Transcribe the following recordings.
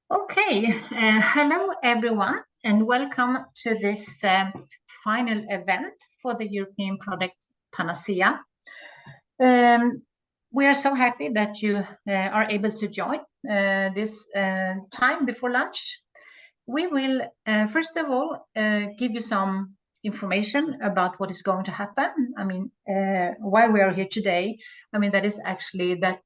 Okay, hello everyone, and welcome to this final event for the European product Panacea. We are so happy that you are able to join this time before lunch. We will, first of all, give you some information about what is going to happen. Why we are here today. That is actually that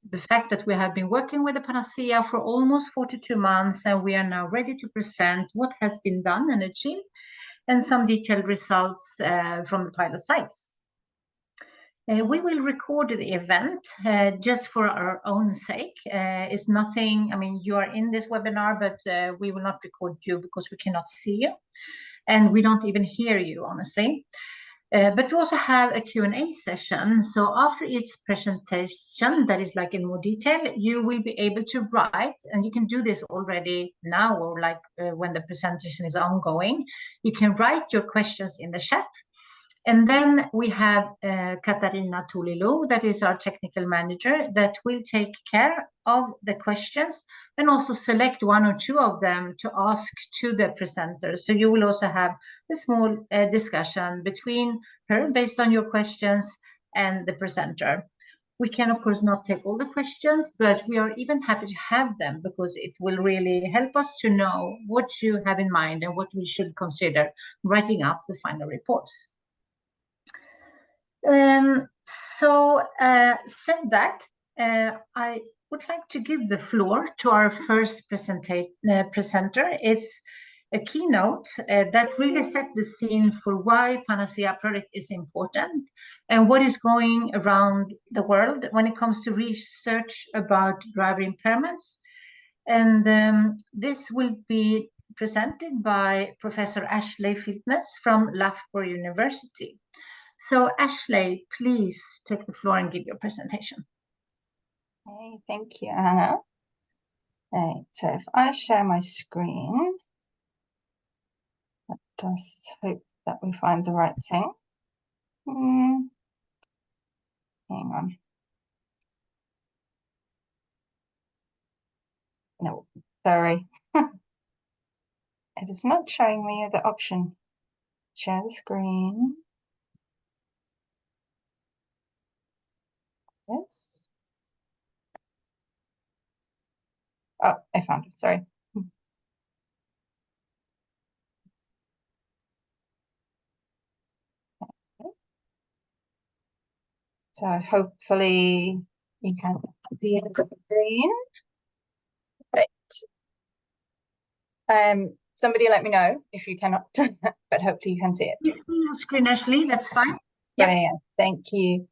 the fact that we have been working with the Panacea for almost 42 months, and we are now ready to present what has been done and achieved, and some detailed results from the pilot sites. We will record the event just for our own sake. It's nothing, you are in this webinar, but we will not record you because we cannot see you. And we don't even hear you, honestly. But we also have a Q&A session. So after each presentation, that is like in more detail, you will be able to write, and you can do this already now or when the presentation is ongoing. You can write your questions in the chat. And then we have Katarina Tulilu, that is our technical manager, that will take care of the questions and also select one or two of them to ask to the presenters. So you will also have a small discussion between her based on your questions and the presenter. We can, of course, not take all the questions, but we are even happy to have them because it will really help us to know what you have in mind and what we should consider writing up the final reports. Said that, I would like to give the floor to our first presenter. It's a keynote that really set the scene for why Panacea product is important and what is going around the world when it comes to research about driver impairments. And this will be presented by Professor Ashley Fitness from Loughborough University. So Ashley, please take the floor and give your presentation. Okay, thank you, Anna. Okay, so if I share my screen, let us hope that we find the right thing. Hang on. No, sorry. It is not showing me the option. Share the screen. Yes. Oh, I found it, sorry. Okay. So hopefully you can see the screen. Right. Somebody let me know if you cannot, but hopefully you can see it. Screen, Ashley, that's fine. Brilliant, yeah. Thank you.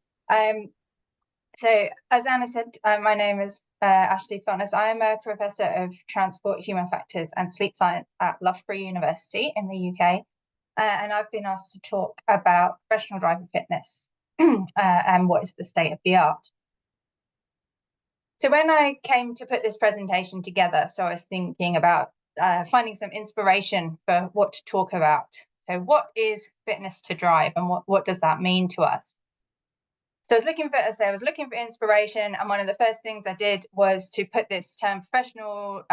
So as Anna said, my name is Ashley Fitness. I am a professor of transport, human factors and sleep science at Loughborough University in the UK. And I've been asked to talk about professional driver fitness and what is the state of the art. So when I came to put this presentation together, so I was thinking about finding some inspiration for what to talk about. So what is fitness to drive and what does that mean to us? So I was looking for inspiration, and one of the first things I did was to put this term professional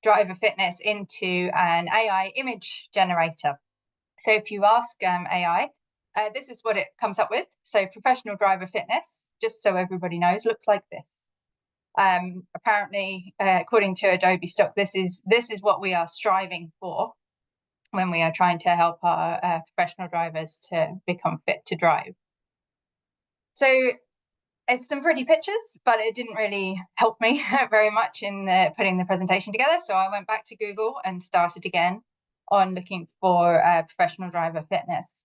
driver fitness into an AI image generator. So if you ask AI, this is what it comes up with. So professional driver fitness, just so everybody knows, looks like this. Apparently, according to Adobe Stock, this is what we are striving for when we are trying to help our professional drivers to become fit to drive. So it's some pretty pictures, but it didn't really help me very much in putting the presentation together. So I went back to Google and started again on looking for professional driver fitness.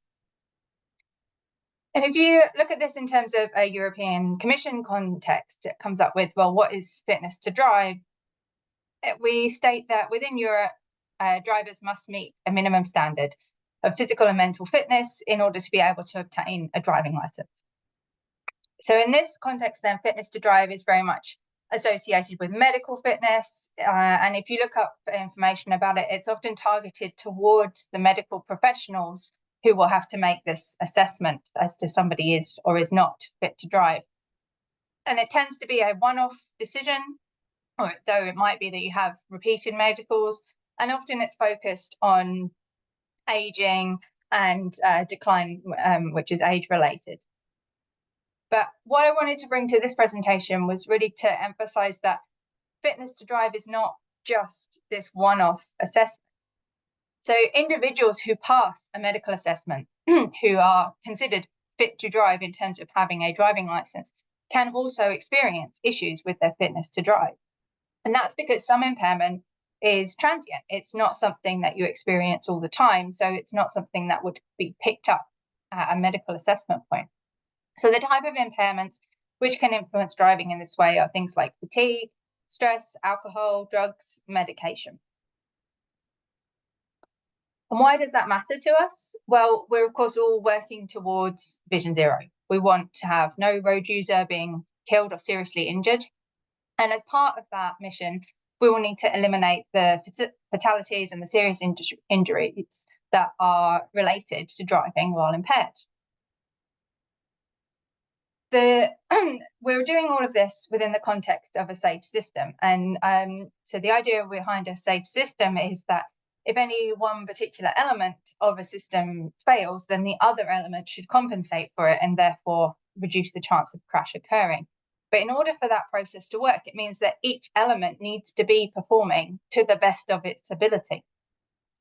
And if you look at this in terms of a European Commission context, it comes up with, well, what is fitness to drive? We state that within Europe, drivers must meet a minimum standard of physical and mental fitness in order to be able to obtain a driving license. So in this context, then, fitness to drive is very much associated with medical fitness. And if you look up information about it, it's often targeted towards the medical professionals who will have to make this assessment as to somebody is or is not fit to drive. And it tends to be a one-off decision though it might be that you have repeated medicals, and often it's focused on aging and decline, which is age related. But what I wanted to bring to this presentation was really to emphasize that fitness to drive is not just this one-off assessment. So individuals who pass a medical assessment, who are considered fit to drive in terms of having a driving license, can also experience issues with their fitness to drive. And that's because some impairment is transient. It's not something that you experience all the time. So it's not something that would be picked up at a medical assessment point. So the type of impairments which can influence driving in this way are things like fatigue, stress, alcohol, drugs, medication. And why does that matter to us? Well, we're of course all working towards Vision Zero. We want to have no road user being killed or seriously injured. And as part of that mission, we will need to eliminate the fatalities and the serious injuries that are related to driving while impaired. We're doing all of this within the context of a safe system. And so the idea behind a safe system is that if any one particular element of a system fails, then the other element should compensate for it and therefore reduce the chance of crash occurring. But in order for that process to work, it means that each element needs to be performing to the best of its ability.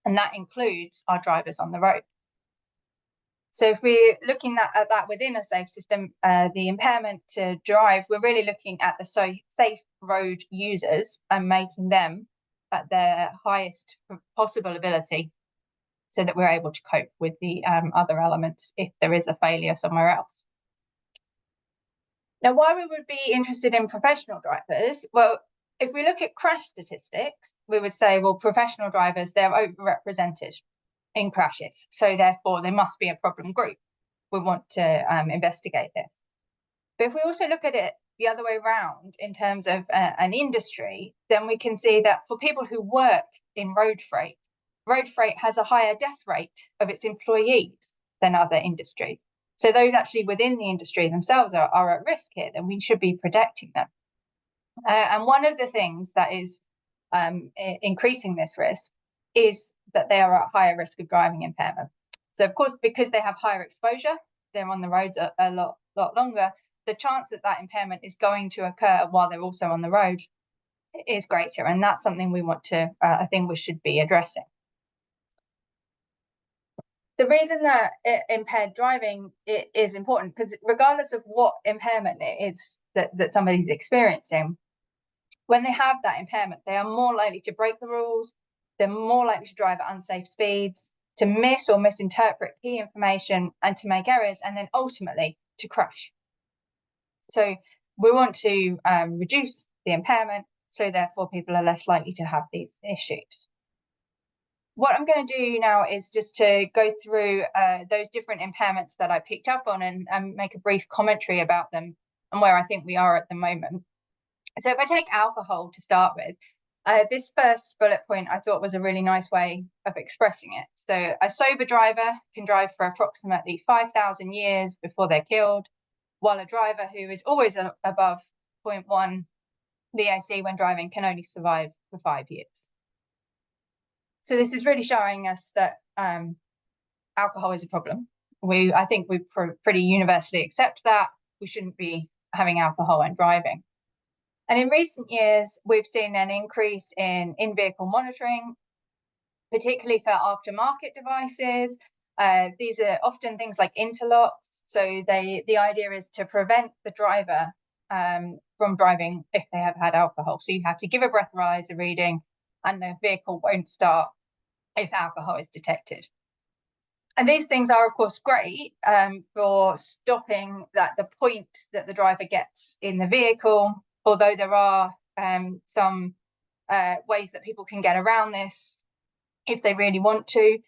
And that includes our drivers on the road. So if we're looking at that within a safe system, the impairment to drive, we're really looking at the safe road users and making them at their highest possible ability so that we're able to cope with the other elements if there is a failure somewhere else. Now, why we would be interested in professional drivers? Well, if we look at crash statistics, we would say, well, professional drivers, they're overrepresented in crashes. So therefore, they must be a problem group. We want to investigate this. But if we also look at it the other way around in terms of an industry, then we can see that for people who work in road freight has a higher death rate of its employees than other industries. So those actually within the industry themselves are at risk here, then we should be protecting them. And one of the things that is increasing this risk is that they are at higher risk of driving impairment. So of course, because they have higher exposure, they're on the roads a lot longer, the chance that that impairment is going to occur while they're also on the road is greater. And that's something we want to, I think we should be addressing. The reason that impaired driving is important, because regardless of what impairment it is that somebody's experiencing, when they have that impairment, they are more likely to break the rules, they're more likely to drive at unsafe speeds, to miss or misinterpret key information, and to make errors, and then ultimately to crash. So we want to reduce the impairment, so therefore people are less likely to have these issues. What I'm going to do now is just to go through those different impairments that I picked up on and make a brief commentary about them and where I think we are at the moment. So if I take alcohol to start with, this first bullet point I thought was a really nice way of expressing it. So a sober driver can drive for approximately 5,000 years before they're killed, while a driver who is always above 0.1 VAC when driving can only survive for 5 years. So this is really showing us that alcohol is a problem. I think we pretty universally accept that we shouldn't be having alcohol when driving. And in recent years, we've seen an increase in in-vehicle monitoring, particularly for aftermarket devices. These are often things like interlocks. So the idea is to prevent the driver from driving if they have had alcohol. So you have to give a breathalyzer reading and the vehicle won't start if alcohol is detected. And these things are, of course, great for stopping the point that the driver gets in the vehicle, although there are some ways that people can get around this if they really want to.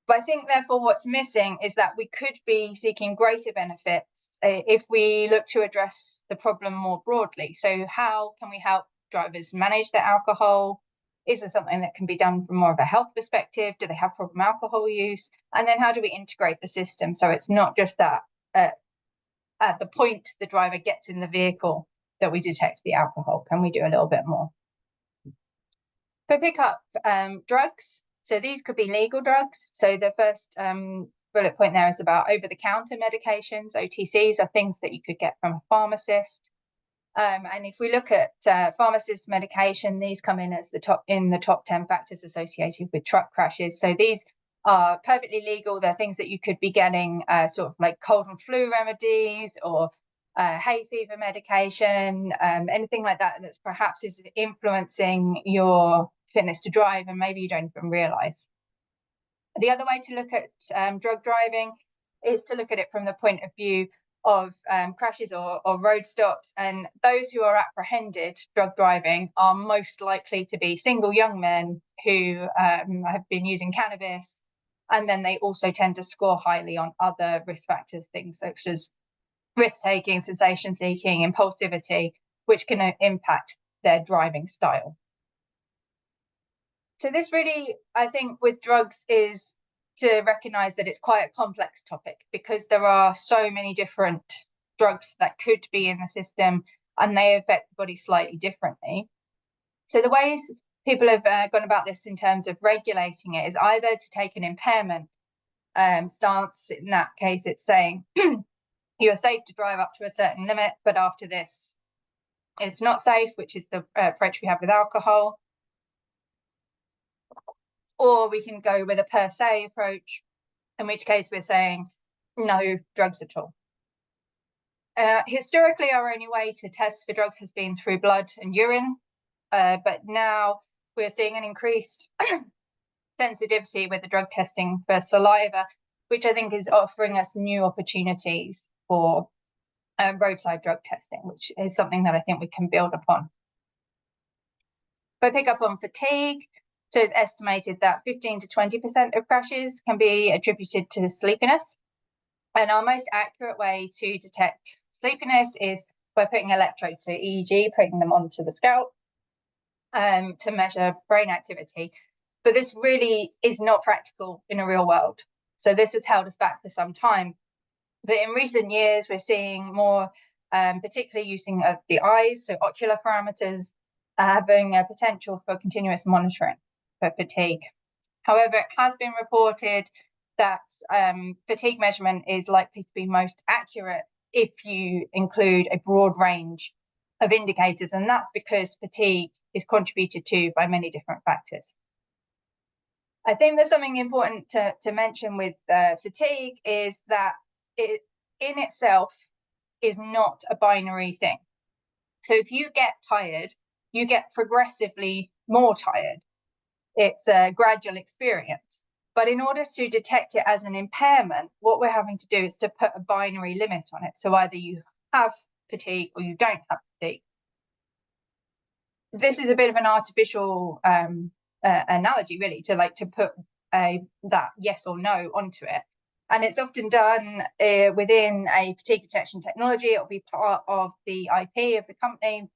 But I think, therefore, what's missing is that we could be seeking greater benefits if we look to address the problem more broadly. So how can we help drivers manage their alcohol? Is there something that can be done from more of a health perspective? Do they have problem alcohol use? And then how do we integrate the system so it's not just that at the point the driver gets in the vehicle that we detect the alcohol? Can we do a little bit more? So pick up drugs. So these could be legal drugs. So the first bullet point there is about over-the-counter medications. OTCs are things that you could get from a pharmacist. And if we look at pharmacist medication, these come in as the top 10 factors associated with truck crashes. So these are perfectly legal. They're things that you could be getting, sort of like cold and flu remedies or hay fever medication, anything like that that's perhaps is influencing your fitness to drive, and maybe you don't even realize. The other way to look at drug driving is to look at it from the point of view of crashes or road stops, and those who are apprehended drug driving are most likely to be single young men who have been using cannabis, and then they also tend to score highly on other risk factors, things such as risk-taking, sensation-seeking, impulsivity, which can impact their driving style. So this really, I think, with drugs is to recognize that it's quite a complex topic, because there are so many different drugs that could be in the system and they affect the body slightly differently. So the ways people have gone about this in terms of regulating it is either to take an impairment stance. In that case, it's saying you're safe to drive up to a certain limit, but after this, it's not safe, which is the approach we have with alcohol. Or we can go with a per se approach, in which case we're saying no drugs at all. Historically, our only way to test for drugs has been through blood and urine, but now we're seeing an increased sensitivity with the drug testing for saliva, which I think is offering us new opportunities for roadside drug testing, which is something that I think we can build upon. If I pick up on fatigue, so it's estimated that 15 to 20% of crashes can be attributed to sleepiness. And our most accurate way to detect sleepiness is by putting electrodes, so EEG, putting them onto the scalp to measure brain activity. But this really is not practical in a real world. So this has held us back for some time. But in recent years, we're seeing more, particularly using of the eyes, so ocular parameters, having a potential for continuous monitoring for fatigue. However, it has been reported that fatigue measurement is likely to be most accurate if you include a broad range of indicators, and that's because fatigue is contributed to by many different factors. I think there's something important to mention with fatigue is that it in itself is not a binary thing. So if you get tired, you get progressively more tired. It's a gradual experience. But in order to detect it as an impairment, what we're having to do is to put a binary limit on it. So either you have fatigue or you don't have fatigue. This is a bit of an artificial analogy, really, to put that yes or no onto it. And it's often done within a fatigue detection technology. It'll be part of the IP of the company.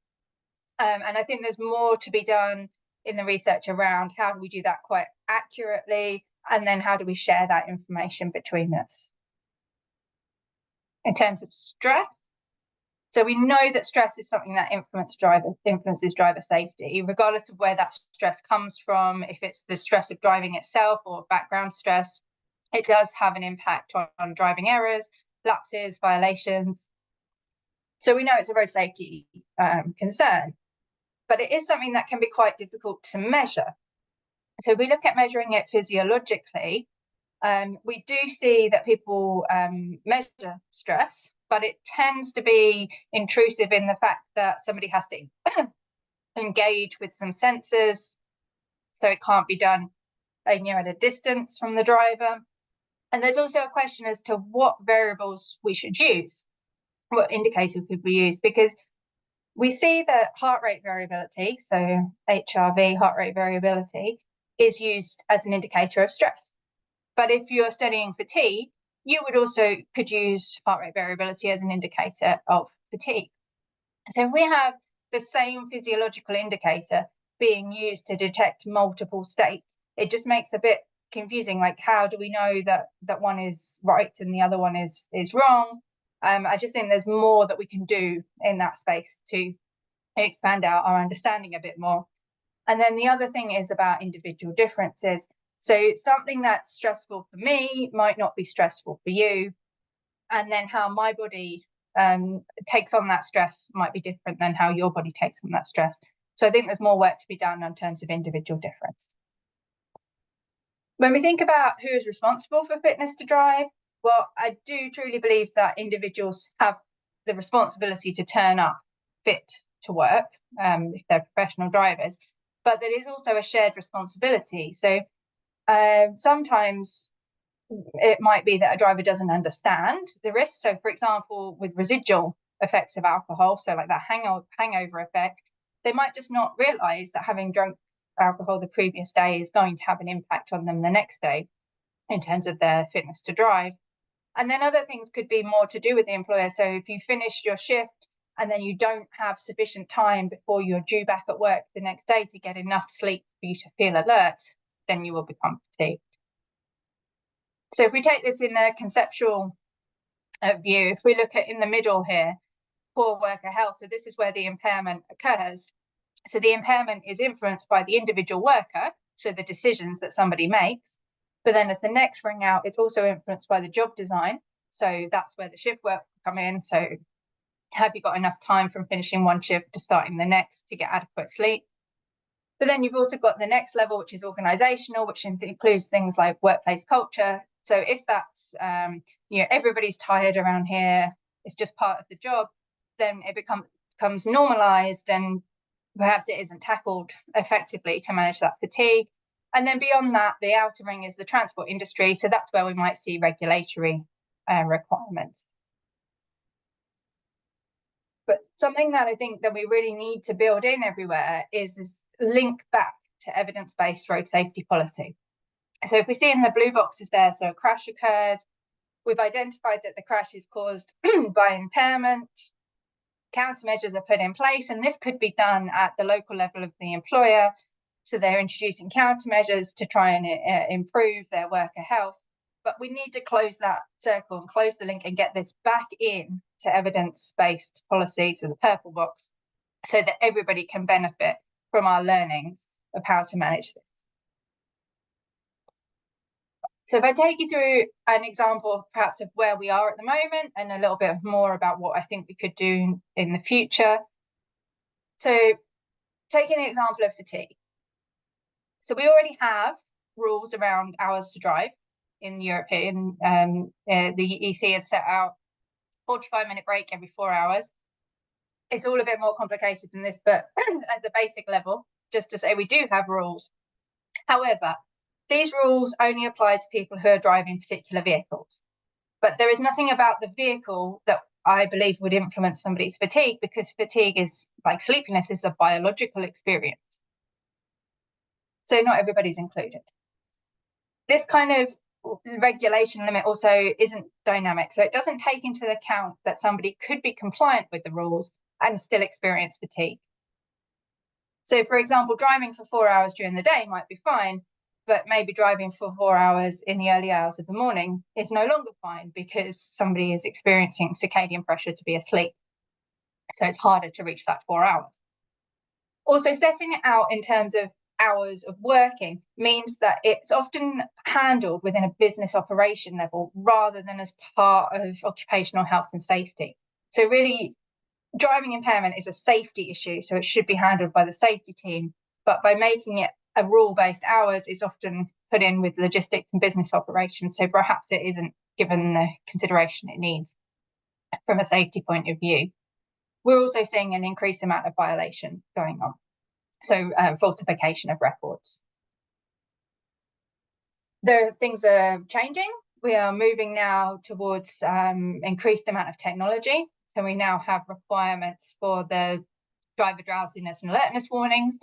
And I think there's more to be done in the research around how do we do that quite accurately, and then how do we share that information between us. In terms of stress, so we know that stress is something that influences driver safety, regardless of where that stress comes from. If it's the stress of driving itself or background stress, it does have an impact on driving errors, lapses, violations. So we know it's a road safety concern, but it is something that can be quite difficult to measure. So we look at measuring it physiologically. We do see that people measure stress, but it tends to be intrusive in the fact that somebody has to engage with some sensors. So it can't be done at a distance from the driver. And there's also a question as to what variables we should use, what indicator could we use, because we see that heart rate variability, so HRV, heart rate variability, is used as an indicator of stress. But if you're studying fatigue, you would also could use heart rate variability as an indicator of fatigue. So if we have the same physiological indicator being used to detect multiple states, it just makes a bit confusing. Like, how do we know that one is right and the other one is wrong? I just think there's more that we can do in that space to expand out our understanding a bit more. And then the other thing is about individual differences. So something that's stressful for me might not be stressful for you. And then how my body takes on that stress might be different than how your body takes on that stress. So I think there's more work to be done in terms of individual difference. When we think about who is responsible for fitness to drive, well, I do truly believe that individuals have the responsibility to turn up fit to work if they're professional drivers, but there is also a shared responsibility. So sometimes it might be that a driver doesn't understand the risks. So, for example, with residual effects of alcohol, so like that hangover effect, they might just not realise that having drunk alcohol the previous day is going to have an impact on them the next day in terms of their fitness to drive. And then other things could be more to do with the employer. So if you finish your shift and then you don't have sufficient time before you're due back at work the next day to get enough sleep for you to feel alert, then you will become fatigued. So if we take this in a conceptual view, if we look at in the middle here, poor worker health, so this is where the impairment occurs. So the impairment is influenced by the individual worker, so the decisions that somebody makes. But then as the next ring out, it's also influenced by the job design. So that's where the shift work will come in. So have you got enough time from finishing one shift to starting the next to get adequate sleep? But then you've also got the next level, which is organizational, which includes things like workplace culture. So if that's, everybody's tired around here, it's just part of the job, then it becomes normalized and perhaps it isn't tackled effectively to manage that fatigue. And then beyond that, the outer ring is the transport industry. So that's where we might see regulatory requirements. But something that I think that we really need to build in everywhere is this link back to evidence-based road safety policy. So if we see in the blue boxes there, so a crash occurs, we've identified that the crash is caused by impairment, countermeasures are put in place, and this could be done at the local level of the employer. So they're introducing countermeasures to try and improve their worker health. But we need to close that circle and close the link and get this back in to evidence-based policy, so the purple box, so that everybody can benefit from our learnings of how to manage this. So if I take you through an example perhaps of where we are at the moment and a little bit more about what I think we could do in the future. So taking the example of fatigue. So we already have rules around hours to drive in European, the EC has set out 45-minute break every 4 hours. It's all a bit more complicated than this, but at the basic level, just to say we do have rules. However, these rules only apply to people who are driving particular vehicles. But there is nothing about the vehicle that I believe would influence somebody's fatigue, because fatigue is like sleepiness is a biological experience. So not everybody's included. This kind of regulation limit also isn't dynamic. So it doesn't take into account that somebody could be compliant with the rules and still experience fatigue. So for example, driving for 4 hours during the day might be fine, but maybe driving for 4 hours in the early hours of the morning is no longer fine because somebody is experiencing circadian pressure to be asleep. So it's harder to reach that 4 hours. Also, setting it out in terms of hours of working means that it's often handled within a business operation level rather than as part of occupational health and safety. So really, driving impairment is a safety issue, so it should be handled by the safety team. But by making it a rule-based hours, it's often put in with logistics and business operations, so perhaps it isn't given the consideration it needs from a safety point of view. We're also seeing an increased amount of violation going on, so falsification of records. Things are changing. We are moving now towards increased amount of technology. So we now have requirements for the driver drowsiness and alertness warnings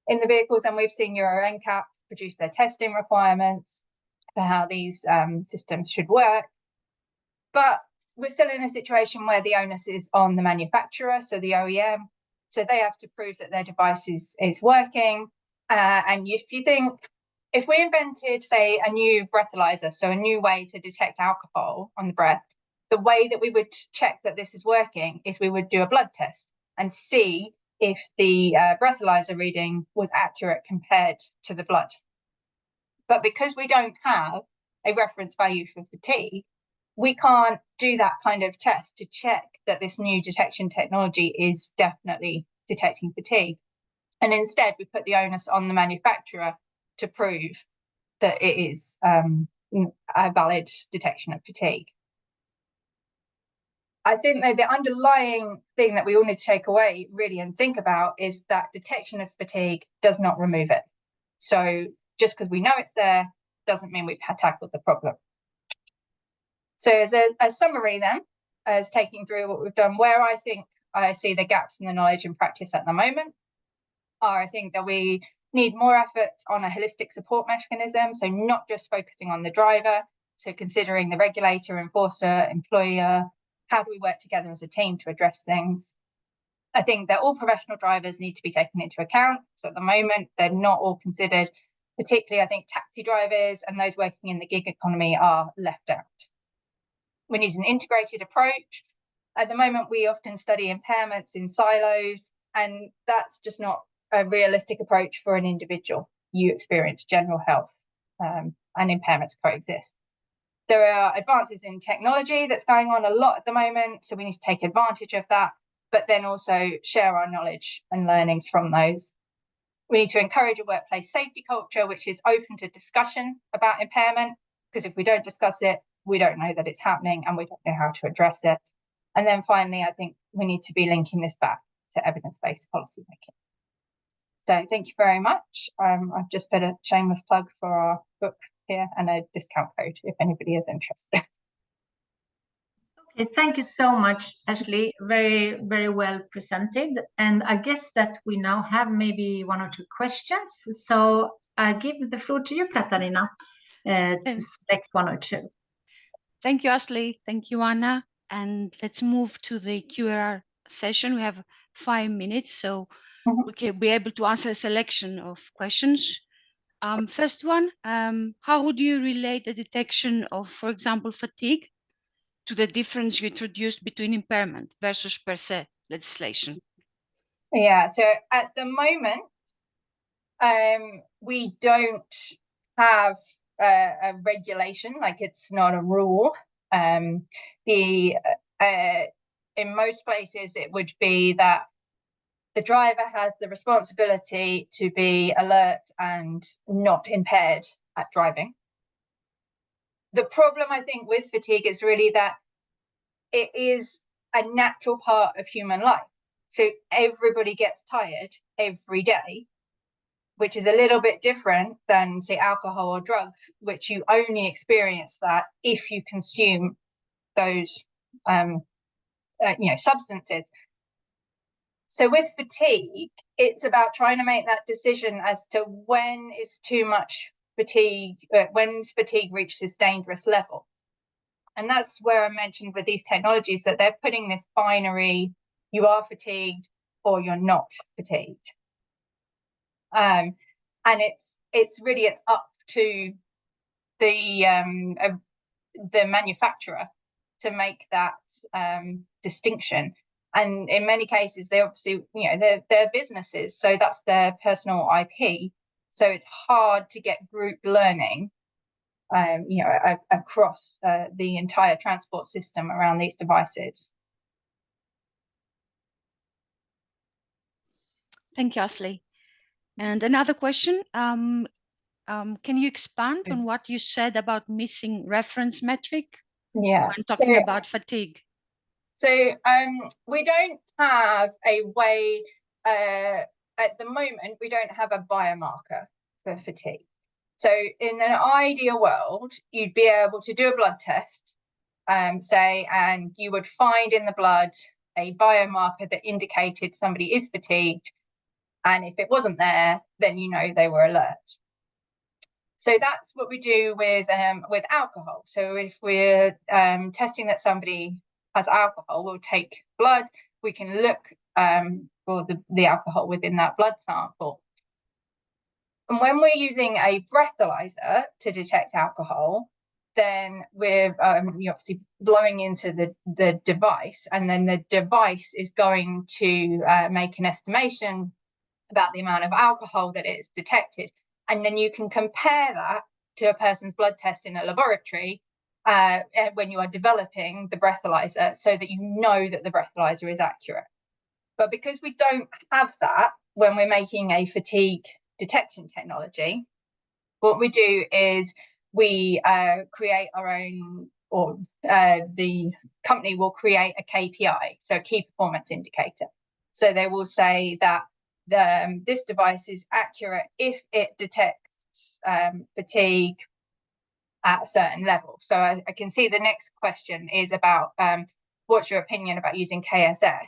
in the vehicles, and we've seen Euro NCAP produce their testing requirements for how these systems should work. But we're still in a situation where the onus is on the manufacturer, so the OEM. So they have to prove that their device is working. And if you think, if we invented, say, a new breathalyzer, so a new way to detect alcohol on the breath, the way that we would check that this is working is we would do a blood test and see if the breathalyzer reading was accurate compared to the blood. But because we don't have a reference value for fatigue, we can't do that kind of test to check that this new detection technology is definitely detecting fatigue. And instead, we put the onus on the manufacturer to prove that it is a valid detection of fatigue. I think that the underlying thing that we all need to take away really and think about is that detection of fatigue does not remove it. So just because we know it's there doesn't mean we've tackled the problem. So as a summary then, as taking through what we've done, where I think I see the gaps in the knowledge and practice at the moment are, I think that we need more effort on a holistic support mechanism. So not just focusing on the driver, so considering the regulator, enforcer, employer, how do we work together as a team to address things? I think that all professional drivers need to be taken into account. So at the moment, they're not all considered. Particularly, I think taxi drivers and those working in the gig economy are left out. We need an integrated approach. At the moment, we often study impairments in silos, and that's just not a realistic approach for an individual. You experience general health and impairments coexist. There are advances in technology that's going on a lot at the moment, so we need to take advantage of that, but then also share our knowledge and learnings from those. We need to encourage a workplace safety culture which is open to discussion about impairment, because if we don't discuss it, we don't know that it's happening and we don't know how to address it. And then finally, I think we need to be linking this back to evidence-based policy making. So thank you very much. I've just put a shameless plug for our book here and a discount code if anybody is interested. Okay, thank you so much, Ashley. Very, very well presented. And I guess that we now have maybe one or two questions. So I give the floor to you, Katarina, to select one or two. Thank you, Ashley. Thank you, Anna. And let's move to the Q&A session. We have 5 minutes, so we can be able to answer a selection of questions. First one, how would you relate the detection of, for example, fatigue to the difference you introduced between impairment versus per se legislation? Yeah, so at the moment, we don't have a regulation, like it's not a rule. In most places, it would be that the driver has the responsibility to be alert and not impaired at driving. The problem, I think, with fatigue is really that it is a natural part of human life. So everybody gets tired every day, which is a little bit different than, say, alcohol or drugs, which you only experience that if you consume those substances. So with fatigue, it's about trying to make that decision as to when is too much fatigue, when fatigue reaches this dangerous level. And that's where I mentioned with these technologies that they're putting this binary, you are fatigued or you're not fatigued. And it's up to the manufacturer to make that distinction. And in many cases, they obviously, they're businesses, so that's their personal IP. So it's hard to get group learning, across the entire transport system around these devices. Thank you, Ashley. And another question, can you expand on what you said about missing reference metric when talking about fatigue? So we don't have a way, at the moment, we don't have a biomarker for fatigue. So in an ideal world, you'd be able to do a blood test, and you would find in the blood a biomarker that indicated somebody is fatigued. And if it wasn't there, then they were alert. So that's what we do with alcohol. So if we're testing that somebody has alcohol, we'll take blood, we can look for the alcohol within that blood sample. And when we're using a breathalyzer to detect alcohol, then we're you're obviously blowing into the device, and then the device is going to make an estimation about the amount of alcohol that is detected. And then you can compare that to a person's blood test in a laboratory when you are developing the breathalyzer, so that you know that the breathalyzer is accurate. But because we don't have that when we're making a fatigue detection technology, what we do is we create our own, or the company will create a KPI, so key performance indicator. So they will say that this device is accurate if it detects fatigue at a certain level. So I can see the next question is about what's your opinion about using KSS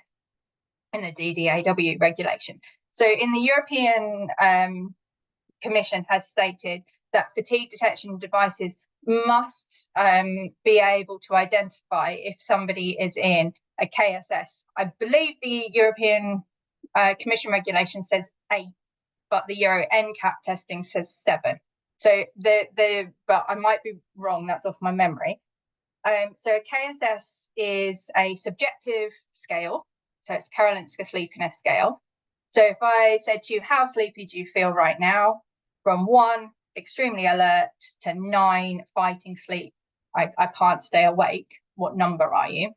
in the DDAW regulation. So in the European Commission has stated that fatigue detection devices must be able to identify if somebody is in a KSS. I believe the European Commission regulation says 8, but the Euro NCAP testing says 7. So but I might be wrong, that's off my memory. So a KSS is a subjective scale, so it's Karolinska Sleepiness Scale. So if I said to you, how sleepy do you feel right now? From 1, extremely alert, to 9, fighting sleep, I can't stay awake, what number are you?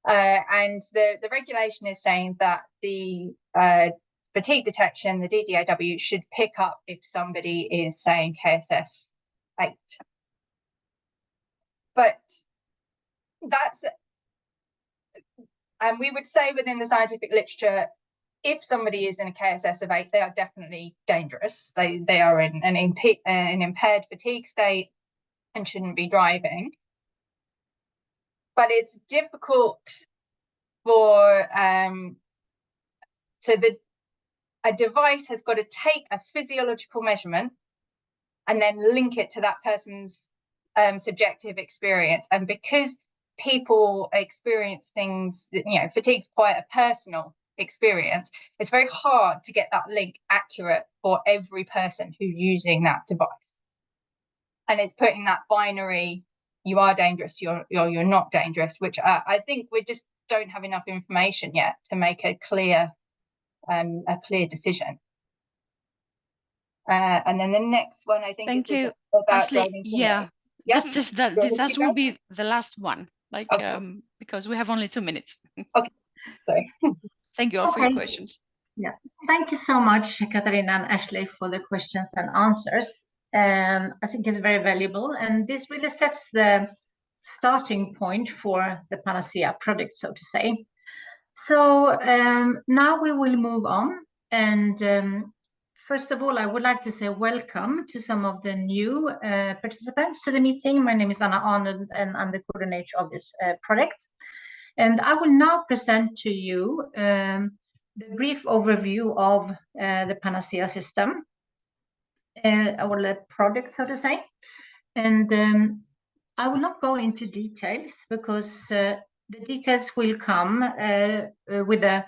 And the regulation is saying that the fatigue detection, the DDAW, should pick up if somebody is saying KSS 8. But that's, and we would say within the scientific literature, if somebody is in a KSS of 8, they are definitely dangerous. They are in an impaired fatigue state and shouldn't be driving. But it's difficult for so a device has got to take a physiological measurement and then link it to that person's subjective experience. And because people experience things, fatigue's quite a personal experience, it's very hard to get that link accurate for every person who's using that device. And it's putting that binary, you are dangerous, you're not dangerous, which I think we just don't have enough information yet to make a clear decision. And then the next one, I think, thank you, about Ashley. Yeah, just that will be the last one, like because we have only 2 minutes. Okay, sorry. Thank you all for your questions. Yeah, thank you so much, Katarina and Ashley, for the questions and answers. I think it's very valuable, and this really sets the starting point for the Panacea project, so to say. So now we will move on, and first of all, I would like to say welcome to some of the new participants to the meeting. My name is Anna Arnold, and I'm the coordinator of this project. And I will now present to you the brief overview of the Panacea system, or the project, so to say. And I will not go into details because the details will come with the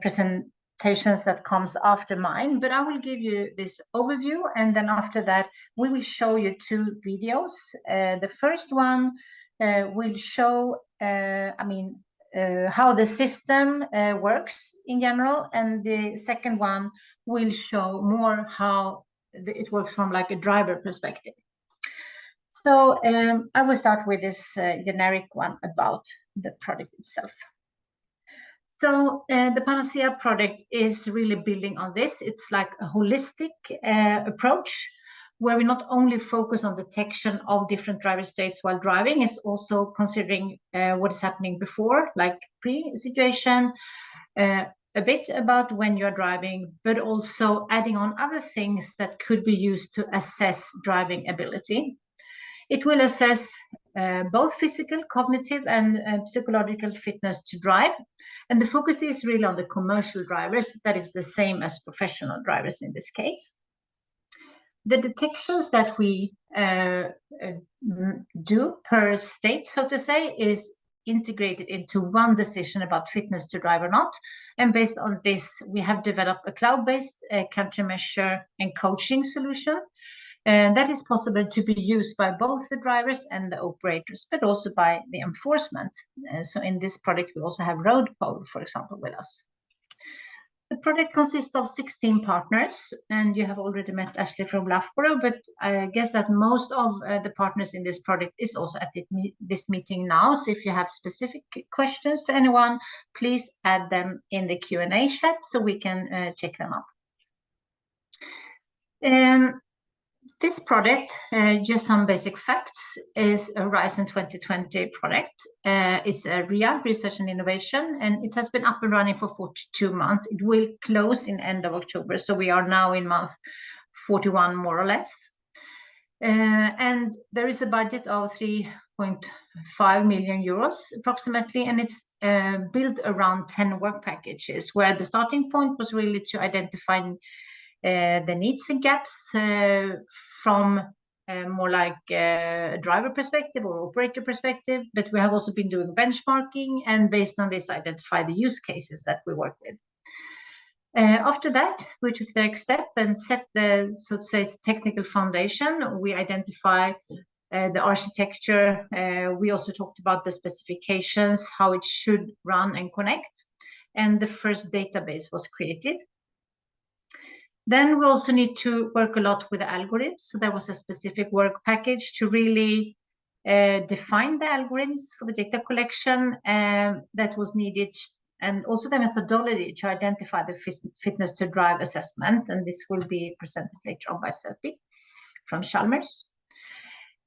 presentations that comes after mine, but I will give you this overview, and then after that we will show you 2 videos. The first one will show how the system works in general, and the second one will show more how it works from like a driver perspective. So I will start with this generic one about the product itself. So the Panacea project is really building on this. It's like a holistic approach where we not only focus on detection of different driver states while driving, it's also considering what is happening before, like pre-situation, a bit about when you're driving, but also adding on other things that could be used to assess driving ability. It will assess both physical, cognitive, and psychological fitness to drive. And the focus is really on the commercial drivers. That is the same as professional drivers in this case. The detections that we do per state, so to say, is integrated into one decision about fitness to drive or not. And based on this, we have developed a cloud-based countermeasure and coaching solution And that is possible to be used by both the drivers and the operators, but also by the enforcement. So in this project, we also have Road Pole, for example, with us. The project consists of 16 partners, and you have already met Ashley from Loughborough, but I guess that most of the partners in this project is also at this meeting now. So if you have specific questions to anyone, please add them in the Q&A chat so we can check them up. This project, just some basic facts, is a Horizon 2020 project. It's a real research and innovation, and it has been up and running for 42 months. It will close in end of October, so we are now in month 41, more or less. And there is a budget of 3.5 million euros approximately, and it's built around 10 work packages, where the starting point was really to identify the needs and gaps from more like a driver perspective or operator perspective, but we have also been doing benchmarking, and based on this, identify the use cases that we work with. After that, we took the next step and set the, so to say, technical foundation. We identify the architecture. We also talked about the specifications, how it should run and connect, and the first database was created. Then we also need to work a lot with the algorithms. So there was a specific work package to really define the algorithms for the data collection that was needed, and also the methodology to identify the fitness to drive assessment. And this will be presented later on by Selby from Chalmers.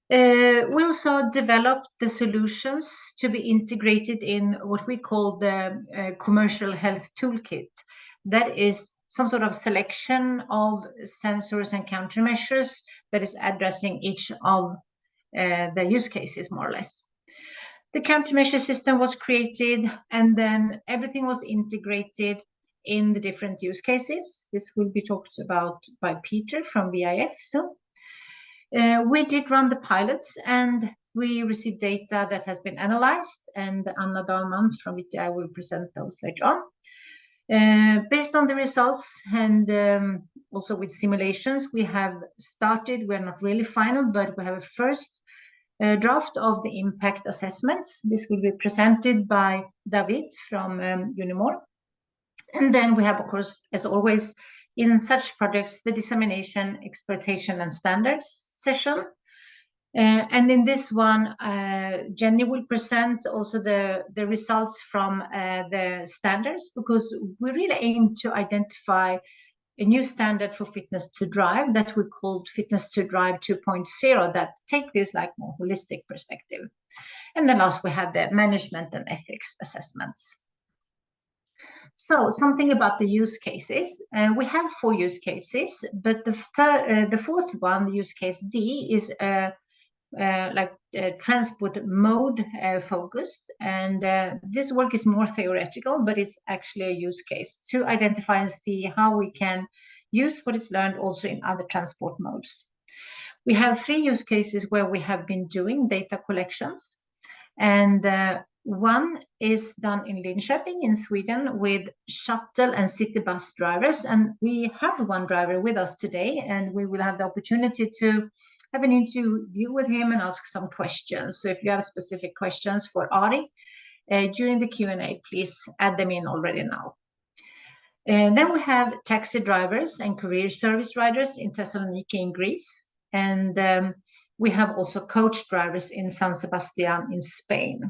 We also developed the solutions to be integrated in what we call the commercial health toolkit. That is some sort of selection of sensors and countermeasures that is addressing each of the use cases, more or less. The countermeasure system was created, and then everything was integrated in the different use cases. This will be talked about by Peter from VIF soon. We did run the pilots, and we received data that has been analyzed, and Anna Dahlman from VTI will present those later on. Based on the results and also with simulations, we have started, we're not really final, but we have a first draft of the impact assessments. This will be presented by David from Unimore. And then we have, of course, as always, in such projects, the dissemination, exploitation, and standards session. And in this one, Jenny will present also the results from the standards, because we really aim to identify a new standard for fitness to drive that we called Fitness to Drive 2.0 that take this like more holistic perspective. And then last, we have the management and ethics assessments. So something about the use cases. We have 4 use cases, but the fourth one, use case D, is transport mode focused, and this work is more theoretical, but it's actually a use case to identify and see how we can use what is learned also in other transport modes. We have 3 use cases where we have been doing data collections, and one is done in Linköping in Sweden with shuttle and city bus drivers, and we have one driver with us today, and we will have the opportunity to have an interview with him and ask some questions. So if you have specific questions for Ari during the Q&A, please add them in already now. And then we have taxi drivers and courier service riders in Thessaloniki in Greece. And we have also coach drivers in San Sebastian in Spain.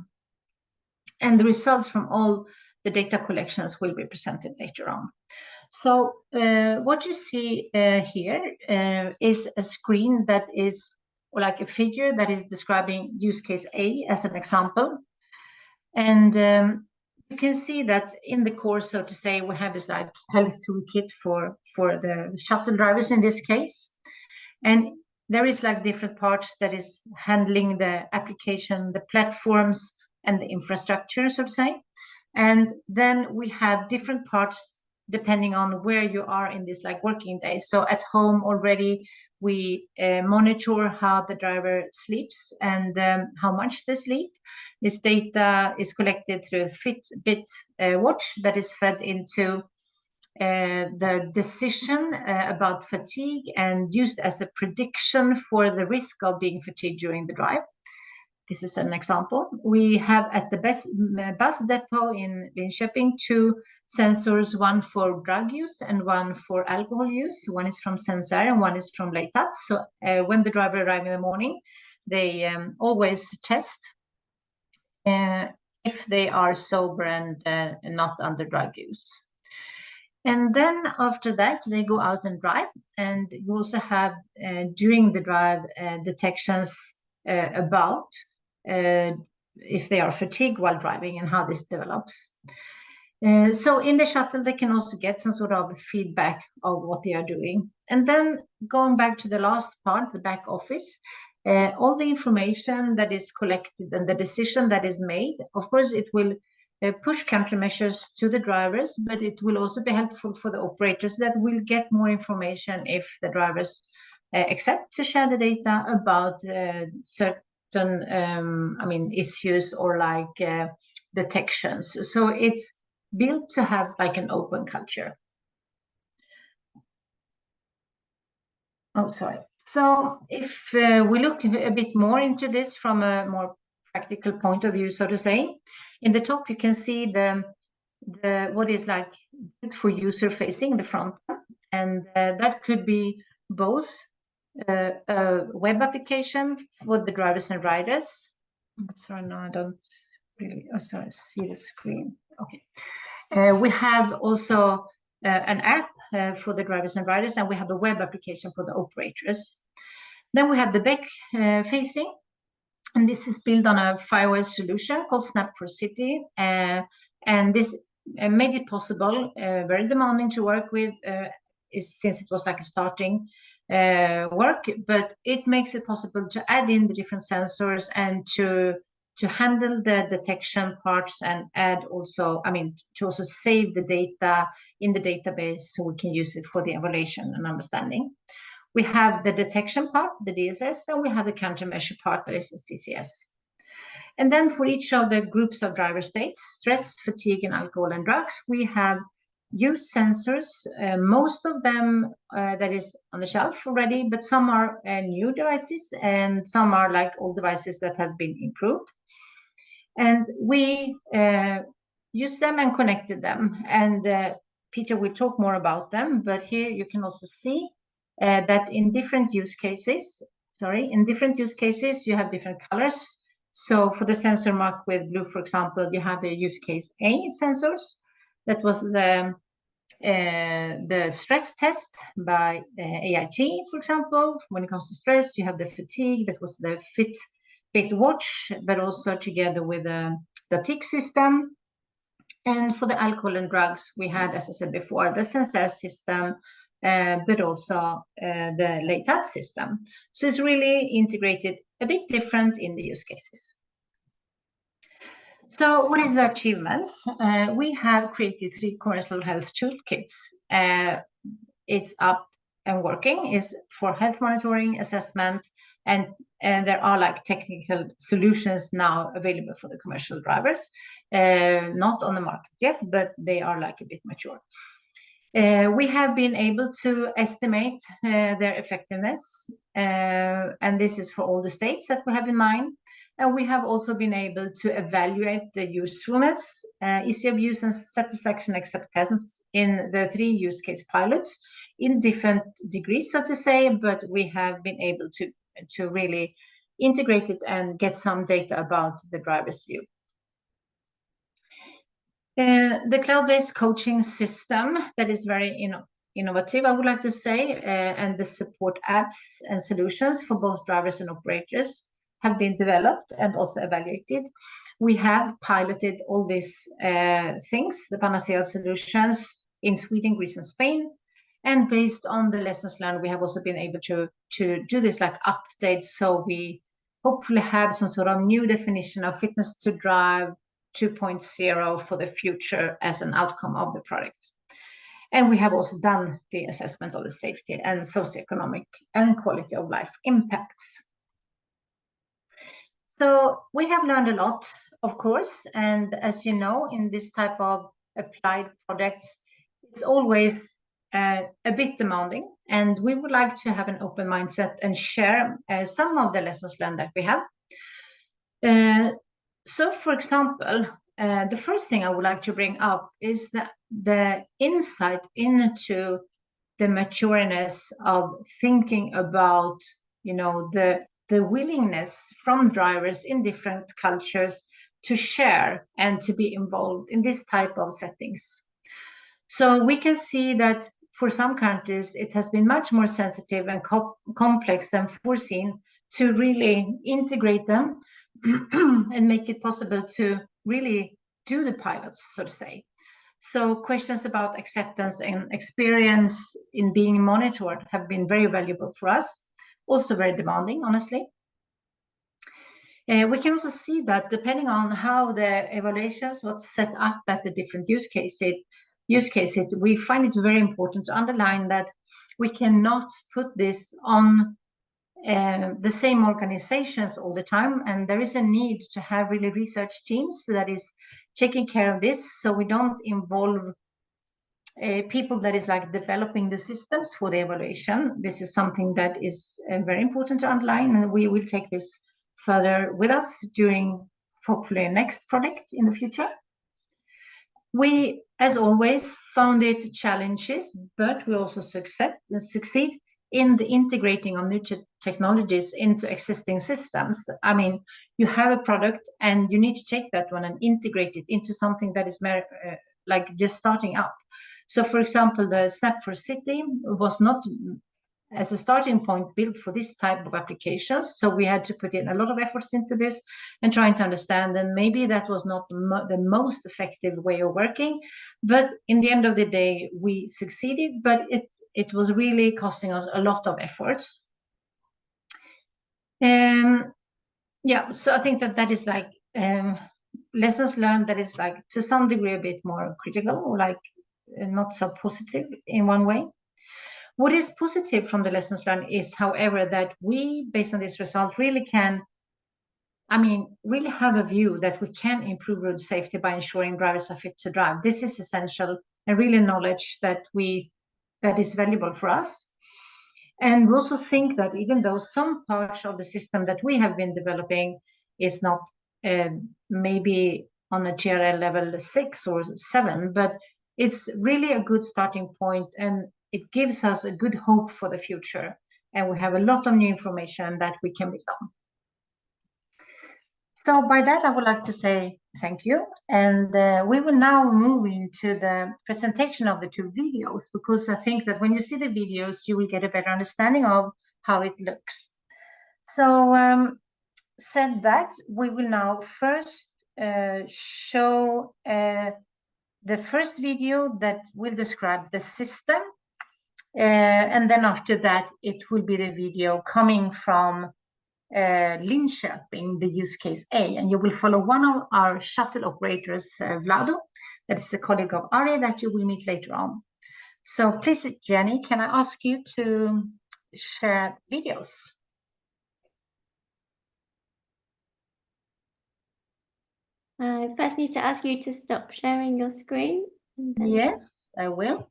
And the results from all the data collections will be presented later on. So what you see here is a screen that is like a figure that is describing use case A as an example. And you can see that in the core, so to say, we have this like health toolkit for the shuttle drivers in this case. And there is like different parts that is handling the application, the platforms, and the infrastructure, so to say. And then we have different parts depending on where you are in this like working day. So at home already, we monitor how the driver sleeps and how much they sleep. This data is collected through a Fitbit watch that is fed into the decision about fatigue and used as a prediction for the risk of being fatigued during the drive. This is an example. We have at the bus depot in Linköping 2 sensors, one for drug use and one for alcohol use. One is from Sensar and one is from Leitat. So when the driver arrives in the morning, they always test if they are sober and not under drug use. And then after that, they go out and drive. And you also have during the drive detections about if they are fatigued while driving and how this develops. So in the shuttle, they can also get some sort of feedback of what they are doing. And then going back to the last part, the back office, all the information that is collected and the decision that is made, of course, it will push countermeasures to the drivers, but it will also be helpful for the operators that will get more information if the drivers accept to share the data about certain issues or like detections. So it's built to have like an open culture. Oh, sorry. So if we look a bit more into this from a more practical point of view, so to say, in the top you can see the what is like for user facing the front, and that could be both a web application for the drivers and riders. Sorry, no, I don't really see the screen. Okay. We have also an app for the drivers and riders, and we have a web application for the operators. Then we have the back facing, and this is built on a firewall solution called Snap for City. And this made it possible, very demanding to work with, since it was like a starting work, but it makes it possible to add in the different sensors and to handle the detection parts and add also, to also save the data in the database so we can use it for the evaluation and understanding. We have the detection part, the DSS, and we have the countermeasure part, that is the CCS. And then for each of the groups of driver states, stress, fatigue, and alcohol and drugs, we have used sensors, most of them that is on the shelf already, but some are new devices and some are like old devices that has been improved. And we used them and connected them. And Peter will talk more about them, but here you can also see that in different use cases, you have different colors. So for the sensor marked with blue, for example, you have the use case A sensors. That was the stress test by AIT, for example. When it comes to stress, you have the fatigue. That was the Fitbit watch, but also together with the tick system. And for the alcohol and drugs, we had, as I said before, the sensor system, but also the Leitat system. So it's really integrated, a bit different in the use cases. So what is the achievements? We have created 3 cornerstone health toolkits. It's up and working, is for health monitoring, assessment, and there are like technical solutions now available for the commercial drivers, not on the market yet, but they are like a bit mature. We have been able to estimate their effectiveness, and this is for all the states that we have in mind. And we have also been able to evaluate the usefulness, easy of use, and satisfaction acceptance in the 3 use case pilots in different degrees, so to say, but we have been able to really integrate it and get some data about the driver's view. The cloud-based coaching system that is very innovative, I would like to say, and the support apps and solutions for both drivers and operators have been developed and also evaluated. We have piloted all these things, the Panacea solutions, in Sweden, Greece, and Spain. And based on the lessons learned, we have also been able to do this like updates. So we hopefully have some sort of new definition of fitness to drive 2.0 for the future as an outcome of the product. And we have also done the assessment of the safety and socioeconomic and quality of life impacts. So we have learned a lot, of course, and as you know, in this type of applied projects, it's always a bit demanding, and we would like to have an open mindset and share some of the lessons learned that we have. So, for example, the first thing I would like to bring up is the insight into the matureness of thinking about, the willingness from drivers in different cultures to share and to be involved in this type of settings. So we can see that for some countries, it has been much more sensitive and complex than foreseen to really integrate them and make it possible to really do the pilots, so to say. So questions about acceptance and experience in being monitored have been very valuable for us, also very demanding, honestly. We can also see that depending on how the evaluations was set up at the different use cases, we find it very important to underline that we cannot put this on the same organizations all the time, and there is a need to have really research teams that is taking care of this, so we don't involve people that is like developing the systems for the evaluation. This is something that is very important to underline, and we will take this further with us during hopefully next project in the future. We, as always, found it challenges, but we also succeed in the integrating of new technologies into existing systems. I mean, you have a product and you need to take that one and integrate it into something that is like just starting up. So, for example, the Snap for City was not, as a starting point, built for this type of applications. So we had to put in a lot of efforts into this and trying to understand, and maybe that was not the most effective way of working. But in the end of the day, we succeeded, but it was really costing us a lot of efforts. Yeah, so I think that is like lessons learned that is like to some degree a bit more critical, or like not so positive in one way. What is positive from the lessons learned is, however, that we, based on this result, really can, really have a view that we can improve road safety by ensuring drivers are fit to drive. This is essential and really knowledge that is valuable for us. And we also think that even though some parts of the system that we have been developing is not maybe on a TRL level 6 or 7, but it's really a good starting point, and it gives us a good hope for the future. And we have a lot of new information that we can build on. So by that, I would like to say thank you. And we will now move into the presentation of the 2 videos, because I think that when you see the videos, you will get a better understanding of how it looks. So said that, we will now first show the first video that will describe the system. And then after that, it will be the video coming from Linköping, the use case A, and you will follow one of our shuttle operators, Vlado, that is a colleague of Ari that you will meet later on. So please, Jenny, can I ask you to share videos? I first need to ask you to stop sharing your screen. Yes, I will.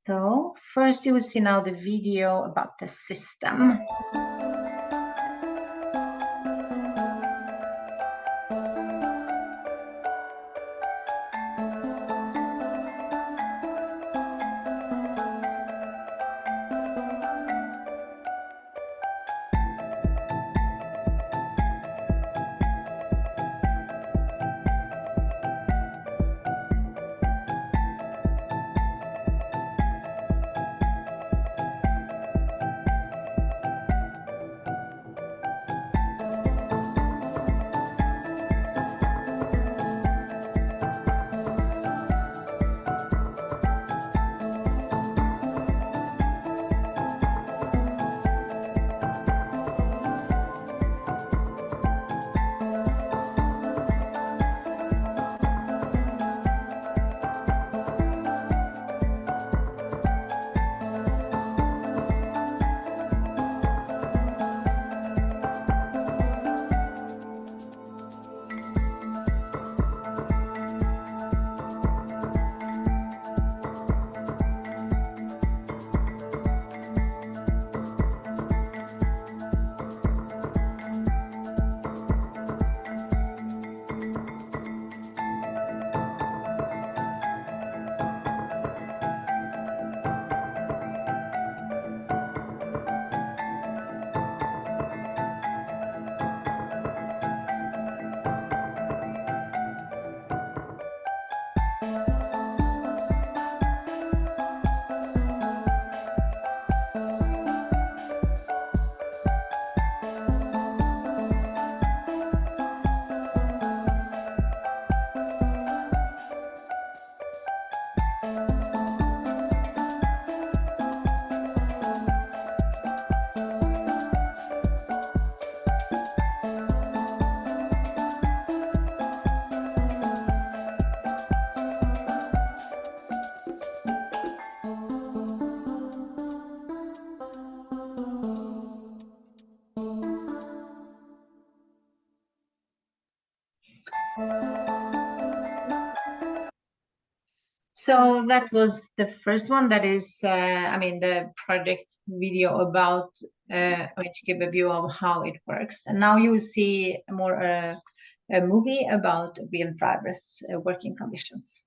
So first you will see now the video about the system. So that was the first one. That is, the project video about, to give a view of how it works. And now you will see more a movie about real drivers' working conditions.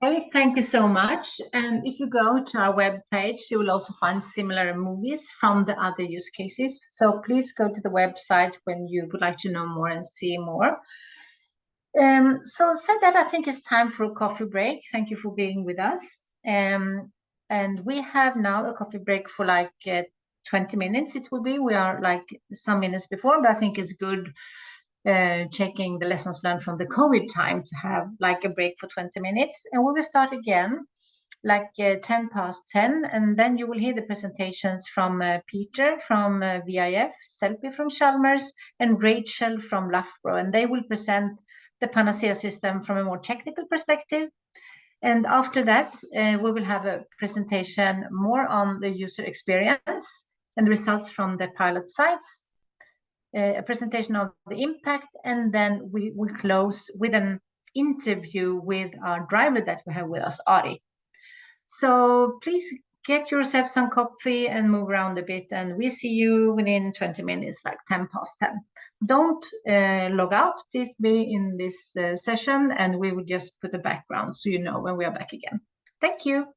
Okay, thank you so much. And if you go to our webpage, you will also find similar movies from the other use cases. So please go to the website when you would like to know more and see more. So said that, I think it's time for a coffee break. Thank you for being with us. And we have now a coffee break for 20 minutes. It will be. We are some minutes before, but I think it's good checking the lessons learned from the COVID time to have a break for 20 minutes. And we will start again 10 past 10. And then you will hear the presentations from Peter from VIF, Selby from Chalmers, and Rachel from Loughborough. And they will present the Panacea system from a more technical perspective. And after that, we will have a presentation more on the user experience and the results from the pilot sites, a presentation of the impact, and then we will close with an interview with our driver that we have with us, Ari. So please get yourself some coffee and move around a bit, and we see you within 20 minutes, 10 past 10. Don't log out. Please be in this session, and we will just put the background so you know when we are back again. Thank you.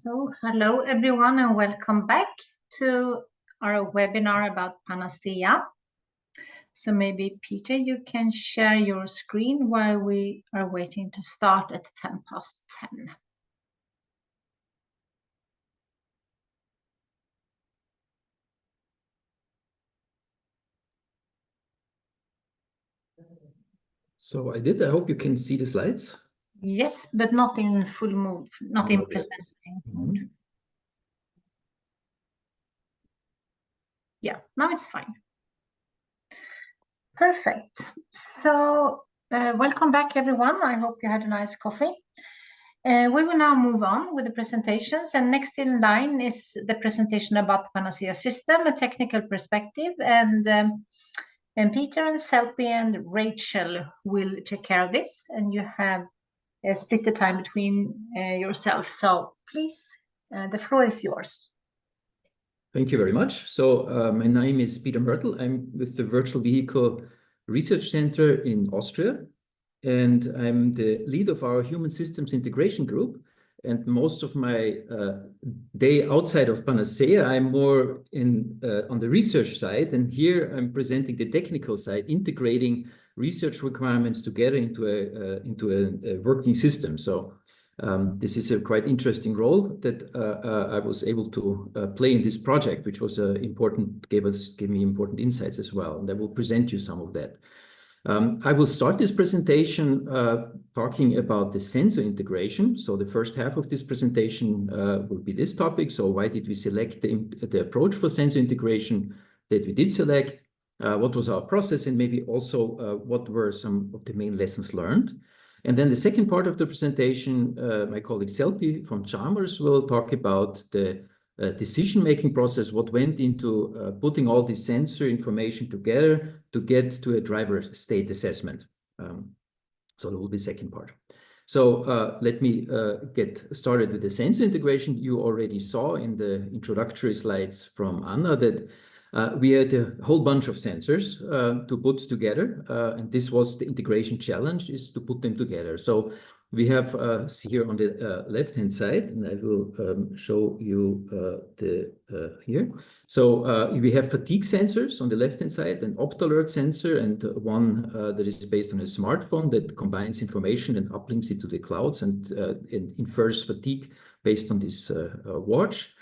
So, hello everyone and welcome back to our webinar about Panacea. So maybe Peter, you can share your screen while we are waiting to start at 10:10. So I did. I hope you can see the slides. Yes, but not in full mode, not in presenting mode. Yeah, now it's fine. Perfect. So welcome back everyone. I hope you had a nice coffee. We will now move on with the presentations, and next in line is the presentation about Panacea system, a technical perspective, and Peter and Selby and Rachel will take care of this, and you have split the time between yourselves. So please, the floor is yours. Thank you very much. So my name is Peter Mörtel. I'm with the Virtual Vehicle Research Center in Austria, and I'm the lead of our Human Systems Integration Group. And most of my day outside of Panacea, I'm more on the research side. And here I'm presenting the technical side, integrating research requirements together into a working system. So this is a quite interesting role that I was able to play in this project, which was important, gave me important insights as well. And I will present you some of that. I will start this presentation talking about the sensor integration. So the first half of this presentation will be this topic. So why did we select the approach for sensor integration that we did select? What was our process? And maybe also what were some of the main lessons learned? And then the second part of the presentation, my colleague Selby from Chalmers will talk about the decision-making process, what went into putting all this sensor information together to get to a driver state assessment. So that will be the second part. So let me get started with the sensor integration. You already saw in the introductory slides from Anna that we had a whole bunch of sensors to put together, and this was the integration challenge, is to put them together. So we have here on the left-hand side, and I will show you here. So we have fatigue sensors on the left-hand side, an opt-alert sensor, and one that is based on a smartphone that combines information and uplinks it to the clouds and infers fatigue based on this watch.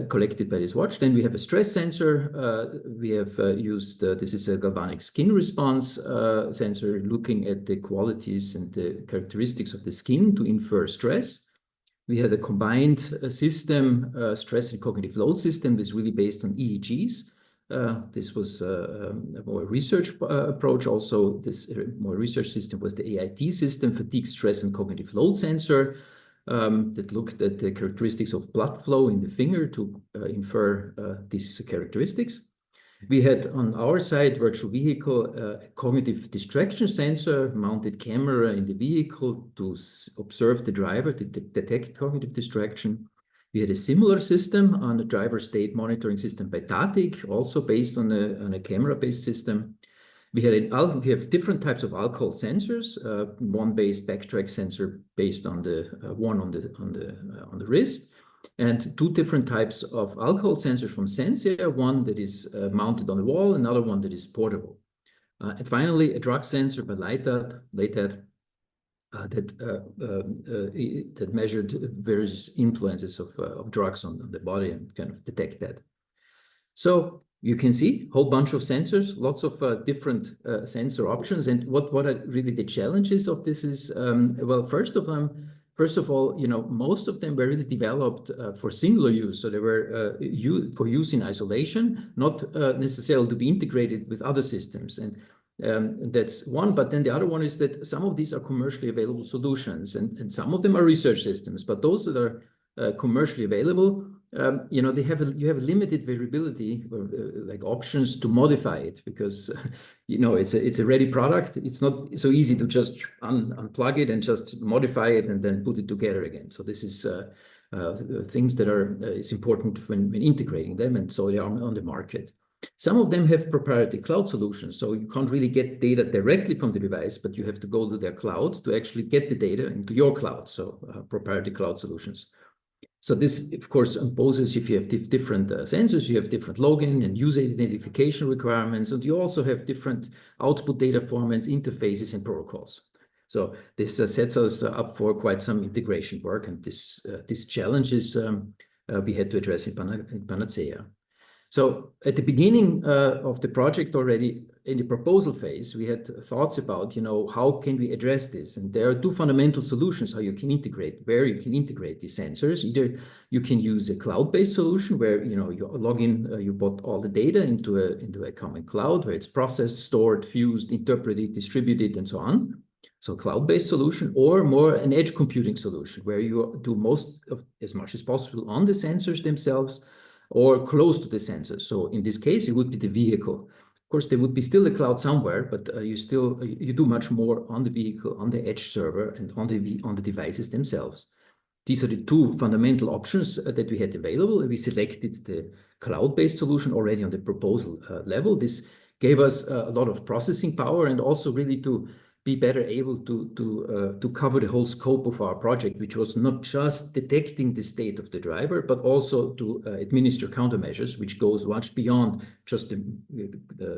Collected by this watch. Then we have a stress sensor. We have used, this is a galvanic skin response sensor looking at the qualities and the characteristics of the skin to infer stress. We had a combined system, stress and cognitive load system that's really based on EEGs. This was a more research approach. Also, this more research system was the AIT system, fatigue, stress, and cognitive load sensor. That looked at the characteristics of blood flow in the finger to infer these characteristics. We had on our side, virtual vehicle, a cognitive distraction sensor, mounted camera in the vehicle to observe the driver, to detect cognitive distraction. We had a similar system on a driver state monitoring system by Datic, also based on a camera-based system. We have different types of alcohol sensors. One based backtrack sensor based on the one on the wrist, and two different types of alcohol sensors from Panacea. One that is mounted on the wall, another one that is portable. And finally, a drug sensor by LightAD that measured various influences of drugs on the body and kind of detect that. So you can see a whole bunch of sensors, lots of different sensor options. And what are really the challenges of this is, well, first of all, most of them were really developed for singular use. So they were for use in isolation, not necessarily to be integrated with other systems. And that's one. But then the other one is that some of these are commercially available solutions, and some of them are research systems. But those that are commercially available, you have a limited variability, like options to modify it, because it's a ready product. It's not so easy to just unplug it and just modify it and then put it together again. So this is things that it's important when integrating them, and so they are on the market. Some of them have proprietary cloud solutions, so you can't really get data directly from the device, but you have to go to their cloud to actually get the data into your cloud. So proprietary cloud solutions. So this, of course, imposes, if you have different sensors, you have different login and user identification requirements, and you also have different output data formats, interfaces, and protocols. So this sets us up for quite some integration work, and these challenges we had to address in Panacea. So at the beginning of the project already, in the proposal phase, we had thoughts about, how can we address this? And there are two fundamental solutions how you can integrate, where you can integrate these sensors. Either you can use a cloud-based solution where, you log in, you put all the data into a common cloud where it's processed, stored, fused, interpreted, distributed, and so on. So cloud-based solution, or more an edge computing solution where you do as much as possible on the sensors themselves or close to the sensors. So in this case, it would be the vehicle. Of course, there would be still a cloud somewhere, but you do much more on the vehicle, on the edge server, and on the devices themselves. These are the two fundamental options that we had available. We selected the cloud-based solution already on the proposal level. This gave us a lot of processing power and also really to be better able to cover the whole scope of our project, which was not just detecting the state of the driver, but also to administer countermeasures, which goes much beyond just the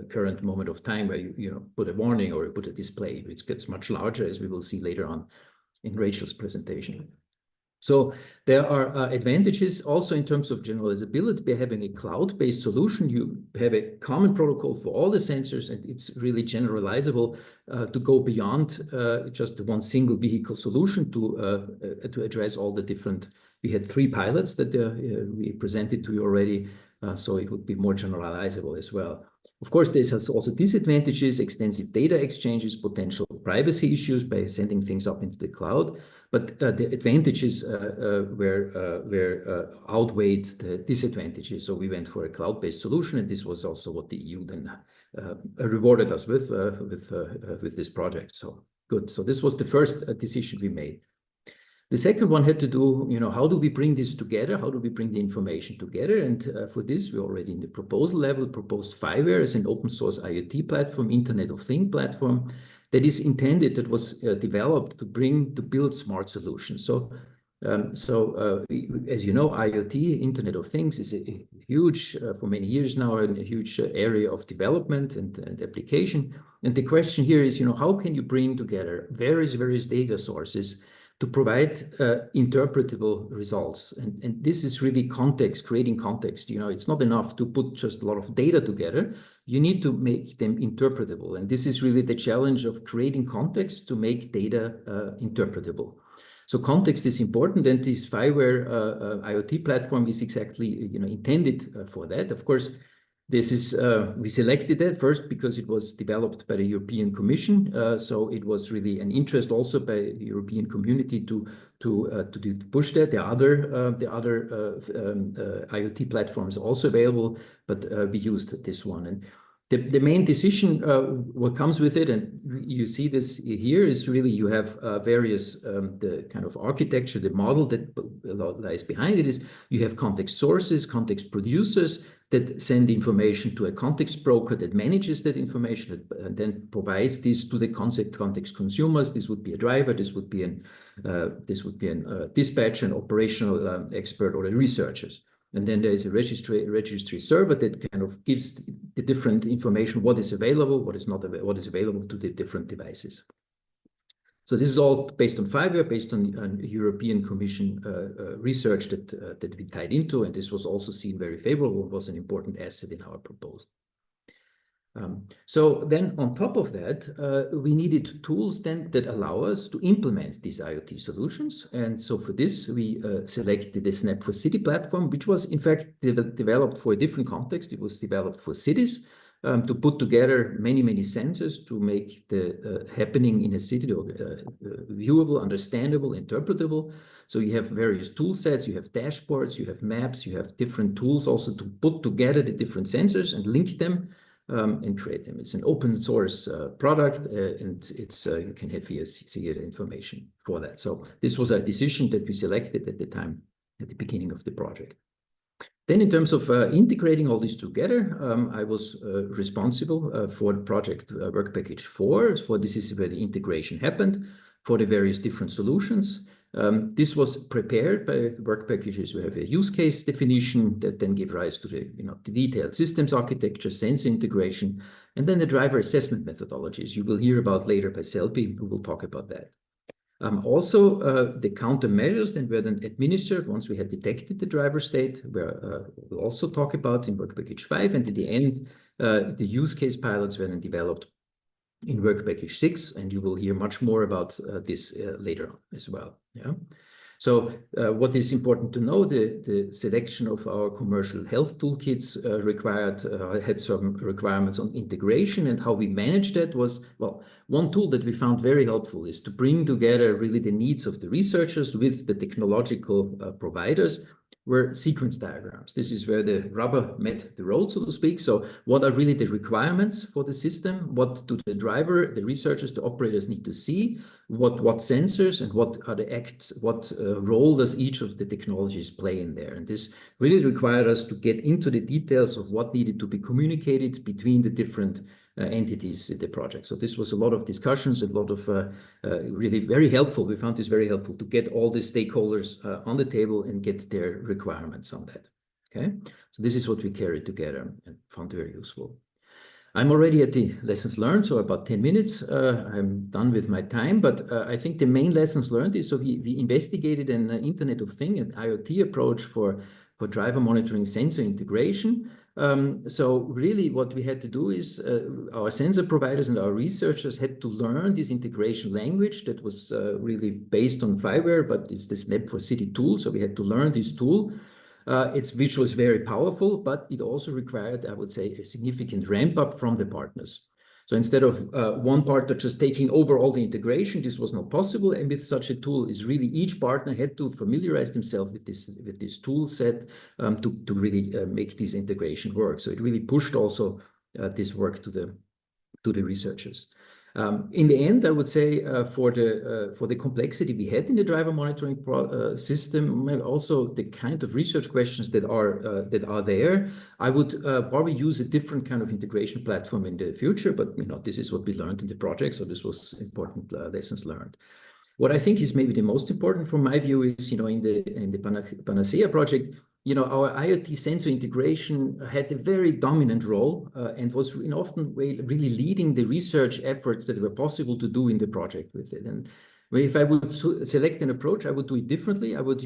current moment of time where you put a warning or you put a display, which gets much larger, as we will see later on in Rachel's presentation. So there are advantages also in terms of generalizability by having a cloud-based solution. You have a common protocol for all the sensors, and it's really generalizable to go beyond just one single vehicle solution to address all the different. We had 3 pilots that we presented to you already, so it would be more generalizable as well. Of course, this has also disadvantages, extensive data exchanges, potential privacy issues by sending things up into the cloud. But the advantages were outweighed the disadvantages. So we went for a cloud-based solution, and this was also what the EU then rewarded us with this project. So good. So this was the first decision we made. The second one had to do, how do we bring this together? How do we bring the information together? And for this, we already in the proposal level proposed FiWare as an open source IoT platform, Internet of Things platform that is intended, that was developed to build smart solutions. So, as you know, IoT, Internet of Things, is a huge, for many years now, a huge area of development and application. And the question here is, how can you bring together various data sources to provide interpretable results? And this is really context, creating context. It's not enough to put just a lot of data together. You need to make them interpretable. And this is really the challenge of creating context to make data interpretable. So context is important, and this FiWare IoT platform is exactly intended for that. Of course, this is we selected that first because it was developed by the European Commission, so it was really an interest also by the European community to push that. The other IoT platforms are also available, but we used this one. And the main decision, what comes with it, and you see this here, is really you have various, the kind of architecture, the model that lies behind it is you have context sources, context producers that send information to a context broker that manages that information and then provides this to the context consumers. This would be a driver, this would be a dispatcher, an operational expert, or the researchers. And then there is a registry server that kind of gives the different information, what is available, what is not, what is available to the different devices. So this is all based on FiWare, based on European Commission research that we tied into, and this was also seen very favorable. It was an important asset in our proposal. So then on top of that, we needed tools then that allow us to implement these IoT solutions. And so for this, we selected the Snap for City platform, which was in fact developed for a different context. It was developed for cities to put together many sensors to make the happening in a city viewable, understandable, interpretable. So you have various tool sets, you have dashboards, you have maps, you have different tools also to put together the different sensors and link them and create them. It's an open source product, and it's you can have here see the information for that. So this was a decision that we selected at the time, at the beginning of the project. Then in terms of integrating all this together, I was responsible for the project work package 4. For this is where the integration happened for the various different solutions. This was prepared by work packages. We have a use case definition that then give rise to the detailed systems architecture, sensor integration, and then the driver assessment methodologies. You will hear about later by Selby, who will talk about that. Also, the countermeasures that were then administered once we had detected the driver state, we'll also talk about in work package 5, and in the end, the use case pilots were then developed in work package 6, and you will hear much more about this later on as well. Yeah. So what is important to know, the selection of our commercial health toolkits had some requirements on integration, and how we managed that was, well, one tool that we found very helpful is to bring together really the needs of the researchers with the technological providers, were sequence diagrams. This is where the rubber met the road, so to speak. So what are really the requirements for the system? What do the driver, the researchers, the operators need to see? What sensors and what are the acts, what role does each of the technologies play in there? And this really required us to get into the details of what needed to be communicated between the different entities in the project. So this was a lot of discussions, a lot of really very helpful. We found this very helpful to get all the stakeholders on the table and get their requirements on that. Okay, so this is what we carried together and found very useful. I'm already at the lessons learned, so about 10 minutes. I'm done with my time, but I think the main lessons learned is, so we investigated an Internet of Things, an IoT approach for driver monitoring sensor integration. So really what we had to do is our sensor providers and our researchers had to learn this integration language that was really based on firmware, but it's the Snap for City tool. So we had to learn this tool. Which was very powerful, but it also required, I would say, a significant ramp up from the partners. So instead of one partner just taking over all the integration, this was not possible. And with such a tool, is really each partner had to familiarize themselves with this tool set to really make this integration work. So it really pushed also this work to the researchers. In the end, I would say for the complexity we had in the driver monitoring system, also the kind of research questions that are there, I would probably use a different kind of integration platform in the future. But this is what we learned in the project, so this was important lessons learned. What I think is maybe the most important from my view is, in the Panacea project, our IoT sensor integration had a very dominant role and was in often way really leading the research efforts that were possible to do in the project with it. And if I would select an approach, I would do it differently. I would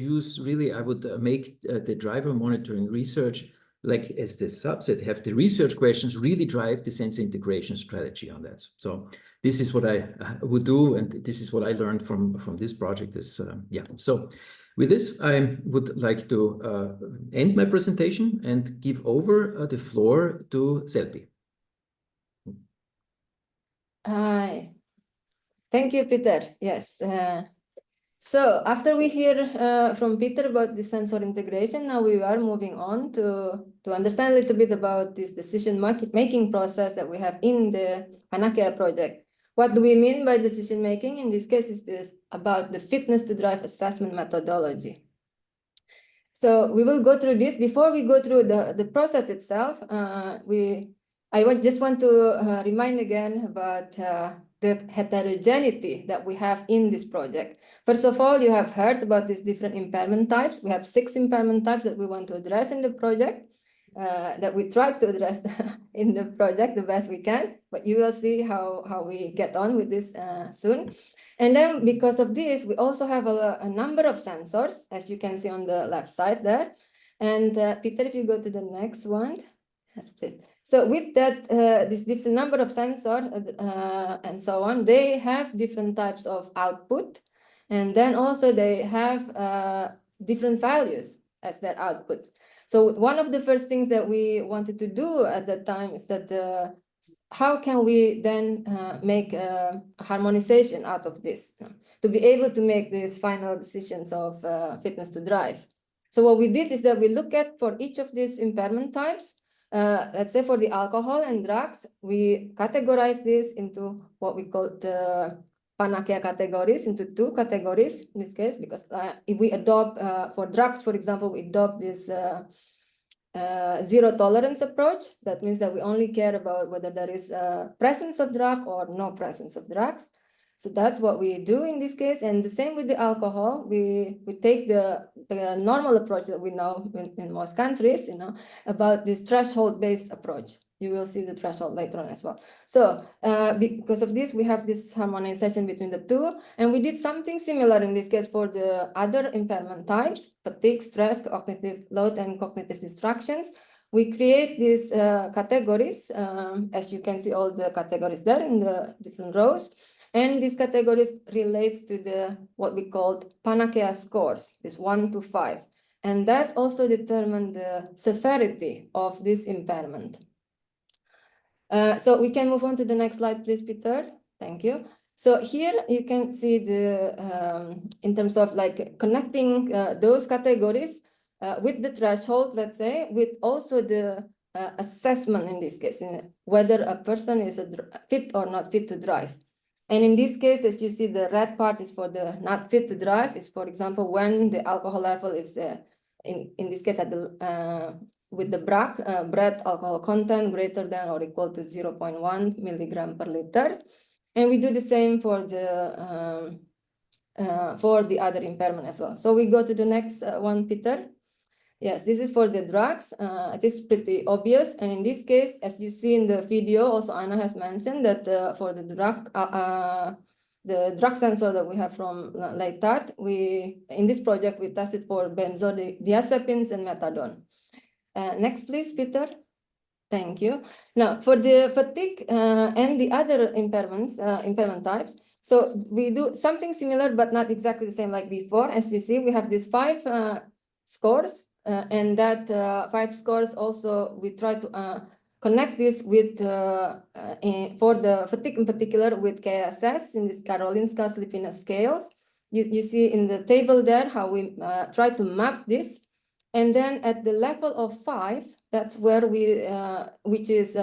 make the driver monitoring research like as the subset, have the research questions really drive the sensor integration strategy on that. So this is what I would do, and this is what I learned from this project. So with this, I would like to end my presentation and give over the floor to Selby. Thank you, Peter. Yes. So after we hear from Peter about the sensor integration, now we are moving on to understand a little bit about this decision-making process that we have in the Panacea project. What do we mean by decision-making? In this case, is this about the fitness to drive assessment methodology. So we will go through this. Before we go through the process itself, I just want to remind again about the heterogeneity that we have in this project. First of all, you have heard about these different impairment types. We have 6 impairment types that we want to address in the project, that we try to address in the project the best we can, but you will see how we get on with this soon. And then because of this, we also have a number of sensors, as you can see on the left side there. And Peter, if you go to the next one. Yes, please. So with that, this different number of sensors and so on, they have different types of output. And then also they have different values as their outputs. So one of the first things that we wanted to do at that time is that how can we then make a harmonization out of this to be able to make these final decisions of fitness to drive. So what we did is that we look at for each of these impairment types, let's say for the alcohol and drugs, we categorize this into what we call the Panacea categories, into 2 categories in this case, because if we adopt for drugs, for example, we adopt this zero tolerance approach. That means that we only care about whether there is presence of drug or no presence of drugs. So that's what we do in this case. And the same with the alcohol. We take the normal approach that we know in most countries, about this threshold-based approach. You will see the threshold later on as well. So because of this, we have this harmonization between the two. And we did something similar in this case for the other impairment types: fatigue, stress, cognitive load, and cognitive distractions. We create these categories, as you can see all the categories there in the different rows. And these categories relates to the what we called Panacea scores, this 1 to 5. And that also determine the severity of this impairment. So we can move on to the next slide, please, Peter. Thank you. So here you can see the, in terms of like connecting those categories with the threshold, let's say, with also the assessment in this case, whether a person is fit or not fit to drive. And in this case, as you see, the red part is for the not fit to drive, is for example, when the alcohol level is, in this case, at the, with the BRAC, breath alcohol content greater than or equal to 0.1 milligram per liter. And we do the same for the other impairment as well. So we go to the next one, Peter. Yes, this is for the drugs. It is pretty obvious. And in this case, as you see in the video, also Anna has mentioned that for the drug sensor that we have from Leitat, in this project, we tested for benzodiazepines and methadone. Next, please, Peter. Thank you. Now, for the fatigue and the other impairment types, so we do something similar, but not exactly the same like before. As you see, we have these 5 scores, and that 5 scores also, we try to connect this with, for the fatigue in particular, with KSS in this Karolinska Sleepiness scales. You see in the table there how we try to map this. And then at the level of 5, that's where we, which is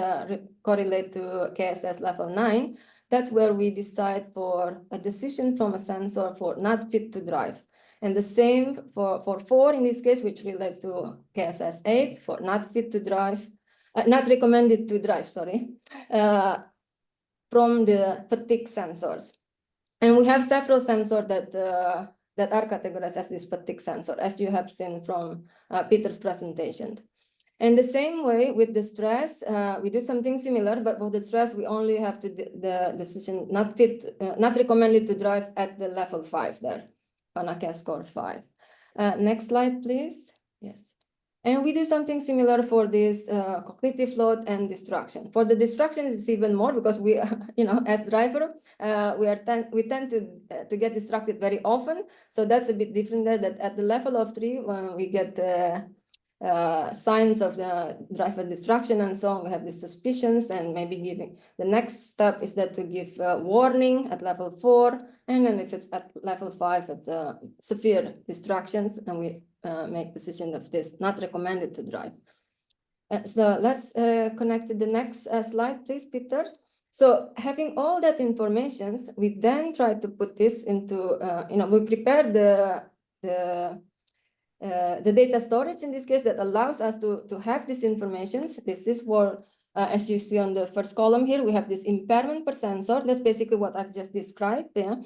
correlate to KSS level 9, that's where we decide for a decision from a sensor for not fit to drive. And the same for 4 in this case, which relates to KSS 8 for not fit to drive, not recommended to drive, sorry, from the fatigue sensors. And we have several sensors that are categorized as this fatigue sensor, as you have seen from Peter's presentation. And the same way with the stress, we do something similar, but for the stress, we only have to the decision not recommended to drive at the level 5 there, Panacea score 5. Next slide, please. Yes. And we do something similar for this cognitive load and distraction. For the distraction, it's even more because we, as driver, we tend to get distracted very often. So that's a bit different there. That at the level of 3, when we get signs of the driver distraction and so on, we have the suspicions, and maybe giving the next step is that to give warning at level 4, and then if it's at level 5, it's severe distractions, and we make decision of this not recommended to drive. So let's connect to the next slide, please, Peter. So having all that information, we then try to put this into, we prepare the data storage in this case that allows us to have this information. This is for, as you see on the first column here, we have this impairment per sensor. That's basically what I've just described. Yeah.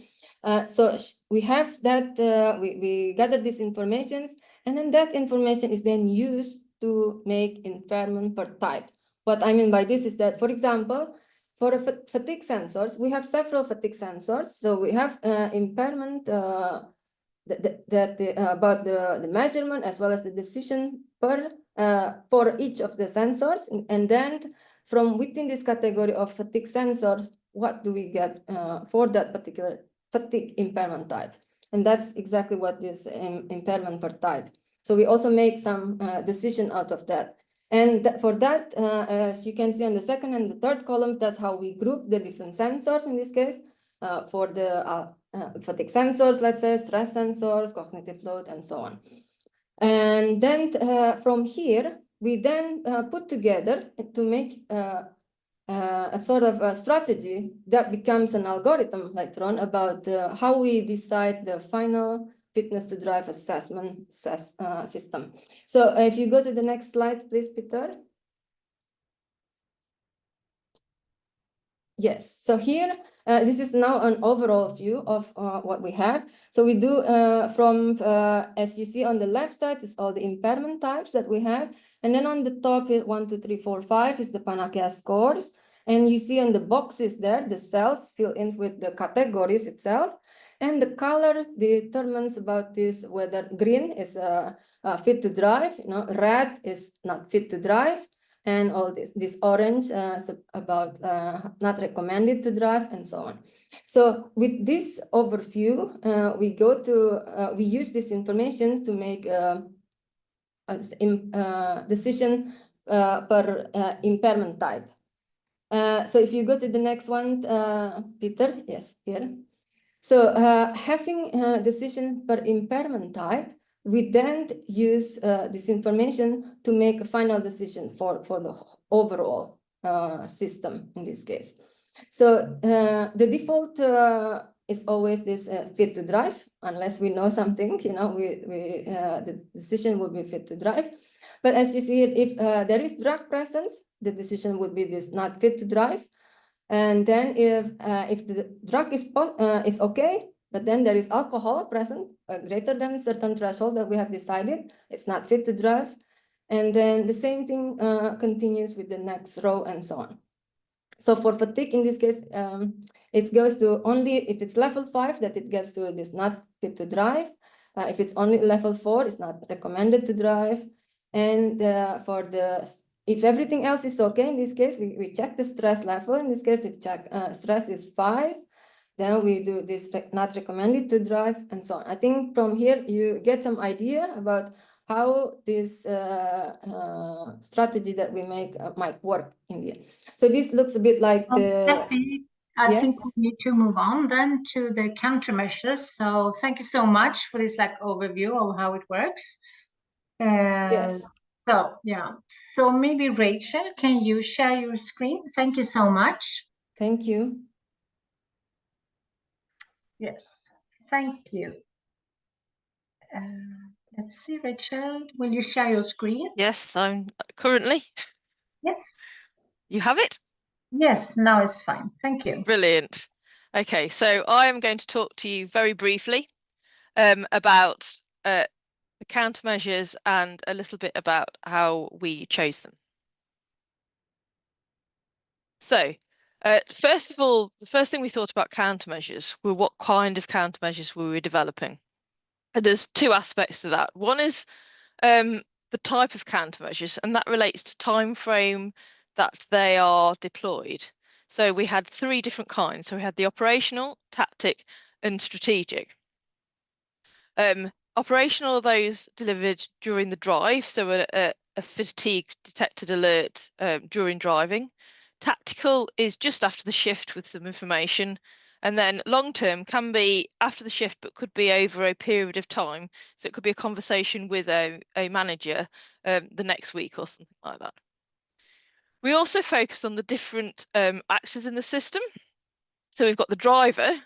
So we have that, we gather this information, and then that information is then used to make impairment per type. What I mean by this is that, for example, for fatigue sensors, we have several fatigue sensors. So we have impairment about the measurement as well as the decision for each of the sensors. And then from within this category of fatigue sensors, what do we get for that particular fatigue impairment type? And that's exactly what is impairment per type. So we also make some decision out of that. And for that, as you can see on the second and the third column, that's how we group the different sensors in this case for the fatigue sensors, let's say, stress sensors, cognitive load, and so on. And then from here, we then put together to make a sort of a strategy that becomes an algorithm later on about how we decide the final fitness to drive assessment system. So if you go to the next slide, please, Peter. Yes, so here, this is now an overall view of what we have. So we do as you see on the left side, is all the impairment types that we have. And then on the top is 1, 2, 3, 4, 5 is the Panacea scores. And you see on the boxes there, the cells fill in with the categories itself. And the color determines about this, whether green is fit to drive, red is not fit to drive, and all this orange about not recommended to drive, and so on. So with this overview, we use this information to make a decision per impairment type. So if you go to the next one, Peter, yes, here. So having a decision per impairment type, we then use this information to make a final decision for the overall system in this case. So the default is always this fit to drive, unless we know something, the decision would be fit to drive. But as you see, if there is drug presence, the decision would be this not fit to drive. And then if the drug is okay, but then there is alcohol present greater than a certain threshold that we have decided, it's not fit to drive. And then the same thing continues with the next row and so on. So for fatigue, in this case, it goes to only if it's level 5 that it gets to this not fit to drive. If it's only level 4, it's not recommended to drive. And if everything else is okay, in this case, we check the stress level. In this case, if stress is 5, then we do this not recommended to drive, and so on. I think from here you get some idea about how this strategy that we make might work in the end. So this looks a bit like Steffi, I think we need to move on then to the countermeasures. So thank you so much for this overview of how it works. Yes. So yeah, so maybe Rachel, can you share your screen? Thank you so much. Thank you. Yes, thank you. Let's see, Rachel, will you share your screen? Yes, I'm currently. Yes. You have it? Yes, now it's fine. Thank you. Brilliant. Okay, so I am going to talk to you very briefly about the countermeasures and a little bit about how we chose them. So, first of all, the first thing we thought about countermeasures were what kind of countermeasures we were developing. And there's two aspects to that. One is the type of countermeasures, and that relates to time frame that they are deployed. So we had 3 different kinds. So we had the operational, tactic, and strategic. Operational are those delivered during the drive, so a fatigue detected alert during driving. Tactical is just after the shift with some information. And then long-term can be after the shift, but could be over a period of time. So it could be a conversation with a manager the next week or something like that. We also focus on the different actors in the system. So we've got the driver,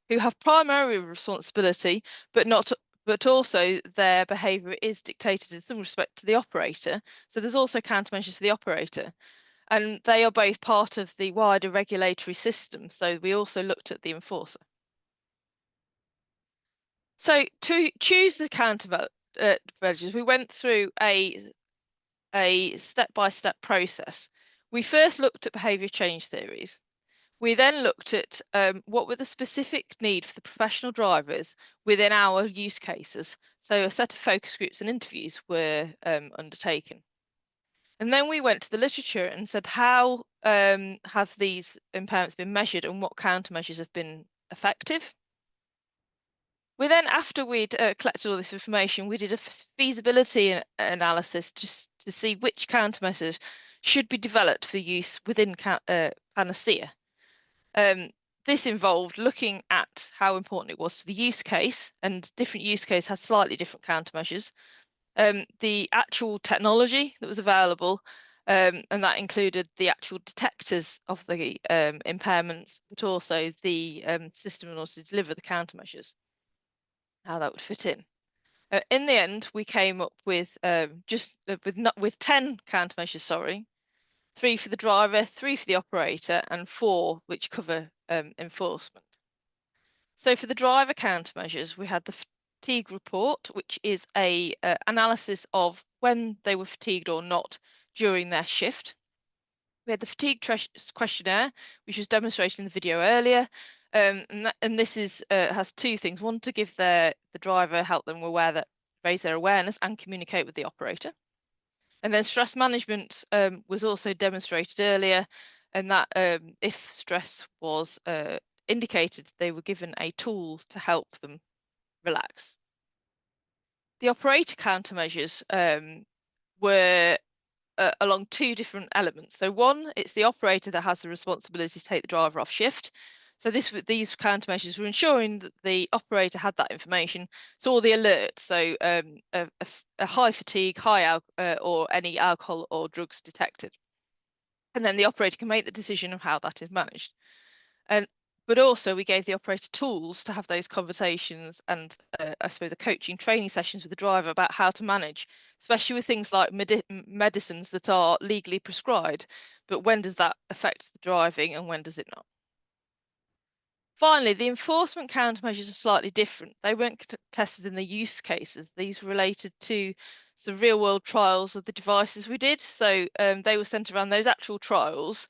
who have primary responsibility, but also their behaviour is dictated in some respect to the operator. So there's also countermeasures for the operator. And they are both part of the wider regulatory system. So we also looked at the enforcer. So to choose the countermeasures, we went through a step-by-step process. We first looked at behaviour change theories. We then looked at what were the specific need for the professional drivers within our use cases. So a set of focus groups and interviews were undertaken. And then we went to the literature and said, how have these impairments been measured and what countermeasures have been effective? We then, after we'd collected all this information, we did a feasibility analysis just to see which countermeasures should be developed for use within Panacea. This involved looking at how important it was to the use case, and different use cases has slightly different countermeasures. The actual technology that was available, and that included the actual detectors of the impairments, but also the system in order to deliver the countermeasures, how that would fit in. In the end, we came up with with 10 countermeasures, 3 for the driver, 3 for the operator, and 4 which cover enforcement. So for the driver countermeasures, we had the fatigue report, which is a analysis of when they were fatigued or not during their shift. We had the fatigue questionnaire, which was demonstrated in the video earlier, and this is has 2 things: one, to give the driver, help them raise their awareness and communicate with the operator. And then stress management was also demonstrated earlier, and that if stress was indicated, they were given a tool to help them relax. The operator countermeasures were along 2 different elements. So one, it's the operator that has the responsibility to take the driver off shift. So these countermeasures were ensuring that the operator had that information, saw the alert, so a high fatigue, or any alcohol or drugs detected. And then the operator can make the decision of how that is managed. But also we gave the operator tools to have those conversations and I suppose a coaching training sessions with the driver about how to manage, especially with things like medicines that are legally prescribed, but when does that affect the driving and when does it not? Finally, the enforcement countermeasures are slightly different. They weren't tested in the use cases. These were related to some real world trials of the devices we did. So they were centered around those actual trials,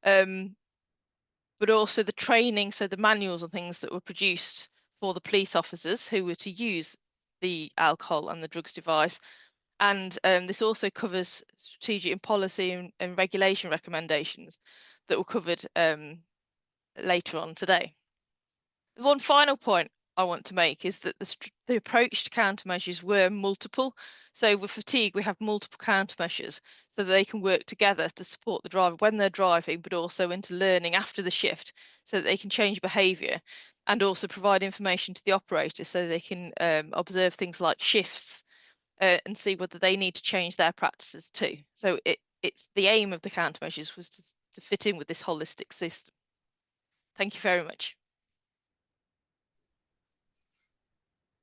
but also the training, so the manuals and things that were produced for the police officers who were to use the alcohol and the drugs device. And this also covers strategic and policy and regulation recommendations that were covered later on today. One final point I want to make is that the approach to countermeasures were multiple. So with fatigue, we have multiple countermeasures so that they can work together to support the driver when they're driving, but also into learning after the shift so that they can change behaviour and also provide information to the operator so they can observe things like shifts and see whether they need to change their practices too. So it's the aim of the countermeasures was to fit in with this holistic system. Thank you very much.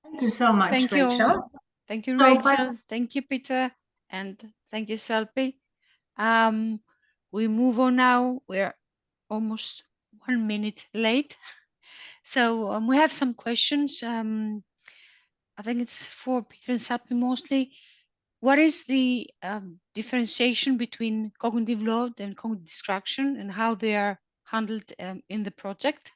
Thank you so much, Thank Rachel. you. Thank you, So, Rachel. Thank you, Peter. And thank you, Selby. We move on now. We're almost 1 minute late. So we have some questions. I think it's for Peter and Selby mostly. What is the differentiation between cognitive load and cognitive distraction and how they are handled in the project?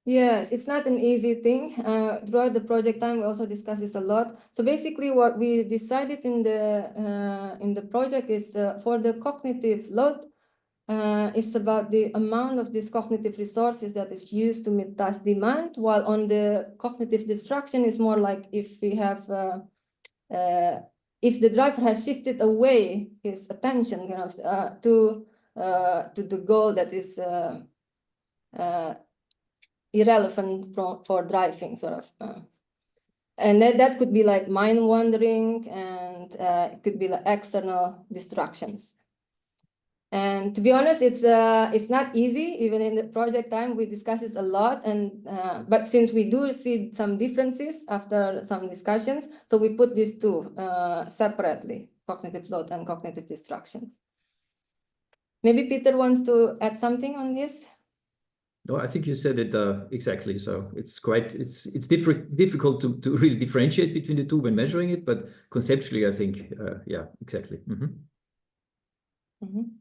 Yes, it's not an easy thing. Throughout the project time, we also discussed this a lot. So basically what we decided in the project is for the cognitive load, it's about the amount of these cognitive resources that is used to meet task demand, while on the cognitive distraction is more like if we have, if the driver has shifted away his attention to the goal that is irrelevant for driving, sort of. And that could be like mind wandering, and it could be like external distractions. And to be honest, it's not easy. Even in the project time, we discuss this a lot. And but since we do see some differences after some discussions, so we put these two separately: cognitive load and cognitive distraction. Maybe Peter wants to add something on this. No, I think you said it exactly. So it's difficult to really differentiate between the two when measuring it, but conceptually, I think, yeah, exactly.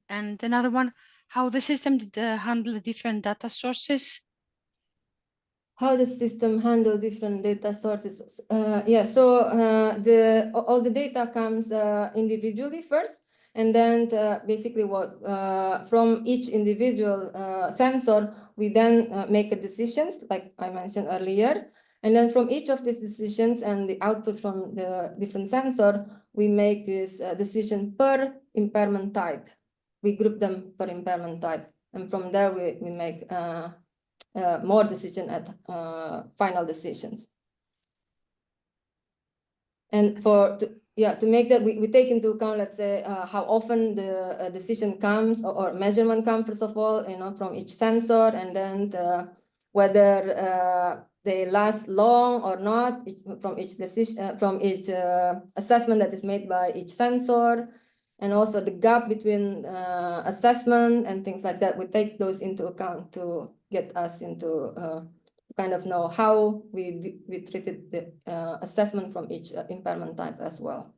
And another one, how the system did handle the different data sources? How the system handle different data sources? Yeah, so all the data comes individually first, and then basically what from each individual sensor, we then make a decisions, like I mentioned earlier. And then from each of these decisions and the output from the different sensor, we make this decision per impairment type. We group them per impairment type. And from there, we make more decision at final decisions. And to make that, we take into account, let's say, how often the decision comes or measurement comes, first of all, from each sensor, and then whether they last long or not from each decision, from each assessment that is made by each sensor, and also the gap between assessment and things like that. We take those into account to get us into kind of know how we treated the assessment from each impairment type as well.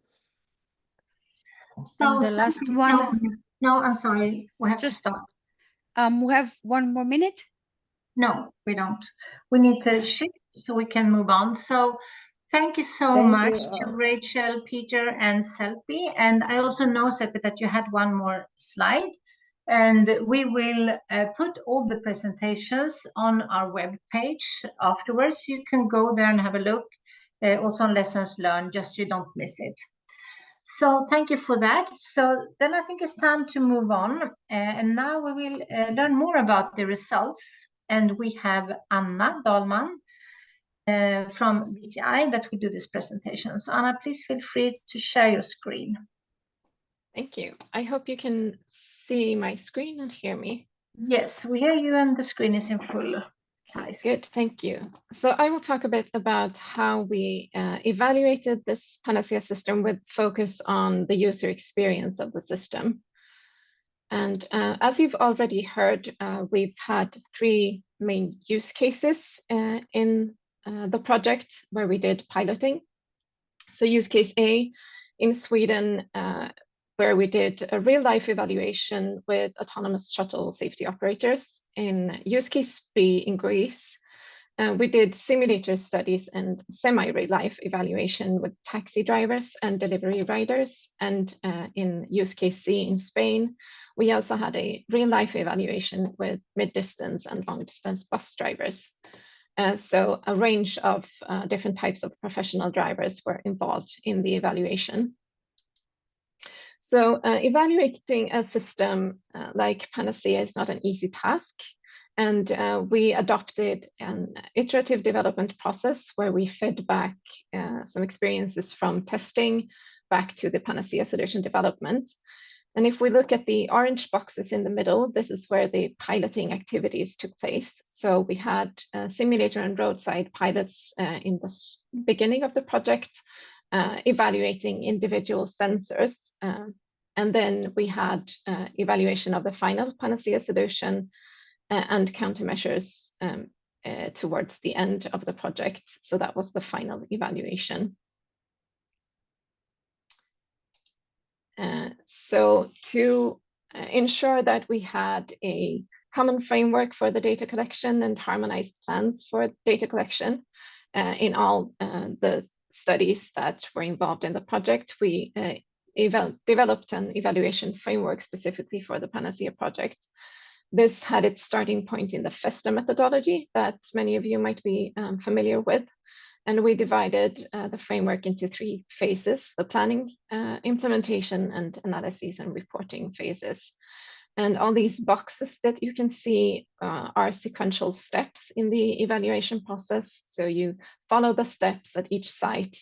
So and the last one. No, I'm sorry. We have to stop. We have 1 more minute. No, we don't. We need to shift so we can move on. So thank you so much to Rachel, Peter, and Selby. And I also know, Selby, that you had one more slide. And we will put all the presentations on our web page afterwards. You can go there and have a look, also on lessons learned, just so you don't miss it. So thank you for that. So then I think it's time to move on. And now we will learn more about the results. And we have Anna Dahlman from BTI that will do this presentation. So Anna, please feel free to share your screen. Thank you. I hope you can see my screen and hear me. Yes, we hear you and the screen is in full size. Good, thank you. So I will talk a bit about how we evaluated this Panacea system with focus on the user experience of the system. And as you've already heard, we've had 3 main use cases in the project where we did piloting. So use case A in Sweden, where we did a real-life evaluation with autonomous shuttle safety operators. In use case B in Greece, we did simulator studies and semi-real-life evaluation with taxi drivers and delivery riders. And in use case C in Spain, we also had a real-life evaluation with mid-distance and long-distance bus drivers. So a range of different types of professional drivers were involved in the evaluation. So evaluating a system like Panacea is not an easy task. And we adopted an iterative development process where we fed back some experiences from testing back to the Panacea solution development. And if we look at the orange boxes in the middle, this is where the piloting activities took place. So we had simulator and roadside pilots in the beginning of the project, evaluating individual sensors. And then we had evaluation of the final Panacea solution and countermeasures towards the end of the project. So that was the final evaluation. So to ensure that we had a common framework for the data collection and harmonized plans for data collection in all the studies that were involved in the project, we developed an evaluation framework specifically for the Panacea project. This had its starting point in the FESTA methodology that many of you might be familiar with. And we divided the framework into 3 phases: the planning, implementation, and analysis and reporting phases. And all these boxes that you can see are sequential steps in the evaluation process. So you follow the steps at each site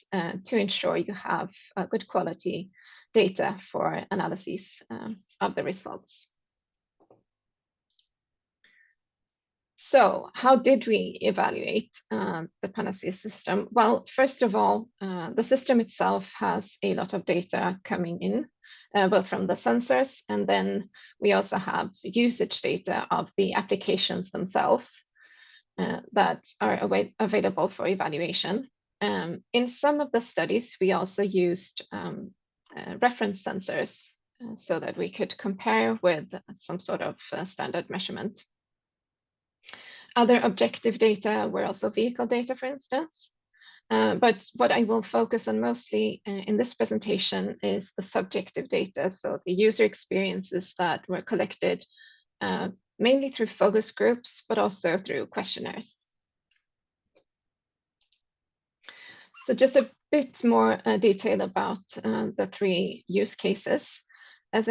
to ensure you have good quality data for analysis of the results. So how did we evaluate the Panacea system? Well, first of all, the system itself has a lot of data coming in, both from the sensors, and then we also have usage data of the applications themselves that are available for evaluation. In some of the studies, we also used reference sensors so that we could compare with some sort of standard measurement. Other objective data were also vehicle data, for instance. But what I will focus on mostly in this presentation is the subjective data, so the user experiences that were collected mainly through focus groups, but also through questionnaires. So just a bit more detail about the 3 use cases. As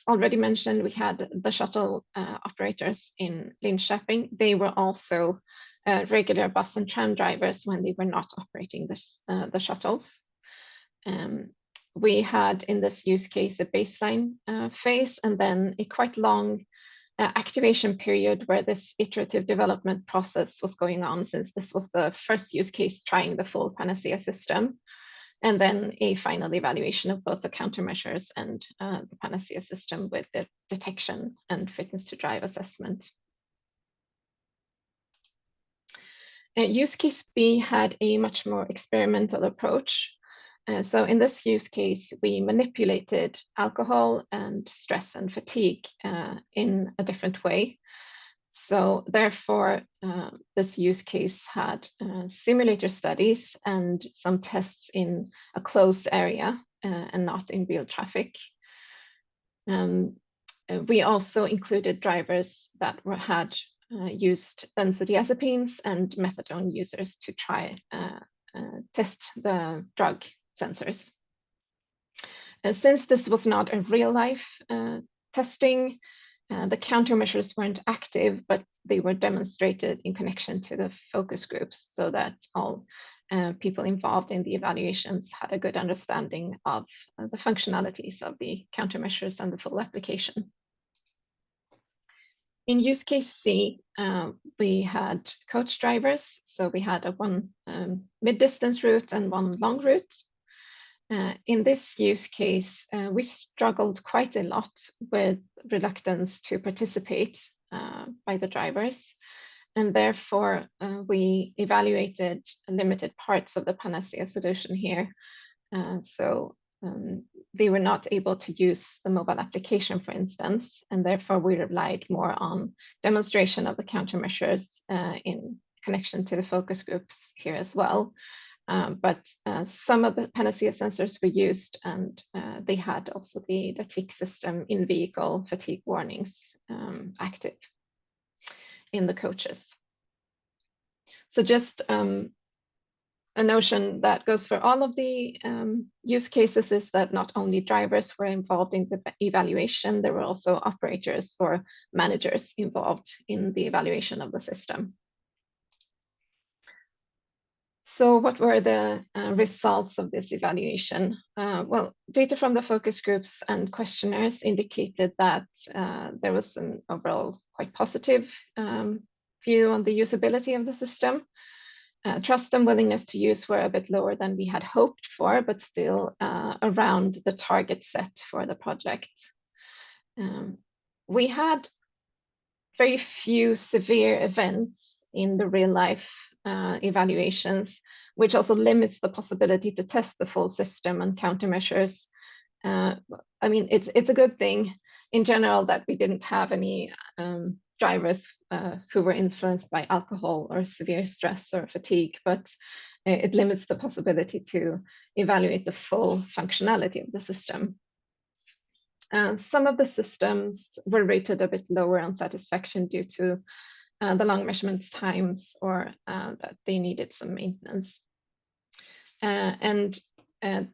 already mentioned, we had the shuttle operators in Linköping. They were also regular bus and tram drivers when they were not operating the shuttles. We had in this use case a baseline phase and then a quite long activation period where this iterative development process was going on, since this was the first use case trying the full Panacea system, and then a final evaluation of both the countermeasures and the Panacea system with the detection and fitness to drive assessment. Use case B had a much more experimental approach. So in this use case, we manipulated alcohol and stress and fatigue in a different way. So therefore, this use case had simulator studies and some tests in a closed area and not in real traffic. We also included drivers that had used benzodiazepines and methadone users to try test the drug sensors. And since this was not a real life testing, the countermeasures weren't active, but they were demonstrated in connection to the focus groups so that all people involved in the evaluations had a good understanding of the functionalities of the countermeasures and the full application. In use case C, we had coach drivers. So we had one mid-distance route and one long route. In this use case, we struggled quite a lot with reluctance to participate by the drivers. And therefore, we evaluated limited parts of the Panacea solution here. They were not able to use the mobile application, for instance, and therefore we relied more on demonstration of the countermeasures in connection to the focus groups here as well. But some of the Panacea sensors were used, and they had also the TIC system in vehicle fatigue warnings active in the coaches. So just a notion that goes for all of the use cases is that not only drivers were involved in the evaluation, there were also operators or managers involved in the evaluation of the system. So what were the results of this evaluation? Well, data from the focus groups and questionnaires indicated that there was an overall quite positive view on the usability of the system. Trust and willingness to use were a bit lower than we had hoped for, but still around the target set for the project. We had very few severe events in the real life evaluations, which also limits the possibility to test the full system and countermeasures. I mean, it's a good thing in general that we didn't have any drivers who were influenced by alcohol or severe stress or fatigue, but it limits the possibility to evaluate the full functionality of the system. Some of the systems were rated a bit lower on satisfaction due to the long measurement times or that they needed some maintenance. And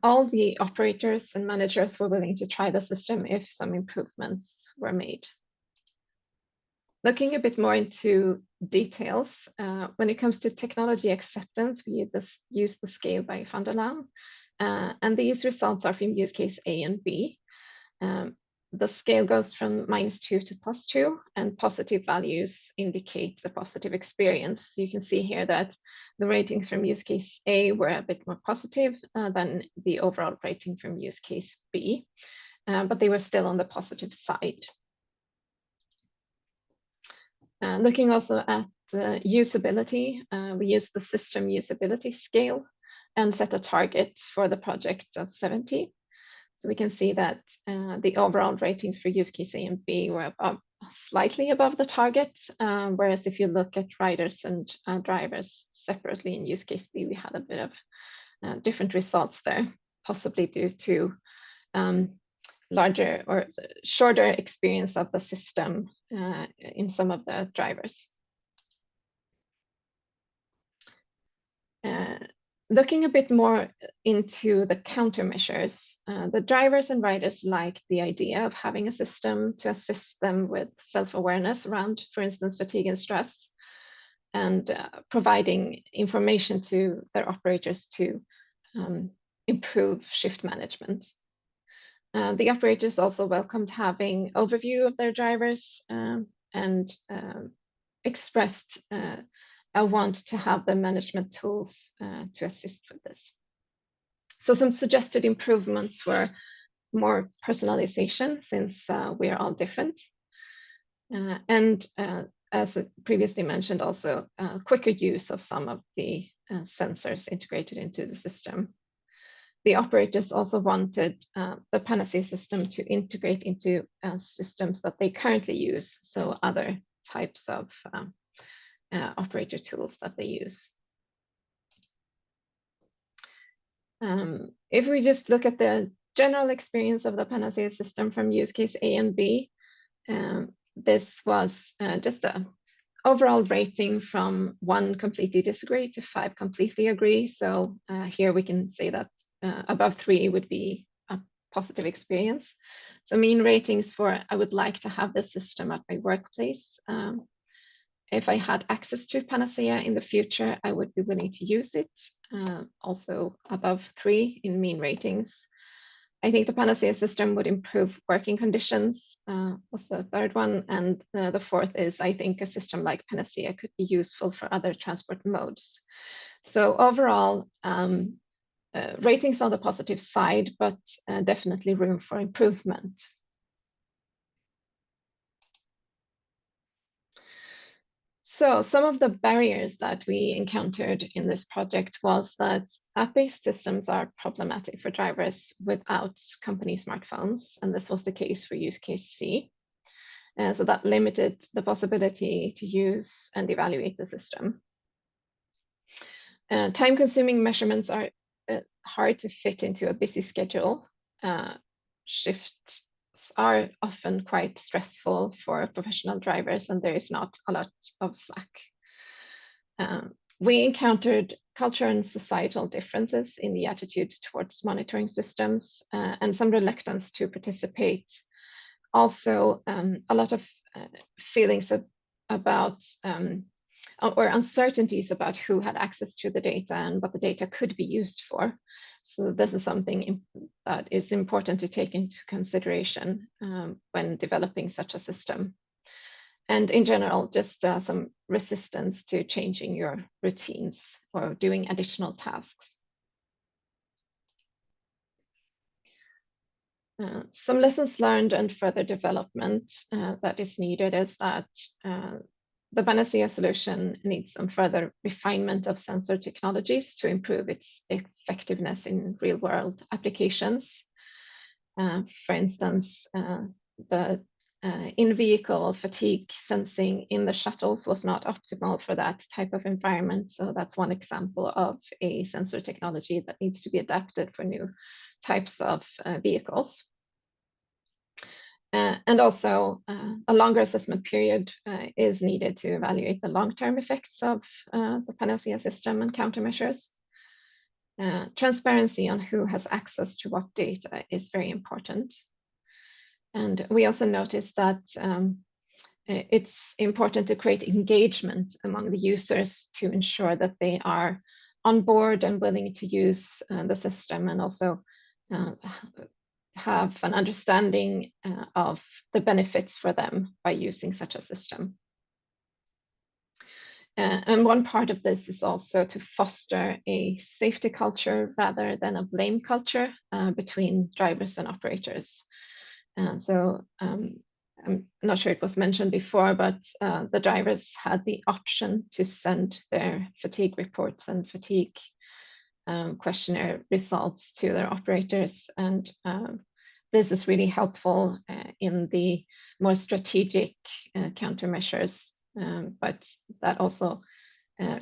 all the operators and managers were willing to try the system if some improvements were made. Looking a bit more into details, when it comes to technology acceptance, we use the scale by van der Laan, and these results are from use case A and B. The scale goes from -2 to +2, and positive values indicate a positive experience. So you can see here that the ratings from use case A were a bit more positive than the overall rating from use case B, but they were still on the positive side. Looking also at usability, we used the system usability scale and set a target for the project of 70. So we can see that the overall ratings for use case A and B were slightly above the target, whereas if you look at riders and drivers separately in use case B, we had a bit of different results there, possibly due to larger or shorter experience of the system in some of the drivers. Looking a bit more into the countermeasures, the drivers and riders liked the idea of having a system to assist them with self-awareness around, for instance, fatigue and stress, and providing information to their operators to improve shift management. The operators also welcomed having overview of their drivers and expressed a want to have the management tools to assist with this. So some suggested improvements were more personalization, since we are all different. And as previously mentioned, also quicker use of some of the sensors integrated into the system. The operators also wanted the Panacea system to integrate into systems that they currently use, so other types of operator tools that they use. If we just look at the general experience of the Panacea system from use case A and B, this was just an overall rating from 1 completely disagree to 5 completely agree. So here we can say that above 3 would be a positive experience. So mean ratings for I would like to have this system at my workplace. If I had access to Panacea in the future, I would be willing to use it. Also above 3 in mean ratings. I think the Panacea system would improve working conditions, was the third one. And the fourth is, I think a system like Panacea could be useful for other transport modes. So overall, ratings on the positive side, but definitely room for improvement. So some of the barriers that we encountered in this project was that app-based systems are problematic for drivers without company smartphones, and this was the case for use case C. So that limited the possibility to use and evaluate the system. Time-consuming measurements are hard to fit into a busy schedule. Shifts are often quite stressful for professional drivers, and there is not a lot of slack. We encountered cultural and societal differences in the attitude towards monitoring systems and some reluctance to participate. Also, a lot of feelings about or uncertainties about who had access to the data and what the data could be used for. So this is something that is important to take into consideration when developing such a system. And in general, just some resistance to changing your routines or doing additional tasks. Some lessons learned and further development that is needed is that the Panacea solution needs some further refinement of sensor technologies to improve its effectiveness in real-world applications. For instance, the in-vehicle fatigue sensing in the shuttles was not optimal for that type of environment. So that's one example of a sensor technology that needs to be adapted for new types of vehicles. And also a longer assessment period is needed to evaluate the long-term effects of the Panacea system and countermeasures. Transparency on who has access to what data is very important. And we also noticed that it's important to create engagement among the users to ensure that they are on board and willing to use the system, and also have an understanding of the benefits for them by using such a system. And one part of this is also to foster a safety culture rather than a blame culture between drivers and operators. So I'm not sure it was mentioned before, but the drivers had the option to send their fatigue reports and fatigue questionnaire results to their operators. And this is really helpful in the more strategic countermeasures, but that also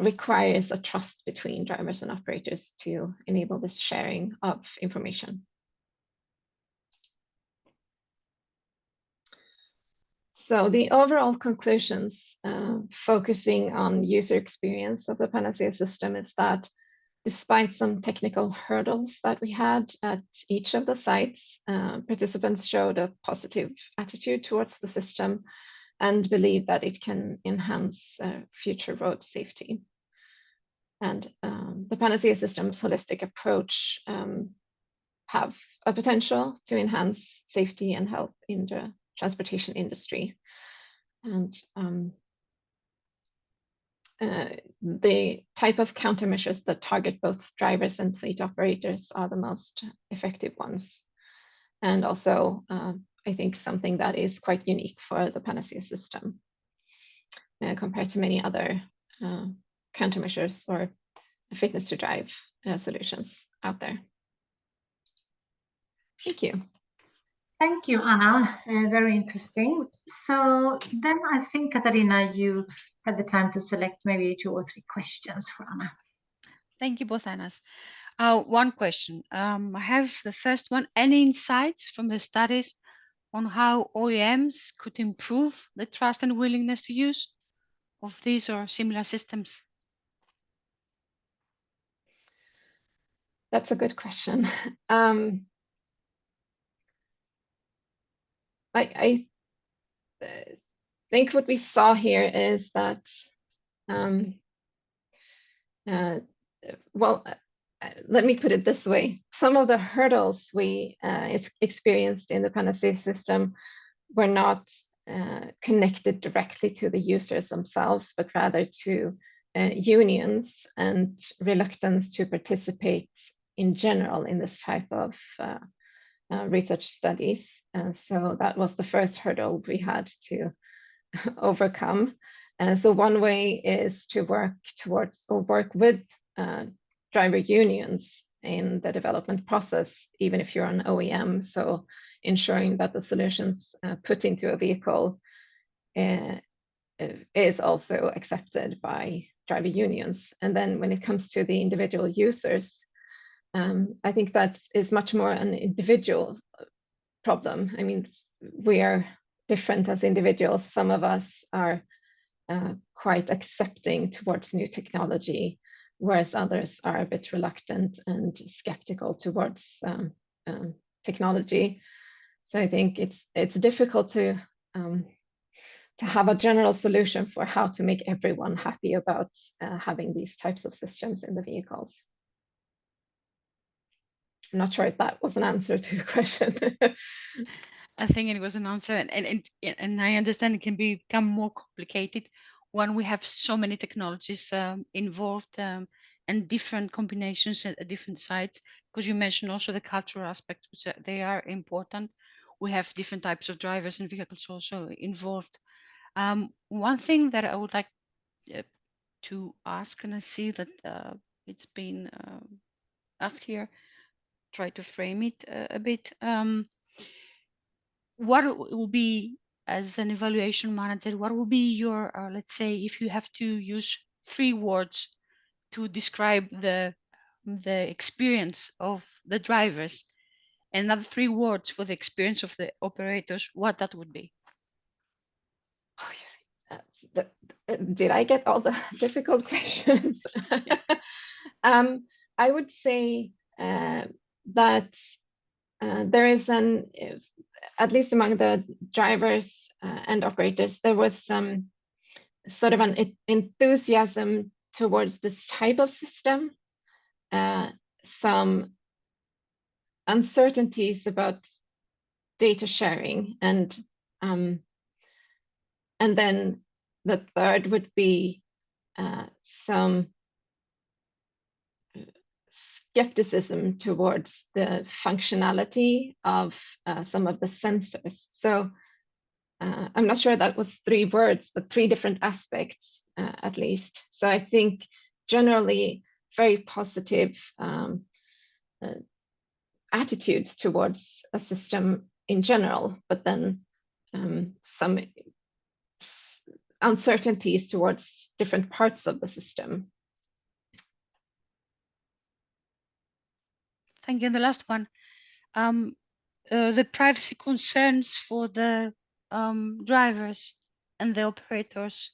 requires a trust between drivers and operators to enable this sharing of information. So the overall conclusions focusing on user experience of the Panacea system is that despite some technical hurdles that we had at each of the sites, participants showed a positive attitude towards the system and believe that it can enhance future road safety. And the Panacea system's holistic approach have a potential to enhance safety and health in the transportation industry. And the type of countermeasures that target both drivers and fleet operators are the most effective ones. And also, I think something that is quite unique for the Panacea system compared to many other countermeasures or fitness to drive solutions out there. Thank you. Thank you, Anna. Very interesting. So then I think, Katarina, you have the time to select maybe 2 or 3 questions for Anna. Thank you, both Annas. One question. I have the first one. Any insights from the studies on how OEMs could improve the trust and willingness to use of these or similar systems? That's a good question. I think what we saw here is that, let me put it this way. Some of the hurdles we experienced in the Panacea system were not connected directly to the users themselves, but rather to unions and reluctance to participate in general in this type of research studies. So that was the first hurdle we had to overcome. And so one way is to work towards or work with driver unions in the development process, even if you're an OEM. So ensuring that the solutions put into a vehicle is also accepted by driver unions. And then when it comes to the individual users, I think that is much more an individual problem. I mean, we are different as individuals. Some of us are quite accepting towards new technology, whereas others are a bit reluctant and skeptical towards technology. So I think it's difficult to have a general solution for how to make everyone happy about having these types of systems in the vehicles. I'm not sure if that was an answer to your question. I think it was an answer, and I understand it can become more complicated when we have so many technologies involved and different combinations at different sites. Because you mentioned also the cultural aspects, which they are important. We have different types of drivers and vehicles also involved. One thing that I would like to ask, and I see that it's been asked here, try to frame it a bit. What will be, as an evaluation manager, what will be your, let's say, if you have to use 3 words to describe the experience of the drivers, and another 3 words for the experience of the operators, what that would be? Did I get all the difficult questions? I would say that there is at least among the drivers and operators, there was some sort of an enthusiasm towards this type of system, some uncertainties about data sharing, and then the third would be some skepticism towards the functionality of some of the sensors. So I'm not sure that was 3 words, but 3 different aspects at least. So I think generally very positive attitudes towards a system in general, but then some uncertainties towards different parts of the system. Thank you. And the last one, the privacy concerns for the drivers and the operators,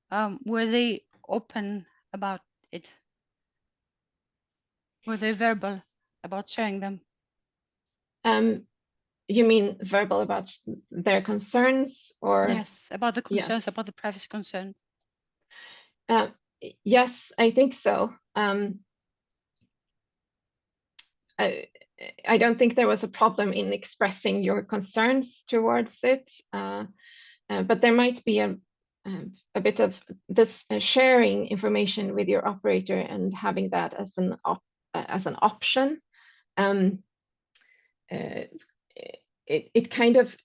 were they open about it? Were they verbal about sharing them? You mean verbal about their concerns, or? Yes, about the concerns, about the privacy concern. Yes, I think so. I don't think there was a problem in expressing your concerns towards it, but there might be a bit of this sharing information with your operator and having that as an option. It kind of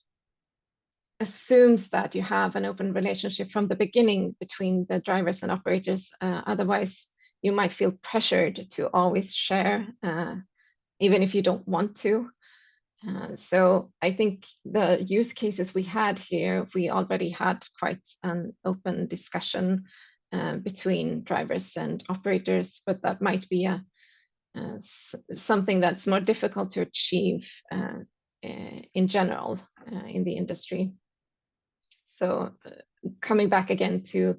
assumes that you have an open relationship from the beginning between the drivers and operators. Otherwise, you might feel pressured to always share, even if you don't want to. So I think the use cases we had here, we already had quite an open discussion between drivers and operators, but that might be something that's more difficult to achieve in general in the industry. So coming back again to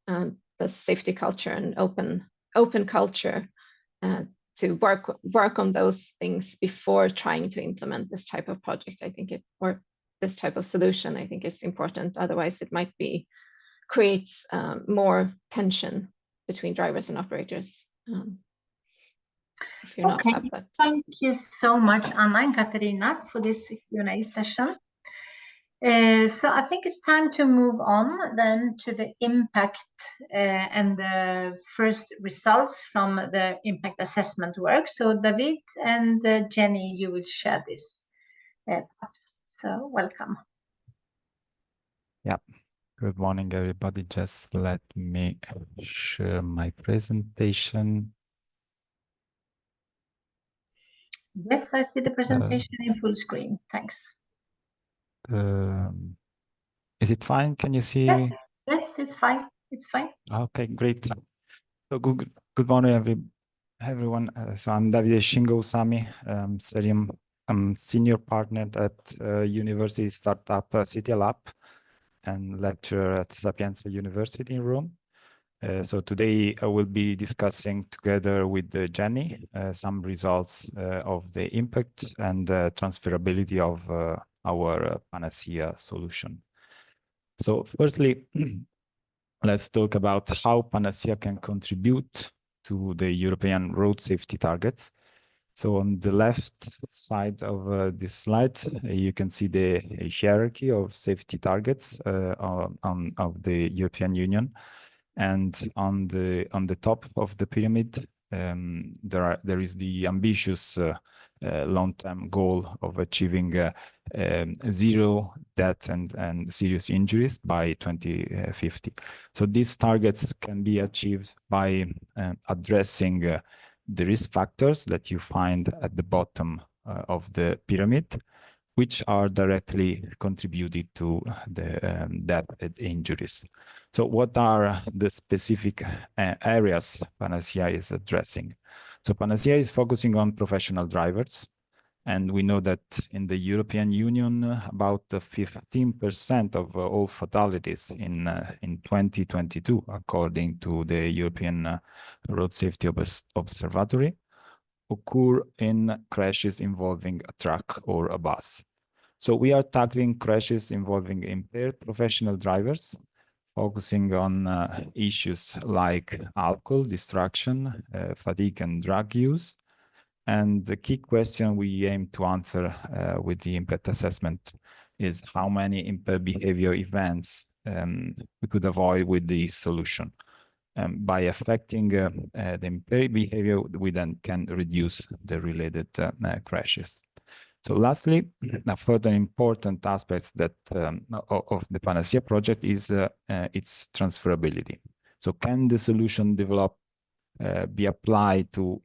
the safety culture and open culture, to work on those things before trying to implement this type of project, I think or this type of solution, I think is important. Otherwise, it might creates more tension between drivers and operators. If you're not have that. Thank you so much, Anna and Katarina, for this Q&A session. So I think it's time to move on then to the impact and the first results from the impact assessment work. So David and Jenny, you will share this. So welcome. Yeah, good morning, everybody. Just let me share my presentation. Yes, I see the presentation in full screen. Thanks. Is it fine? Can you see? Yes, it's fine. It's fine. Okay, great. So good morning, everyone. So I'm Davide Shingo-Usami, I'm senior partner at University Startup City Lab and lecturer at Sapienza University in Rome. So today I will be discussing together with Jenny some results of the impact and transferability of our Panacea solution. So firstly, let's talk about how Panacea can contribute to the European road safety targets. So on the left side of this slide, you can see the hierarchy of safety targets of the European Union. And on the top of the pyramid, there is the ambitious long-term goal of achieving 0 deaths and serious injuries by 2050. So these targets can be achieved by addressing the risk factors that you find at the bottom of the pyramid, which are directly contributed to the death and injuries. So what are the specific areas Panacea is addressing? So Panacea is focusing on professional drivers. And we know that in the European Union, about 15% of all fatalities in 2022, according to the European Road Safety Observatory, occur in crashes involving a truck or a bus. So we are tackling crashes involving impaired professional drivers, focusing on issues like alcohol, distraction, fatigue, and drug use. And the key question we aim to answer with the impact assessment is how many impaired behavior events we could avoid with this solution. By affecting the impaired behavior, we then can reduce the related crashes. So lastly, a further important aspect that of the Panacea project is its transferability. So can the solution be applied to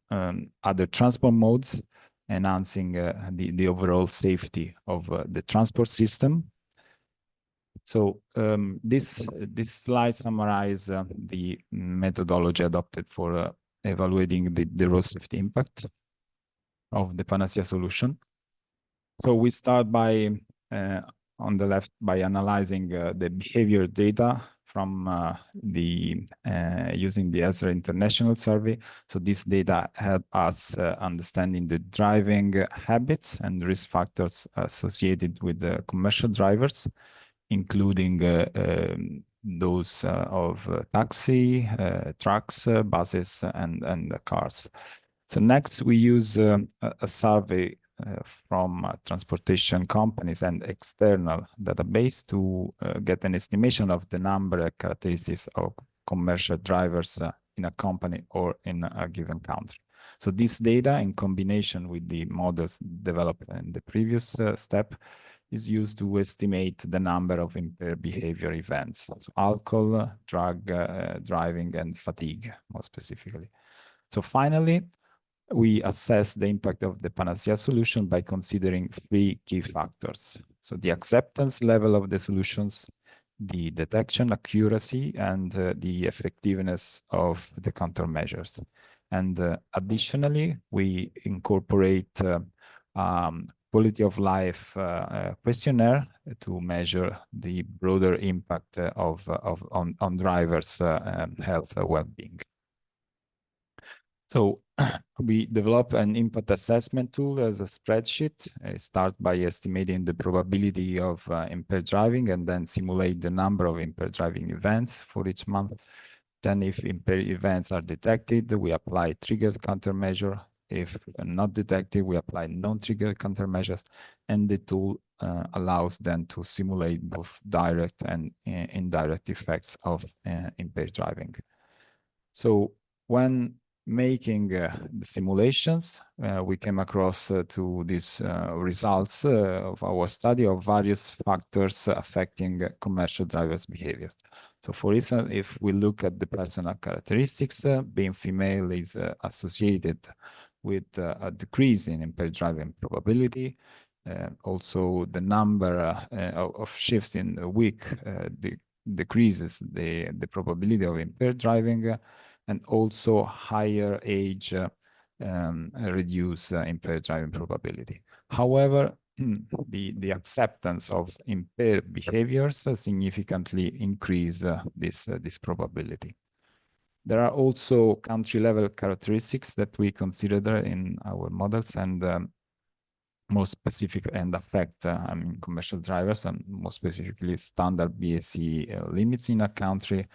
other transport modes, enhancing the overall safety of the transport system? So this slide summarizes the methodology adopted for evaluating the road safety impact of the Panacea solution. So we start by, on the left, by analyzing the behavior data from using the ESRA International Survey. So this data help us understanding the driving habits and risk factors associated with the commercial drivers, including those of taxi, trucks, buses, and cars. So next, we use a survey from transportation companies and external database to get an estimation of the number and characteristics of commercial drivers in a company or in a given country. So this data, in combination with the models developed in the previous step, is used to estimate the number of impaired behavior events, so alcohol, drug driving, and fatigue, more specifically. So finally, we assess the impact of the Panacea solution by considering 3 key factors. So the acceptance level of the solutions, the detection accuracy, and the effectiveness of the countermeasures. And additionally, we incorporate quality of life questionnaire to measure the broader impact on drivers' health and well-being. So we develop an impact assessment tool as a spreadsheet. Start by estimating the probability of impaired driving and then simulate the number of impaired driving events for each month. Then if impaired events are detected, we apply triggered countermeasure. If not detected, we apply non-triggered countermeasures, and the tool allows then to simulate both direct and indirect effects of impaired driving. So when making the simulations, we came across to these results of our study of various factors affecting commercial drivers' behavior. So for instance, if we look at the personal characteristics, being female is associated with a decrease in impaired driving probability. Also, the number of shifts in a week decreases the probability of impaired driving, and also higher age reduce impaired driving probability. However, the acceptance of impaired behaviors significantly increase this probability. There are also country-level characteristics that we consider in our models, and more specific and affect commercial drivers, and more specifically standard BSE limits in a country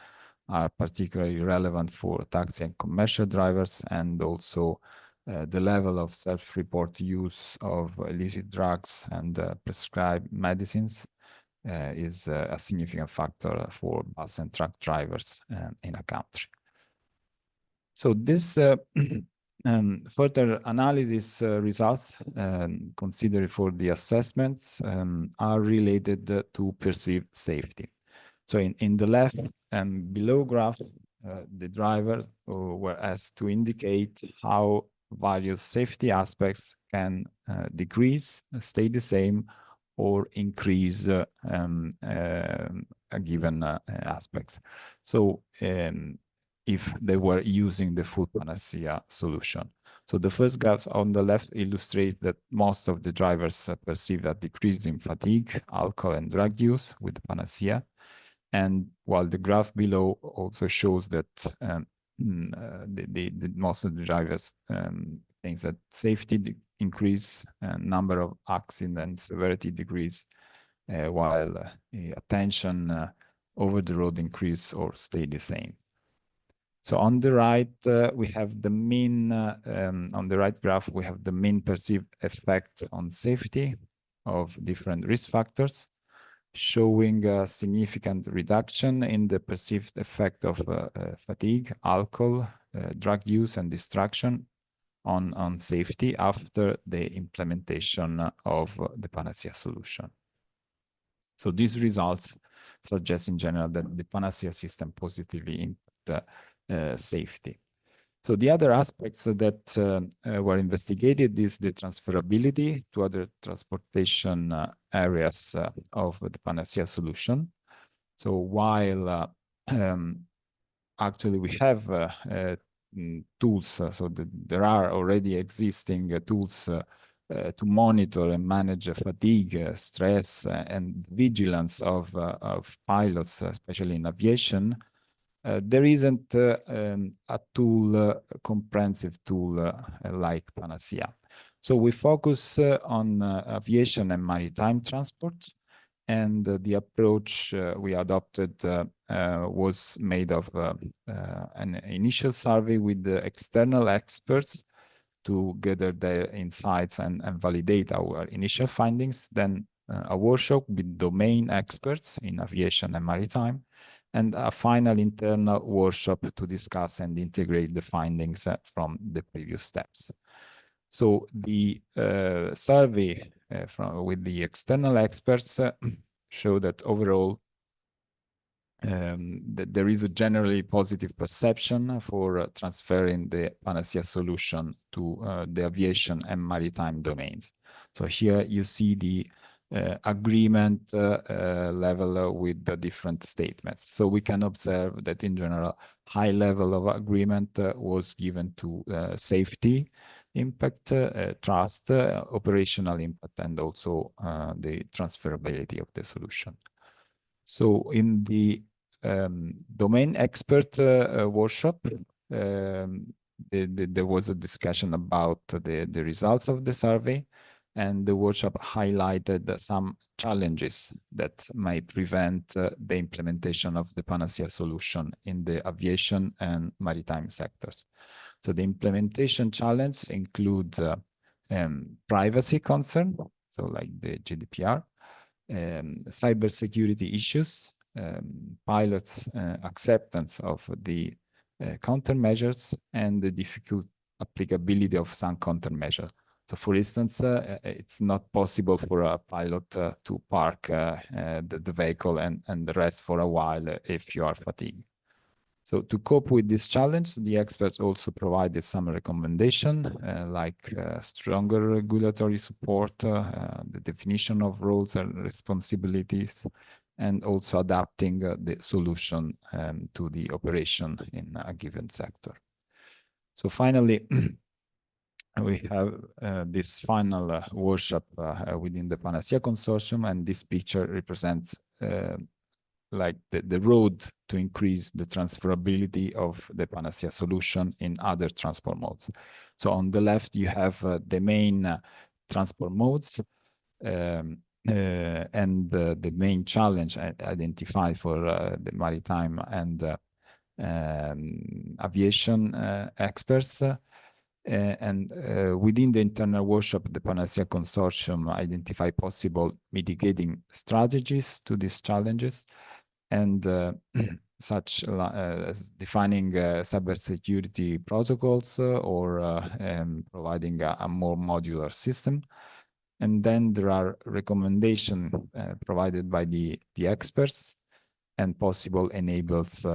are particularly relevant for taxi and commercial drivers, and also the level of self-report use of illicit drugs and prescribed medicines is a significant factor for bus and truck drivers in a country. So this further analysis results considered for the assessments are related to perceived safety. So in the left and below graph, the drivers were asked to indicate how various safety aspects can decrease, stay the same, or increase a given aspects. So if they were using the full Panacea solution. So the first graph on the left illustrates that most of the drivers perceive a decrease in fatigue, alcohol, and drug use with Panacea. And while the graph below also shows that most of the drivers think that safety increase and number of accidents and severity decrease, while attention over the road increase or stay the same. So on the right, we have the mean, on the right graph, we have the mean perceived effect on safety of different risk factors, showing a significant reduction in the perceived effect of fatigue, alcohol, drug use, and distraction on safety after the implementation of the Panacea solution. So these results suggest in general that the Panacea system positively impacts safety. So the other aspects that were investigated is the transferability to other transportation areas of the Panacea solution. So while actually we have tools, there are already existing tools to monitor and manage fatigue, stress, and vigilance of pilots, especially in aviation. There isn't a tool, comprehensive tool like Panacea. So we focus on aviation and maritime transport, and the approach we adopted was made of an initial survey with the external experts to gather their insights and validate our initial findings, then a workshop with domain experts in aviation and maritime, and a final internal workshop to discuss and integrate the findings from the previous steps. So the survey with the external experts show that overall that there is a generally positive perception for transferring the Panacea solution to the aviation and maritime domains. So here you see the agreement level with the different statements. So we can observe that in general, high level of agreement was given to safety impact, trust, operational impact, and also the transferability of the solution. So in the domain expert workshop, there was a discussion about the results of the survey, and the workshop highlighted some challenges that may prevent the implementation of the Panacea solution in the aviation and maritime sectors. So the implementation challenge includes privacy concern, so like the GDPR, cybersecurity issues, pilots' acceptance of the countermeasures, and the difficult applicability of some countermeasures. So for instance, it's not possible for a pilot to park the vehicle and rest for a while if you are fatigued. So to cope with this challenge, the experts also provided some recommendation, like stronger regulatory support, the definition of roles and responsibilities, and also adapting the solution to the operation in a given sector. So finally, we have this final workshop within the Panacea consortium, and this picture represents like the road to increase the transferability of the Panacea solution in other transport modes. So on the left, you have the main transport modes and the main challenge identified for the maritime and aviation experts. And within the internal workshop, the Panacea consortium identified possible mitigating strategies to these challenges, and such as defining cybersecurity protocols or providing a more modular system. And then there are recommendations provided by the experts and possible enablers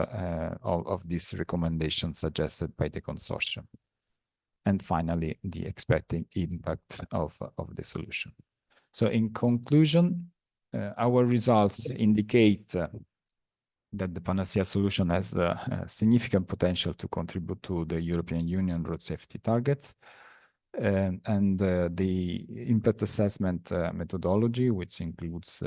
of these recommendations suggested by the consortium. And finally, the expected impact of the solution. So in conclusion, our results indicate that the Panacea solution has significant potential to contribute to the European Union road safety targets. And the impact assessment methodology, which includes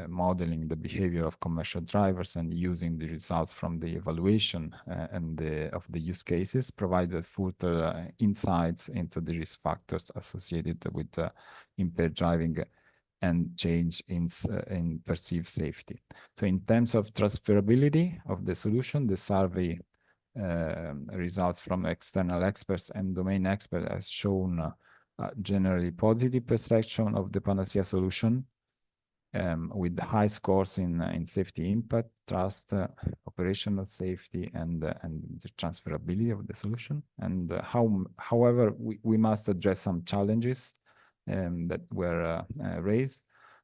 modeling the behavior of commercial drivers and using the results from the evaluation and of the use cases, provided further insights into the risk factors associated with impaired driving and change in perceived safety. So in terms of transferability of the solution, the survey results from external experts and domain experts has shown a generally positive perception of the Panacea solution, with high scores in safety impact, trust, operational safety, and the transferability of the solution. And however, we must address some challenges that were raised,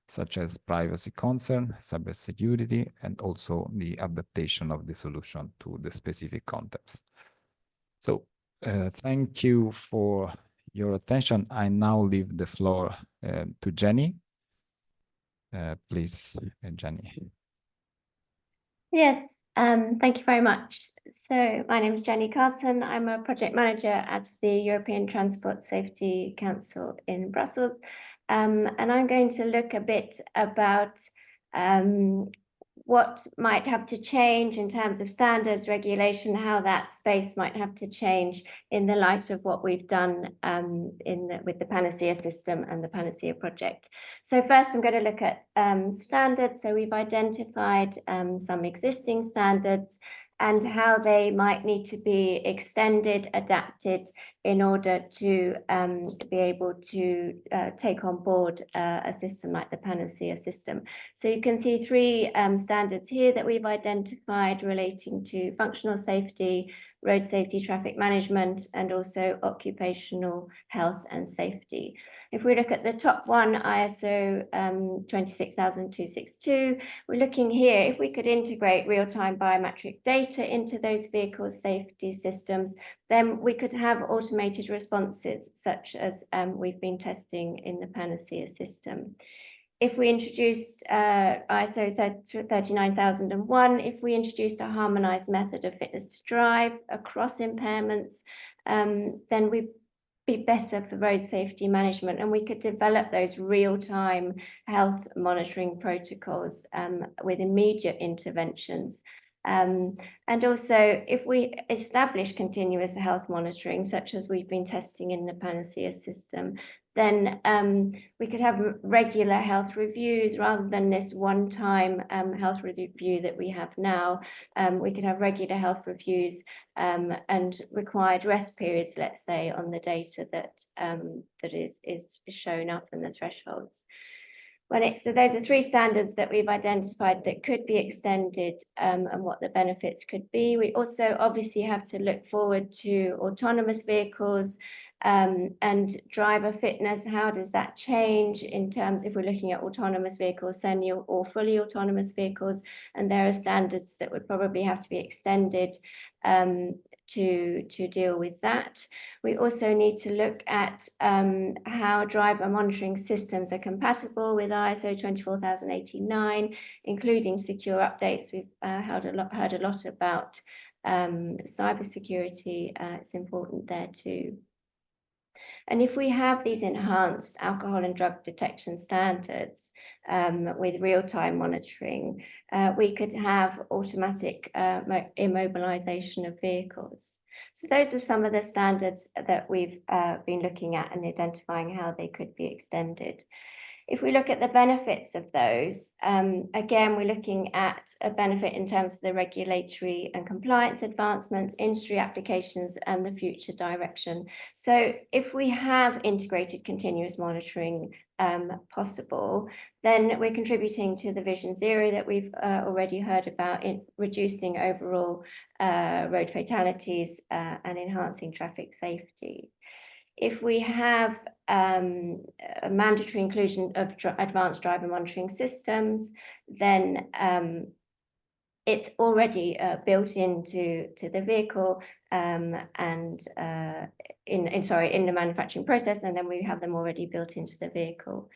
such as privacy concern, cybersecurity, and also the adaptation of the solution to the specific context. So thank you for your attention. I now leave the floor to Jenny. Please, Jenny. Yes, thank you very much. So my name is Jenny Carson. I'm a project manager at the European Transport Safety Council in Brussels. And I'm going to look a bit about what might have to change in terms of standards, regulation, how that space might have to change in the light of what we've done with the Panacea system and the Panacea project. So first, I'm going to look at standards. So we've identified some existing standards and how they might need to be extended, adapted in order to be able to take on board a system like the Panacea system. So you can see three standards here that we've identified relating to functional safety, road safety, traffic management, and also occupational health and safety. If we look at the top one, ISO 26262, we're looking here, if we could integrate real-time biometric data into those vehicle safety systems, then we could have automated responses, such as we've been testing in the Panacea system. If we introduced ISO 39001, if we introduced a harmonized method of fitness to drive across impairments, then we'd be better for road safety management, and we could develop those real-time health monitoring protocols with immediate interventions. And also, if we establish continuous health monitoring, such as we've been testing in the Panacea system, then we could have regular health reviews rather than this one-time health review that we have now. We could have regular health reviews and required rest periods, let's say, on the data that is shown up in the thresholds. So those are three standards that we've identified that could be extended and what the benefits could be. We also obviously have to look forward to autonomous vehicles and driver fitness. How does that change in terms, if we're looking at autonomous vehicles, semi or fully autonomous vehicles, and there are standards that would probably have to be extended to deal with that. We also need to look at how driver monitoring systems are compatible with ISO 24089, including secure updates. We've heard a lot about cybersecurity. It's important there too. And if we have these enhanced alcohol and drug detection standards with real-time monitoring, we could have automatic immobilization of vehicles. So those are some of the standards that we've been looking at and identifying how they could be extended. If we look at the benefits of those, again, we're looking at a benefit in terms of the regulatory and compliance advancements, industry applications, and the future direction. So if we have integrated continuous monitoring possible, then we're contributing to the Vision Zero that we've already heard about in reducing overall road fatalities and enhancing traffic safety. If we have a mandatory inclusion of advanced driver monitoring systems, then it's already built into the vehicle and in the manufacturing process, and then we have them already built into the vehicle.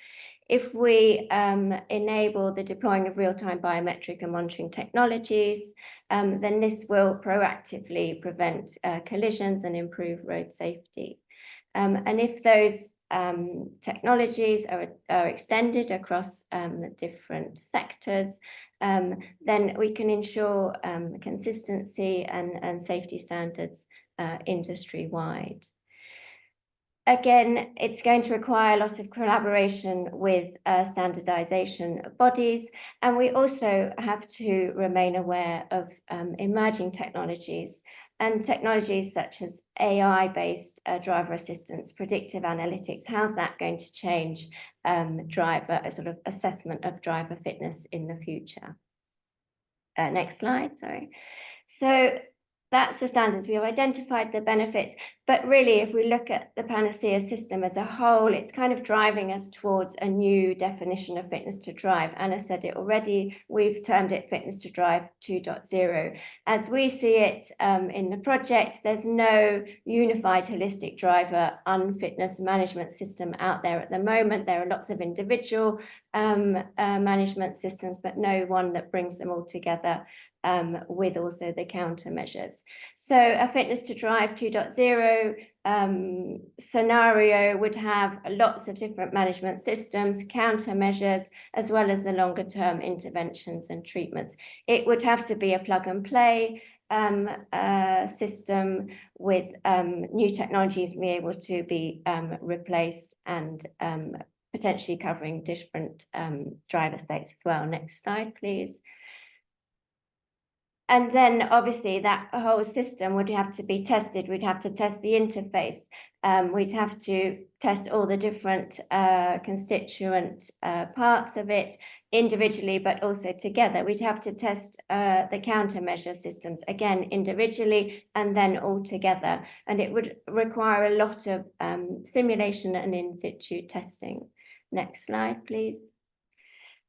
If we enable the deploying of real-time biometric and monitoring technologies, then this will proactively prevent collisions and improve road safety. And if those technologies are extended across different sectors, then we can ensure consistency and safety standards industry-wide. Again, it's going to require a lot of collaboration with standardization bodies, and we also have to remain aware of emerging technologies and technologies such as AI-based driver assistance, predictive analytics. How's that going to change driver, a sort of assessment of driver fitness in the future? Next slide, sorry. So that's the standards. We have identified the benefits, but really, if we look at the Panacea system as a whole, it's kind of driving us towards a new definition of fitness to drive. Anna said it already, we've termed it Fitness to Drive 2.0. As we see it in the project, there's no unified holistic driver unfitness management system out there at the moment. There are lots of individual management systems, but no one that brings them all together with also the countermeasures. So a Fitness to Drive 2.0 scenario would have lots of different management systems, countermeasures, as well as the longer term interventions and treatments. It would have to be a plug and play system with new technologies being able to be replaced and potentially covering different driver states as well. Next slide, please. And then obviously that whole system would have to be tested. We'd have to test the interface. We'd have to test all the different constituent parts of it individually, but also together. We'd have to test the countermeasure systems, again, individually and then all together. And it would require a lot of simulation and in situ testing. Next slide, please.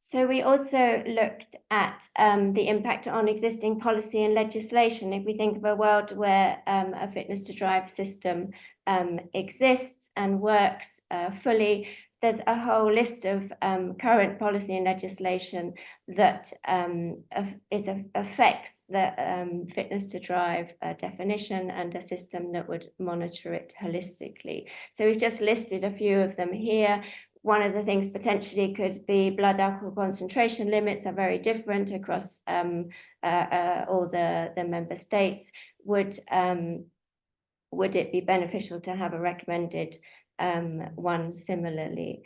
So we also looked at the impact on existing policy and legislation. If we think of a world where a fitness to drive system exists and works fully, there's a whole list of current policy and legislation that affects the fitness to drive definition and a system that would monitor it holistically. So we've just listed a few of them here. One of the things potentially could be blood alcohol concentration limits are very different across all the member states. Would it be beneficial to have a recommended one similarly?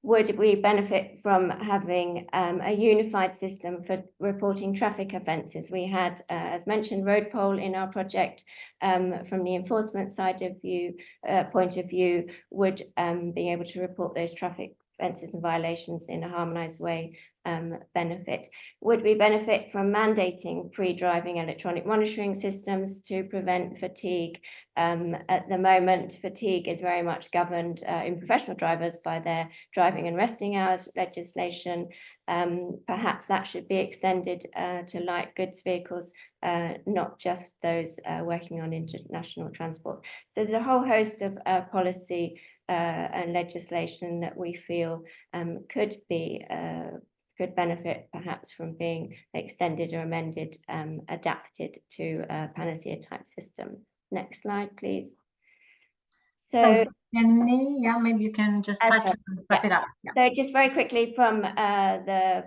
Would we benefit from having a unified system for reporting traffic offences? We had, as mentioned, RoadPol in our project. From the enforcement side of view, point of view, would being able to report those traffic offences and violations in a harmonised way benefit? Would we benefit from mandating pre-driving electronic monitoring systems to prevent fatigue? At the moment, fatigue is very much governed in professional drivers by their driving and resting hours legislation. Perhaps that should be extended to light goods vehicles, not just those working on international transport. So there's a whole host of policy and legislation that we feel could benefit perhaps from being extended or amended, adapted to a Panacea type system. Next slide, please. So Jenny, yeah, maybe you can just try to wrap it up. Yeah. So just very quickly from the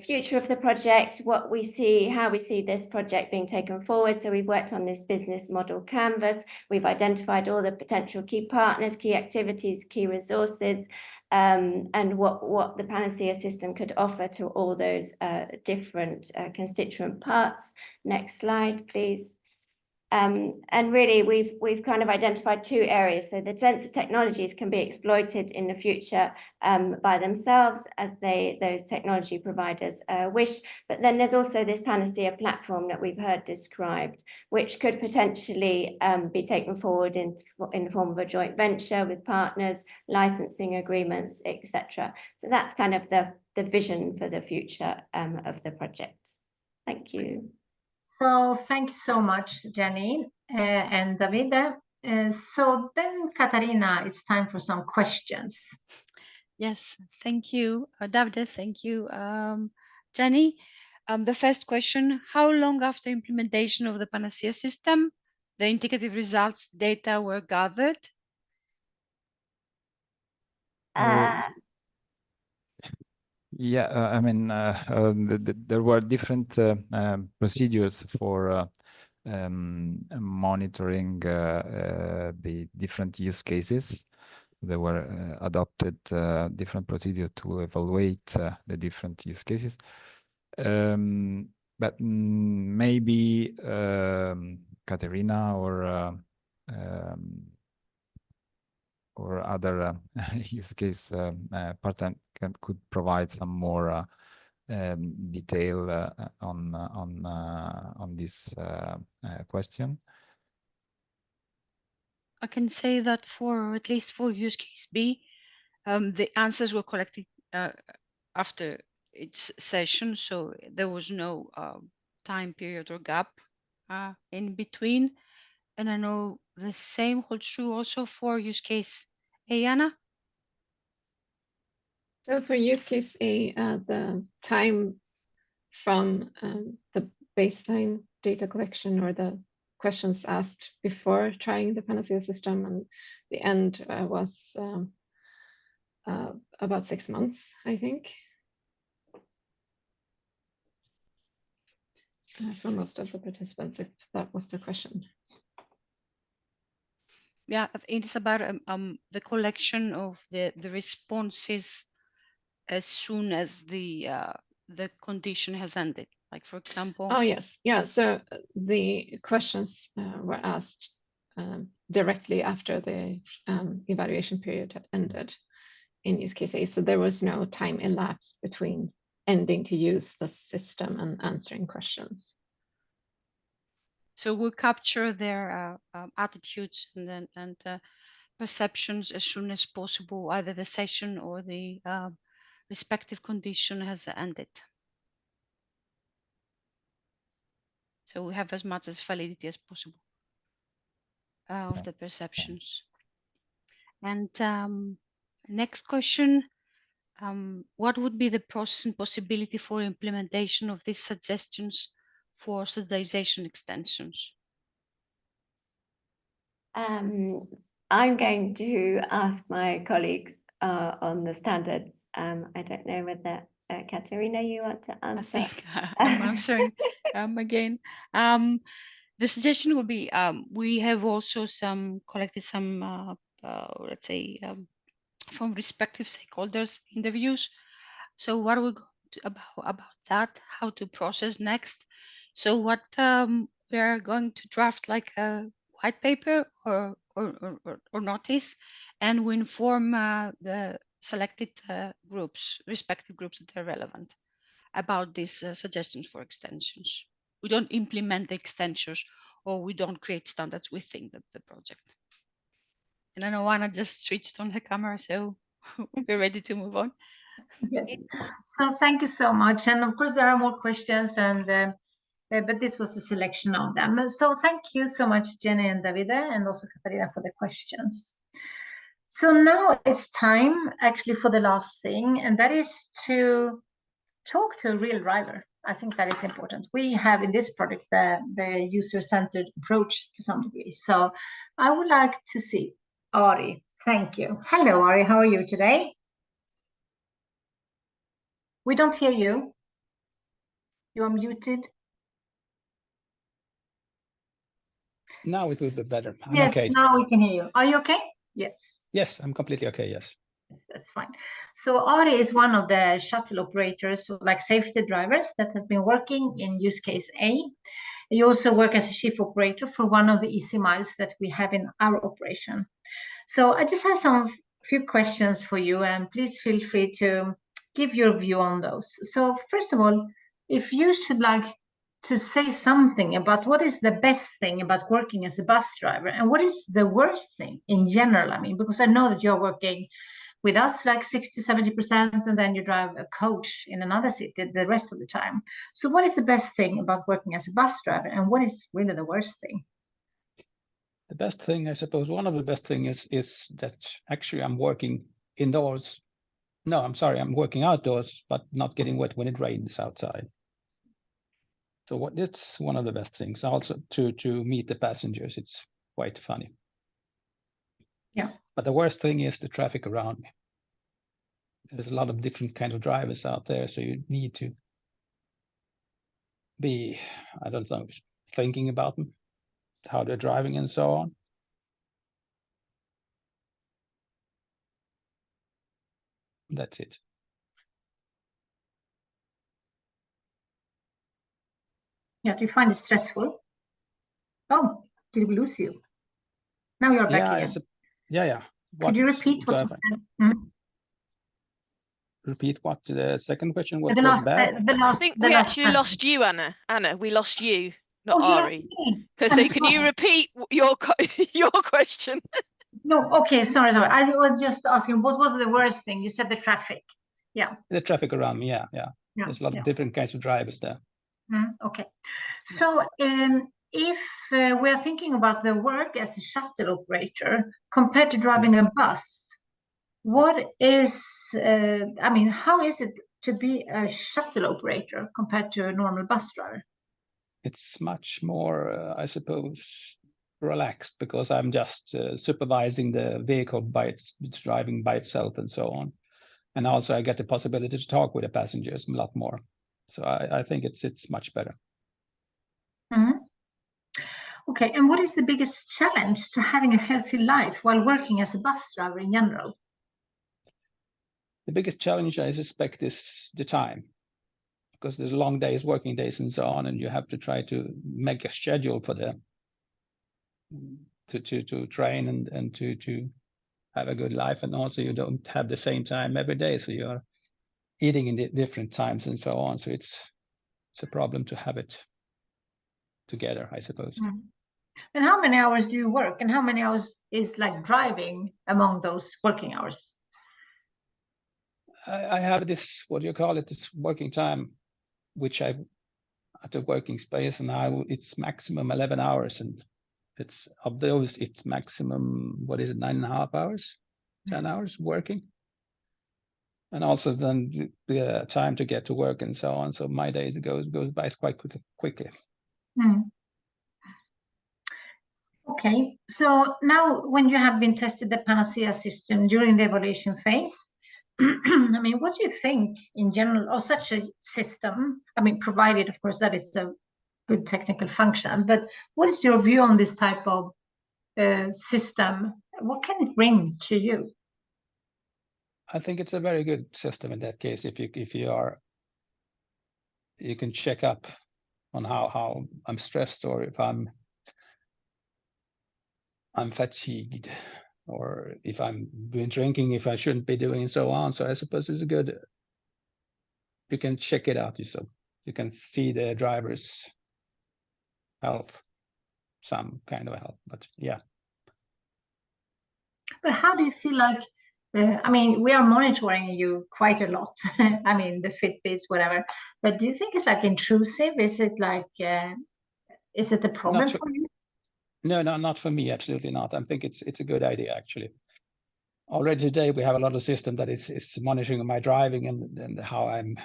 future of the project, what we see, how we see this project being taken forward. So we've worked on this business model canvas. We've identified all the potential key partners, key activities, key resources, and what the Panacea system could offer to all those different constituent parts. Next slide, please. And really, we've kind of identified two areas. So the sensor technologies can be exploited in the future by themselves as those technology providers wish. But then there's also this Panacea platform that we've heard described, which could potentially be taken forward in the form of a joint venture with partners, licensing agreements, etc. So that's kind of the vision for the future of the project. Thank you. So thank you so much, Jenny and Davide. So then, Katarina, it's time for some questions. Yes, thank you, Davide. Thank you, Jenny. The first question: how long after implementation of the Panacea system the indicative results data were gathered? Yeah, I mean, there were different procedures for monitoring the different use cases. There were adopted different procedures to evaluate the different use cases. But maybe Katerina or other use case partner could provide some more detail on this question. I can say that for at least for use case B, the answers were collected after each session, so there was no time period or gap in between. And I know the same holds true also for use case A, Anna? So for use case A, the time from the baseline data collection or the questions asked before trying the Panacea system and the end was about 6 months, I think. For most of the participants, if that was the question. Yeah, it's about the collection of the responses as soon as the condition has ended. Like, for example? Oh, yes. Yeah. So the questions were asked directly after the evaluation period had ended in use case A. So there was no time elapsed between ending to use the system and answering questions. So we'll capture their attitudes and perceptions as soon as possible, either the session or the respective condition has ended. So we have as much as validity as possible of the perceptions. And next question, what would be the process and possibility for implementation of these suggestions for standardization extensions? I'm going to ask my colleagues on the standards. I don't know whether Katerina, you want to answer? I think I'm answering again. The suggestion would be we have also collected some, let's say, from respective stakeholders interviews. So what are we going to about that? How to process next? So what we are going to draft like a white paper or notice, and we inform the selected groups, respective groups that are relevant, about these suggestions for extensions. We don't implement the extensions, or we don't create standards within the project. And I know Anna just switched on her camera, so we're ready to move on. Yes. So thank you so much. And of course, there are more questions, and but this was a selection of them. So thank you so much, Jenny and Davide, and also Katarina, for the questions. So now it's time actually for the last thing, and that is to talk to a real driver. I think that is important. We have in this project the user-centered approach to some degree. So I would like to see Ari. Thank you. Hello, Ari. How are you today? We don't hear you. You are muted. Now it will be better. I'm yes, okay. Now we can hear you. Are you okay? Yes. Yes, I'm completely okay, yes. Yes, that's fine. So Ari is one of the shuttle operators, like safety drivers, that has been working in use case A. You also work as a chief operator for one of the easy miles that we have in our operation. So I just have some few questions for you, and please feel free to give your view on those. So first of all, if you should like to say something about what is the best thing about working as a bus driver and what is the worst thing in general, I mean, because I know that you're working with us like 60-70%, and then you drive a coach in another city the rest of the time. So what is the best thing about working as a bus driver, and what is really the worst thing? The best thing, I suppose, one of the best things is that actually I'm working indoors. No, I'm sorry, I'm working outdoors, but not getting wet when it rains outside. So it's one of the best things. Also to meet the passengers, it's quite funny. Yeah. But the worst thing is the traffic around me. There's a lot of different kind of drivers out there, so you need to be, I don't know, thinking about them, how they're driving and so on. That's it. Yeah, do you find it stressful? Oh, did we lose you? Now you're back again. Yeah. Could you repeat what you said? Repeat what? The second question was bad? I think we actually lost you, Anna. Anna, we lost you, not Ari. So can you repeat your question? No, okay, sorry. I was just asking, what was the worst thing? You said the traffic. Yeah. The traffic around me, yeah. There's a lot of different kinds of drivers there. Okay. So if we're thinking about the work as a shuttle operator compared to driving a bus, what is, I mean, how is it to be a shuttle operator compared to a normal bus driver? It's much more, I suppose, relaxed because I'm just supervising the vehicle by it's driving by itself and so on. And also I get the possibility to talk with the passengers a lot more. So I think it's much better. Okay, and what is the biggest challenge to having a healthy life while working as a bus driver in general? The biggest challenge, I suspect, is the time. because there's long days, working days, and so on, and you have to try to make a schedule for them to train and to have a good life, and also you don't have the same time every day, so you're eating in different times and so on. So it's a problem to have it together, I suppose. And how many hours do you work, and how many hours is like driving among those working hours? I have this, what do you call it, this working time, which I at the working space, and it's maximum 11 hours, and it's of those it's maximum, what is it, 9.5 hours, 10 hours working, and also then the time to get to work and so on. So my days goes by quite quickly. Okay, so now when you have been tested the Panacea system during the evaluation phase, I mean, what do you think in general of such a system? I mean, provided, of course, that it's a good technical function, but what is your view on this type of system? What can it bring to you? I think it's a very good system in that case. If you can check up on how I'm stressed, or if I'm fatigued, or if I'm been drinking, if I shouldn't be doing, and so on. So I suppose it's a good. You can check it out yourself. You can see the driver's health, some kind of health, but yeah. But how do you feel like? I mean, we are monitoring you quite a lot. I mean, the Fitbits, whatever. But do you think it's like intrusive? Is it like? Is it a problem for you? No, not for me. Absolutely not. I think it's a good idea, actually. Already today, we have a lot of system that is monitoring my driving and how I'm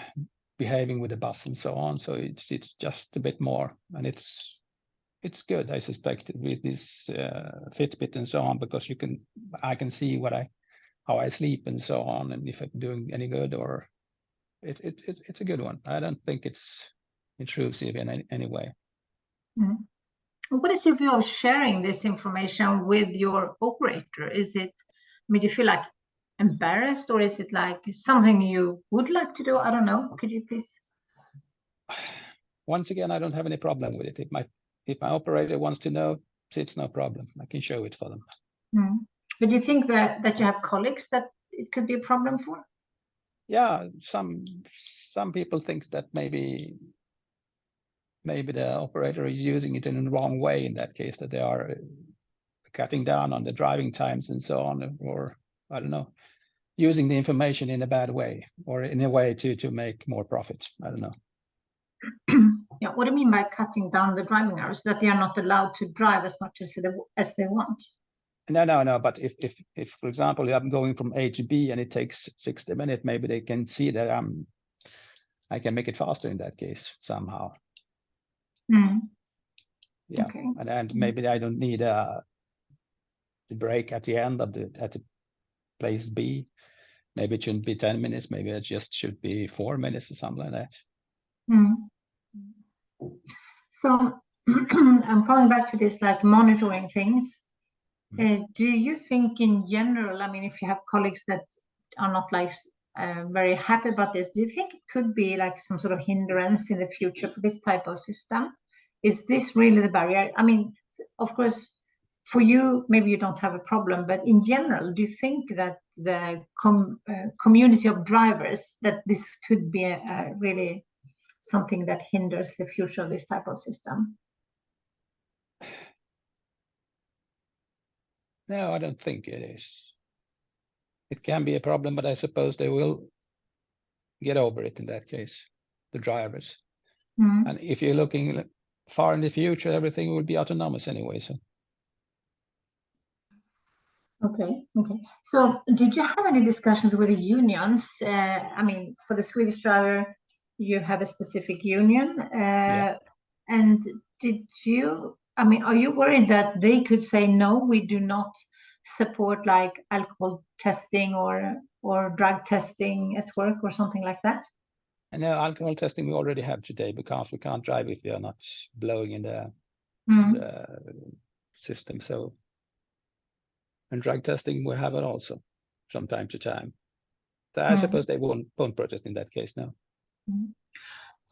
behaving with the bus and so on. So it's just a bit more, and it's good, I suspect, with this Fitbit and so on, because I can see how I sleep and so on, and if I'm doing any good, or it's a good one. I don't think it's intrusive in any way. What is your view of sharing this information with your operator? Is it, I mean, do you feel like embarrassed, or is it like something you would like to do? I don't know. Could you please? Once again, I don't have any problem with it. If my operator wants to know, it's no problem. I can show it for them. But do you think that you have colleagues that it could be a problem for? Yeah, some people think that maybe the operator is using it in the wrong way, in that case, that they are cutting down on the driving times and so on, or I don't know, using the information in a bad way, or in a way to make more profit. I don't know. Yeah, what do you mean by cutting down the driving hours? That they are not allowed to drive as much as they want? No. But if for example, I'm going from A to B and it takes 60 minutes, maybe they can see that I can make it faster in that case somehow. Yeah, okay. And maybe I don't need a break at the end of at the place B. Maybe it shouldn't be 10 minutes. Maybe it just should be 4 minutes or something like that. So I'm coming back to this, like monitoring things. Do you think in general, I mean, if you have colleagues that are not like very happy about this, do you think it could be like some sort of hindrance in the future for this type of system? Is this really the barrier? I mean, of course, for you, maybe you don't have a problem, but in general, do you think that the community of drivers, that this could be really something that hinders the future of this type of system? No, I don't think it is. It can be a problem, but I suppose they will get over it in that case, the drivers. And if you're looking far in the future, everything will be autonomous anyway. So. Okay. So did you have any discussions with the unions? I mean, for the Swedish driver, you have a specific union. Yeah. And did you, I mean, are you worried that they could say, no, we do not support like alcohol testing or drug testing at work or something like that? And no, alcohol testing we already have today, because we can't drive if we are not blowing in the system. So, and drug testing we have it also from time to time. So I suppose they won't protest in that case now.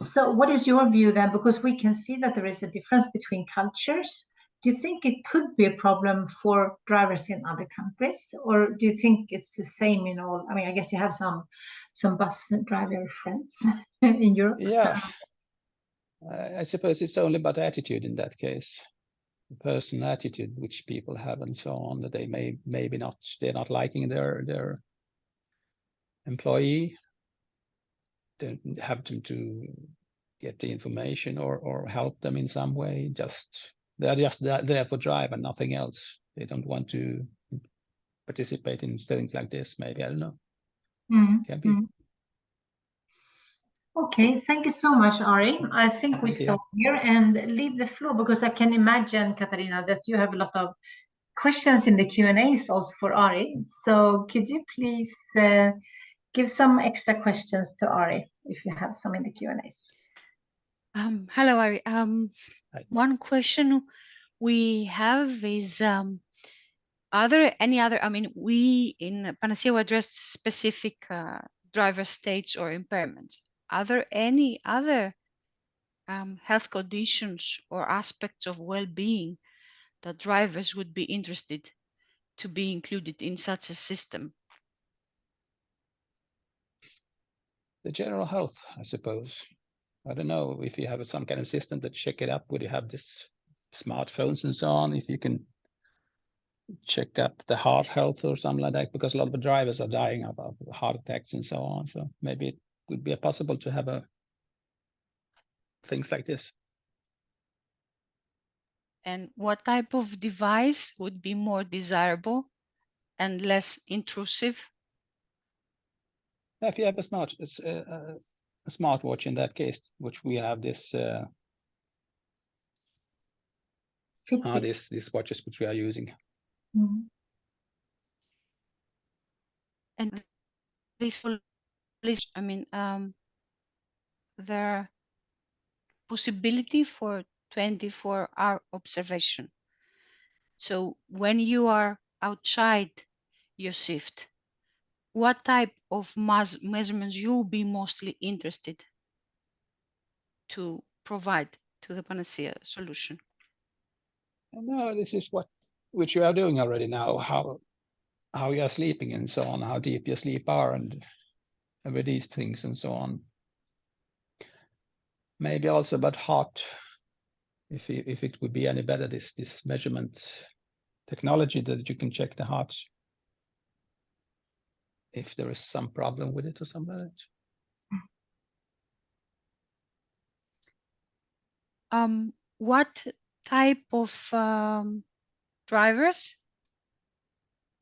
So what is your view then? Because we can see that there is a difference between cultures. Do you think it could be a problem for drivers in other countries, or do you think it's the same in all? I mean, I guess you have some bus driver friends in Europe. Yeah, I suppose it's only about attitude in that case, the personal attitude which people have and so on, that they they're not liking their employee, don't have to get the information or help them in some way. They're just there for drive and nothing else. They don't want to participate in things like this. Maybe, I don't know. Can be. Okay, thank you so much, Ari. I think we stop here and leave the floor, because I can imagine, Katarina, that you have a lot of questions in the Q&As also for Ari. So could you please give some extra questions to Ari if you have some in the Q&As? Hello, Ari. One question we have is, are there any other, I mean, we in Panacea addressed specific driver states or impairments. Are there any other health conditions or aspects of well-being that drivers would be interested to be included in such a system? The general health, I suppose. I don't know if you have some kind of system that check it up. Would you have this smartphones and so on? If you can check up the heart health or something like that, because a lot of the drivers are dying of heart attacks and so on. So maybe it would be possible to have things like this. And what type of device would be more desirable and less intrusive? If you have a smartwatch in that case, which we have this these watches which we are using. And this will, I mean, there possibility for 24-hour observation. So when you are outside your shift, what type of measurements you'll be mostly interested to provide to the Panacea solution? No, this is which you are doing already now, how you are sleeping and so on, how deep your sleep are and over these things and so on. Maybe also about heart, if it would be any better, this measurement technology that you can check the heart if there is some problem with it or something like that. What type of drivers,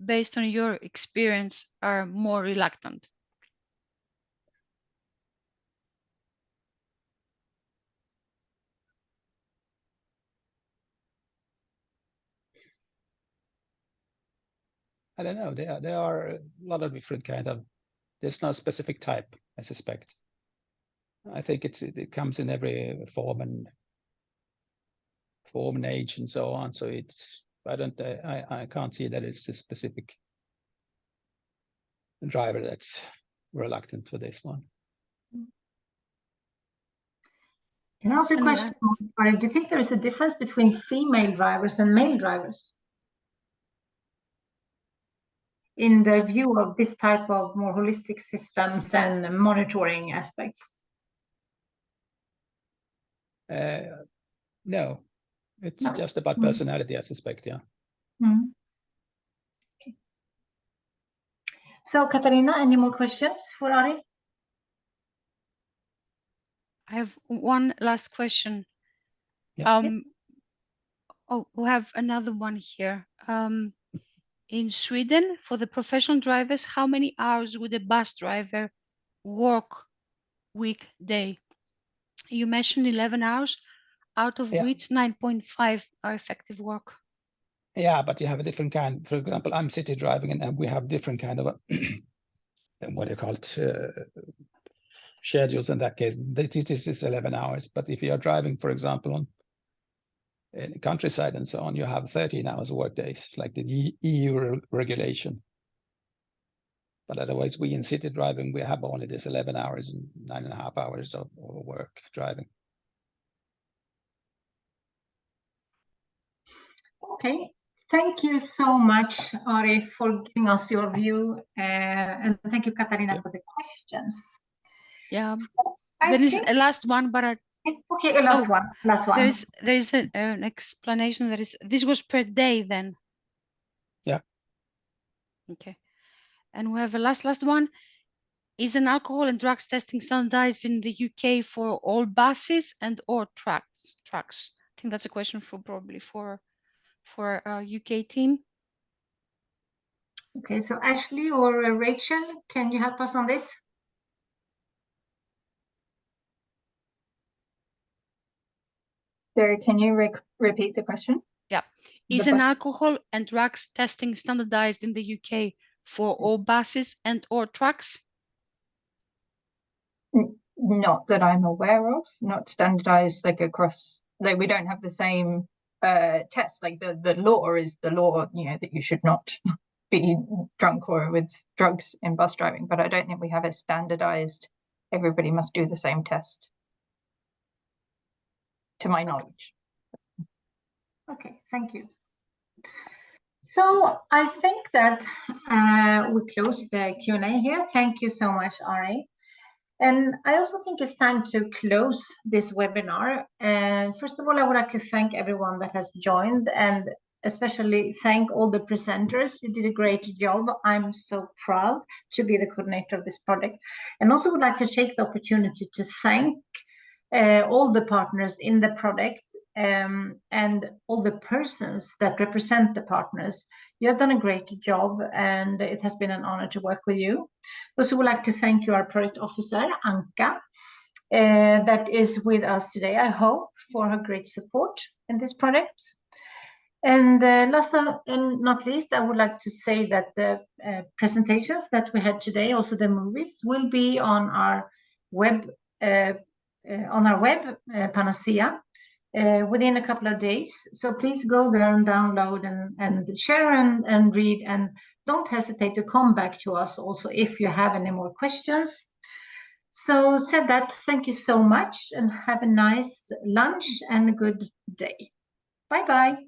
based on your experience, are more reluctant? I don't know. There are a lot of different kind of. There's no specific type, I suspect. I think it comes in every form and age and so on. So I can't see that it's a specific driver that's reluctant for this one. Can I ask a question? Do you think there is a difference between female drivers and male drivers in the view of this type of more holistic systems and monitoring aspects? No, it's just about personality, I suspect, yeah. Okay. So, Katarina, any more questions for Ari? I have one last question. Yeah. Oh, we have another one here. In Sweden, for the professional drivers, how many hours would a bus driver work weekday? You mentioned 11 hours, out of which 9.5 are effective work. Yeah, but you have a different kind. For example, I'm city driving, and we have different kind of what do you call it, schedules. In that case, this is 11 hours. But if you are driving, for example, in the countryside and so on, you have 13 hours work days, like the EU regulation. But otherwise, we in city driving, we have only this 11 hours and 9.5 hours of work driving. Okay, thank you so much, Ari, for giving us your view, and thank you, Katarina, for the questions. Yeah, So there is a last one, but okay, a last one. There is an explanation. This was per day then. Yeah. Okay, and we have a last one. Is an alcohol and drugs testing standardized in the UK for all buses and or trucks? I think that's a question for probably for our UK team. Okay, so Ashley or Rachel, can you help us on this? Sorry, can you repeat the question? Yeah. Is an alcohol and drugs testing standardized in the UK for all buses and or trucks? Not that I'm aware of, not standardized like across, like we don't have the same test. Like the law is the law, you know, that you should not be drunk or with drugs in bus driving, but I don't think we have a standardized, everybody must do the same test, to my knowledge. Okay, thank you. So I think that we close the Q&A here. Thank you so much, Ari. And I also think it's time to close this webinar. And first of all, I would like to thank everyone that has joined, and especially thank all the presenters. You did a great job. I'm so proud to be the coordinator of this project. And also would like to take the opportunity to thank all the partners in the project and all the persons that represent the partners. You have done a great job, and it has been an honor to work with you. Also would like to thank you, our project officer, Anka, that is with us today, I hope, for her great support in this project. And last and not least, I would like to say that the presentations that we had today, also the movies, will be on our web, Panacea, within a couple of days. So please go there and download and share and read, and don't hesitate to come back to us also if you have any more questions. So said that, thank you so much and have a nice lunch and a good day. Bye-bye.